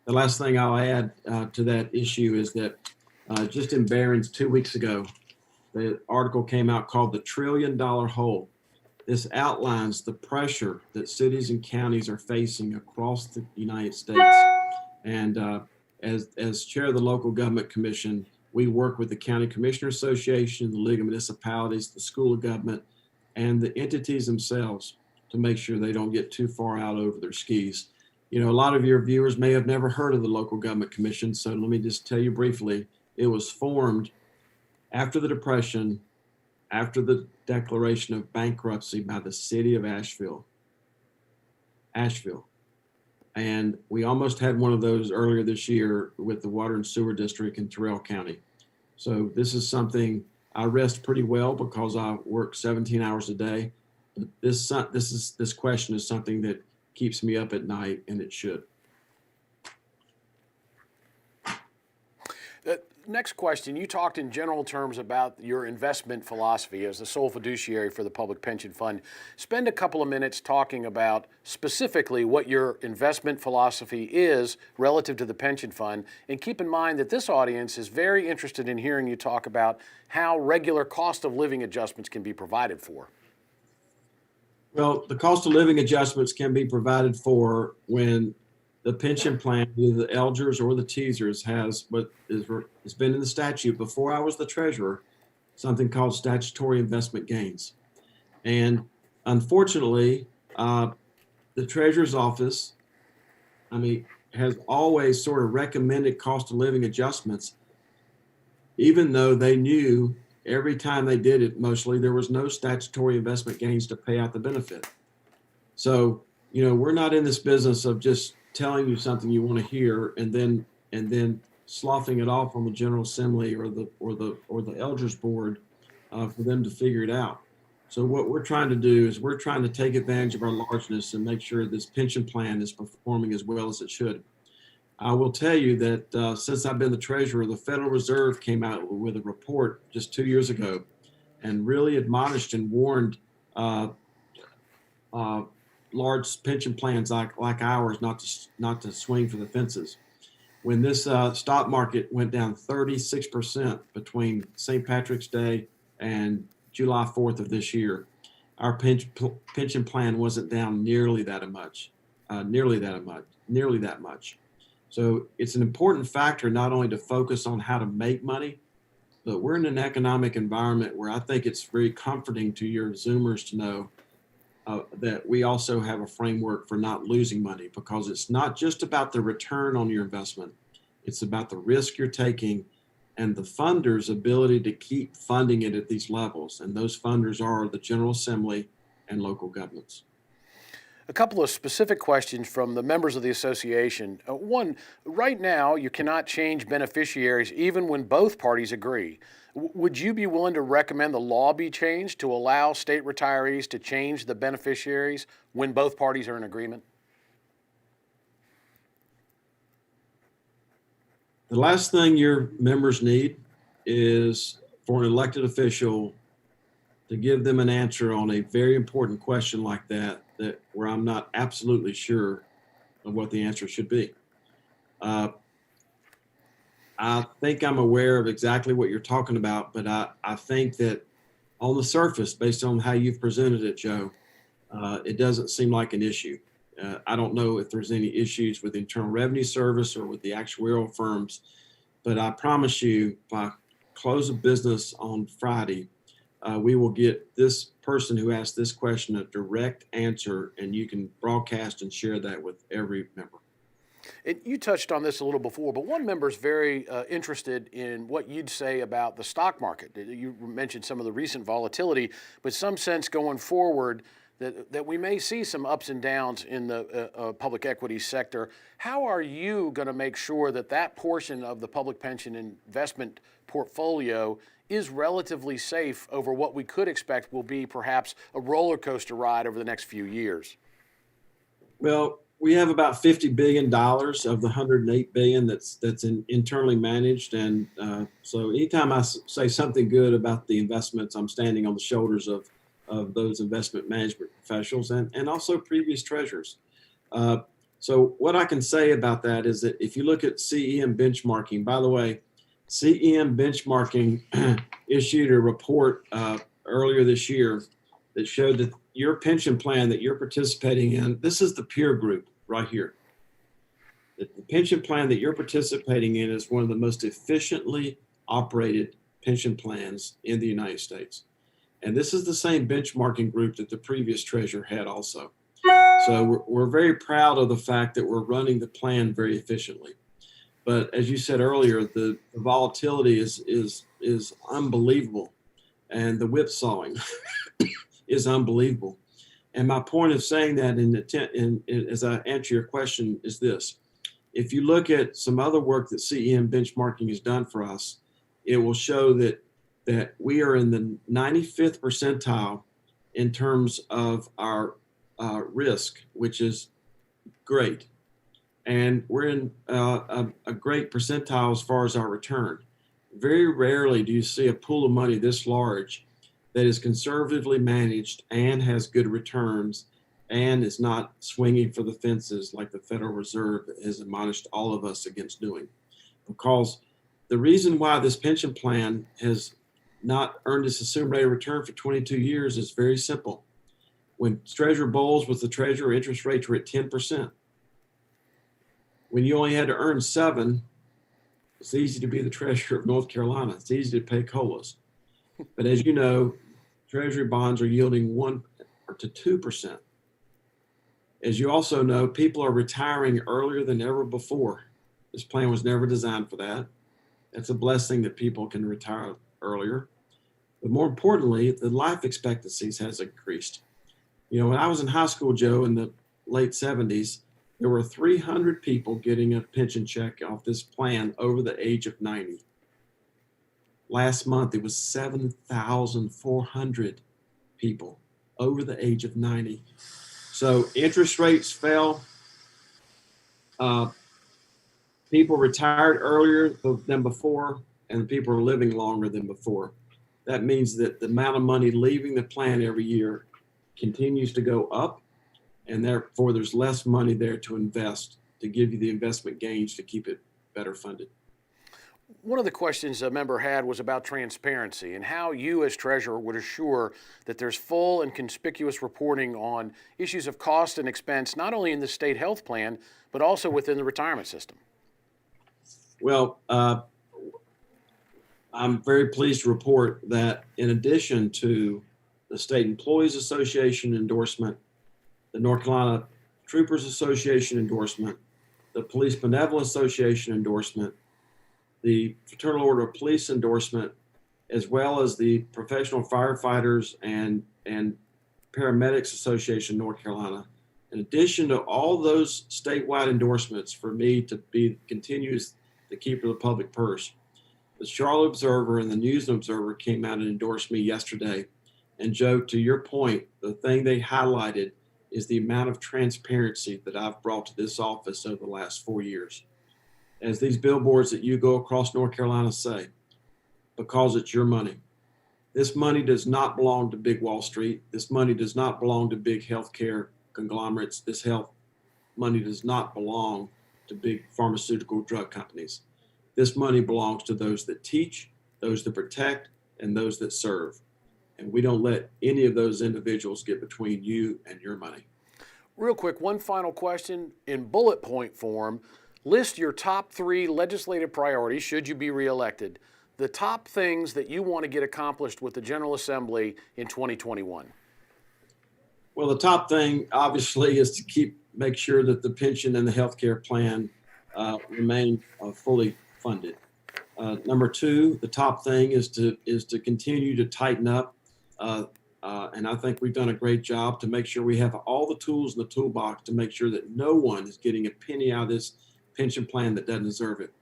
The last thing I'll add to that issue is that just in Barron's 2 weeks ago, the article came out called The $1 Trillion Hole. This outlines the pressure that cities and counties are facing across the United States. And as chair of the Local Government Commission, we work with the County Commissioner Association, the League of Municipalities, the School of Government, and the entities themselves to make sure they don't get too far out over their skis. You know, a lot of your viewers may have never heard of the Local Government Commission, so let me just tell you briefly. It was formed after the Depression, after the declaration of bankruptcy by the city of Asheville. And we almost had one of those earlier this year with the Water and Sewer District in Terrell County. So this is something I rest pretty well because I work 17 hours a day. But this question is something that keeps me up at night, and it should. Next question, you talked in general terms about your investment philosophy as the sole fiduciary for the Public Pension Fund. Spend a couple of minutes talking about specifically what your investment philosophy is relative to the pension fund, and keep in mind that this audience is very interested in hearing you talk about how regular cost of living adjustments can be provided for. Well, the cost of living adjustments can be provided for when the pension plan, either the Elgers or the Teasers, has what has been in the statute before I was the treasurer, something called statutory investment gains. And unfortunately, the treasurer's office, has always sort of recommended cost of living adjustments, even though they knew every time they did it, mostly there was no statutory investment gains to pay out the benefit. So, you know, we're not in this business of just telling you something you want to hear and then sloughing it off on the General Assembly or the Elgers Board for them to figure it out. So what we're trying to do is we're trying to take advantage of our largeness and make sure this pension plan is performing as well as it should. I will tell you that since I've been the treasurer, the Federal Reserve came out with a report just 2 years ago and really admonished and warned large pension plans like ours not to swing for the fences. When this stock market went down 36% between St. Patrick's Day and July 4th of this year, our pension plan wasn't down nearly that much. So it's an important factor not only to focus on how to make money, but we're in an economic environment where I think it's very comforting to your Zoomers to know that we also have a framework for not losing money, because it's not just about the return on your investment. It's about the risk you're taking and the funder's ability to keep funding it at these levels. And those funders are the General Assembly and local governments. A couple of specific questions from the members of the association. One, right now you cannot change beneficiaries even when both parties agree. Would you be willing to recommend the law be changed to allow state retirees to change the beneficiaries when both parties are in agreement? The last thing your members need is for an elected official to give them an answer on a very important question like that where I'm not absolutely sure of what the answer should be. I think I'm aware of exactly what you're talking about, but I think that on the surface, based on how you've presented it, Joe, it doesn't seem like an issue. I don't know if there's any issues with Internal Revenue Service or with the actuarial firms, but I promise you by close of business on Friday, we will get this person who asked this question a direct answer, and you can broadcast and share that with every member. And you touched on this a little before, but one member is very interested in what you'd say about the stock market. You mentioned some of the recent volatility, but some sense going forward that we may see some ups and downs in the public equity sector. How are you going to make sure that that portion of the public pension investment portfolio is relatively safe over what we could expect will be perhaps a roller coaster ride over the next few years? Well, we have about $50 billion of the $108 billion that's internally managed. And so anytime I say something good about the investments, I'm standing on the shoulders of those investment management professionals and also previous treasurers. So what I can say about that is that if you look at CEM benchmarking, by the way, CEM benchmarking issued a report earlier this year that showed that your pension plan that you're participating in, this is the peer group right here. The pension plan that you're participating in is one of the most efficiently operated pension plans in the United States. And this is the same benchmarking group that the previous treasurer had also. So we're very proud of the fact that we're running the plan very efficiently. But as you said earlier, the volatility is unbelievable, and the whipsawing is unbelievable. And my point of saying that as I answer your question is this: if you look at some other work that CEM benchmarking has done for us, it will show that we are in the 95th percentile in terms of our risk, which is great. And we're in a great percentile as far as our return. Very rarely do you see a pool of money this large that is conservatively managed and has good returns and is not swinging for the fences like the Federal Reserve has admonished all of us against doing. Because the reason why this pension plan has not earned its assumed rate of return for 22 years is very simple. When Treasurer Bowles was the treasurer, interest rates were at 10%. When you only had to earn 7, it's easy to be the treasurer of North Carolina. It's easy to pay COLAs. But as you know, Treasury bonds are yielding 1 to 2%. As you also know, people are retiring earlier than ever before. This plan was never designed for that. It's a blessing that people can retire earlier. But more importantly, the life expectancies has increased. You know, when I was in high school, Joe, in the late 70s, there were 300 people getting a pension check off this plan over the age of 90. Last month, it was 7,400 people over the age of 90. So interest rates fell. People retired earlier than before, and people are living longer than before. That means that the amount of money leaving the plan every year continues to go up, and therefore there's less money there to invest to give you the investment gains to keep it better funded. One of the questions a member had was about transparency and how you as treasurer would assure that there's full and conspicuous reporting on issues of cost and expense, not only in the state health plan, but also within the retirement system. Well, I'm very pleased to report that in addition to the State Employees Association endorsement, the North Carolina Troopers Association endorsement, the Police Benevolent Association endorsement, the Fraternal Order of Police endorsement, as well as the Professional Firefighters and Paramedics Association North Carolina. In addition to all those statewide endorsements for me to be continuous the keeper of the public purse, the Charlotte Observer and the News Observer came out and endorsed me yesterday. And Joe, to your point, the thing they highlighted is the amount of transparency that I've brought to this office over the last 4 years. As these billboards that you go across North Carolina say, because it's your money. This money does not belong to big Wall Street. This money does not belong to big healthcare conglomerates. This health money does not belong to big pharmaceutical drug companies. This money belongs to those that teach, those that protect, and those that serve. And we don't let any of those individuals get between you and your money. Real quick, one final question in bullet point form. List your top 3 legislative priorities, should you be reelected. The top things that you want to get accomplished with the General Assembly in 2021. Well, the top thing, obviously, is to make sure that the pension and the healthcare plan remain fully funded. Number 2, the top thing is to continue to tighten up, and I think we've done a great job to make sure we have all the tools in the toolbox to make sure that no one is getting a penny out of this pension plan that doesn't deserve it.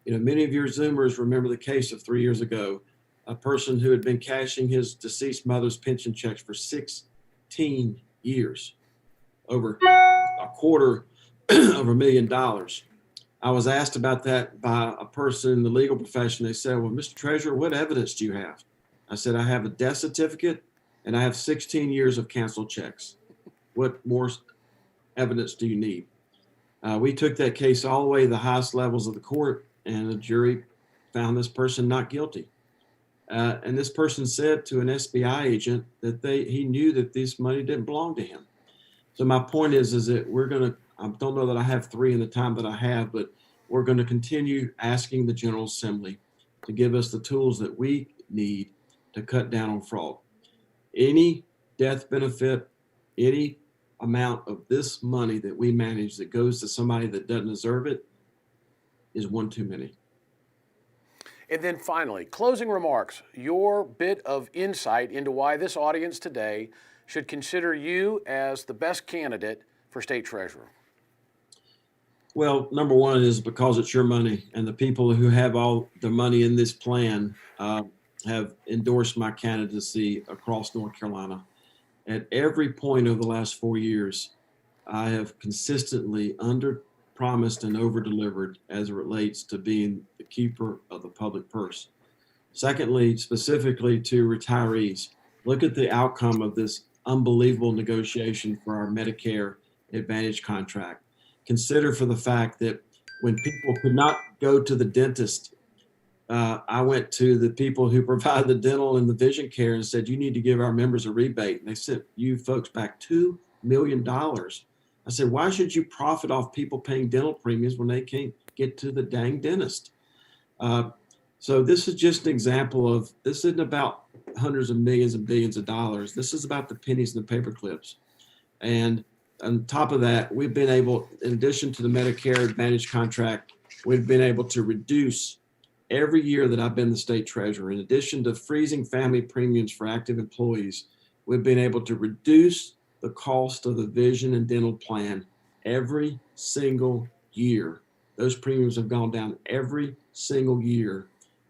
You know, many of your Zoomers remember the case of 3 years ago, a person who had been cashing his deceased mother's pension checks for 16 years, over $250,000. I was asked about that by a person in the legal profession. They said, well, Mr. Treasurer, what evidence do you have? I said, I have a death certificate and I have 16 years of canceled checks. What more evidence do you need? We took that case all the way to the highest levels of the court, and the jury found this person not guilty. And this person said to an SBI agent that he knew that this money didn't belong to him. So my point is that I don't know that I have 3 in the time that I have, but we're going to continue asking the General Assembly to give us the tools that we need to cut down on fraud. Any death benefit, any amount of this money that we manage that goes to somebody that doesn't deserve it is one too many. And then finally, closing remarks, your bit of insight into why this audience today should consider you as the best candidate for state treasurer. Well, number one is because it's your money, and the people who have all the money in this plan have endorsed my candidacy across North Carolina. At every point over the last 4 years, I have consistently under-promised and over-delivered as it relates to being the keeper of the public purse. Secondly, specifically to retirees, look at the outcome of this unbelievable negotiation for our Medicare Advantage contract. Consider for the fact that when people could not go to the dentist, I went to the people who provide the dental and the vision care and said, you need to give our members a rebate. And they sent you folks back $2 million. I said, why should you profit off people paying dental premiums when they can't get to the dang dentist? So this is just an example of, this isn't about hundreds of millions and billions of dollars. This is about the pennies and the paper clips. And on top of that, we've been able, in addition to the Medicare Advantage contract, we've been able to reduce every year that I've been the state treasurer. In addition to freezing family premiums for active employees, we've been able to reduce the cost of the vision and dental plan every single year. Those premiums have gone down every single year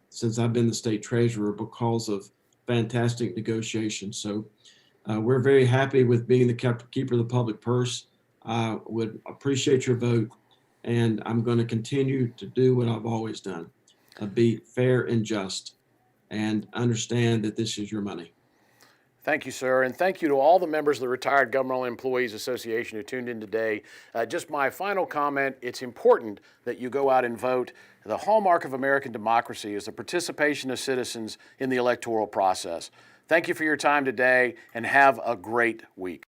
since I've been the state treasurer because of fantastic negotiations. So we're very happy with being the keeper of the public purse. I would appreciate your vote, and I'm going to continue to do what I've always done, be fair and just, and understand that this is your money. Thank you, sir, and thank you to all the members of the Retired Governmental Employees Association who tuned in today. Just my final comment, it's important that you go out and vote. The hallmark of American democracy is the participation of citizens in the electoral process. Thank you for your time today, and have a great week.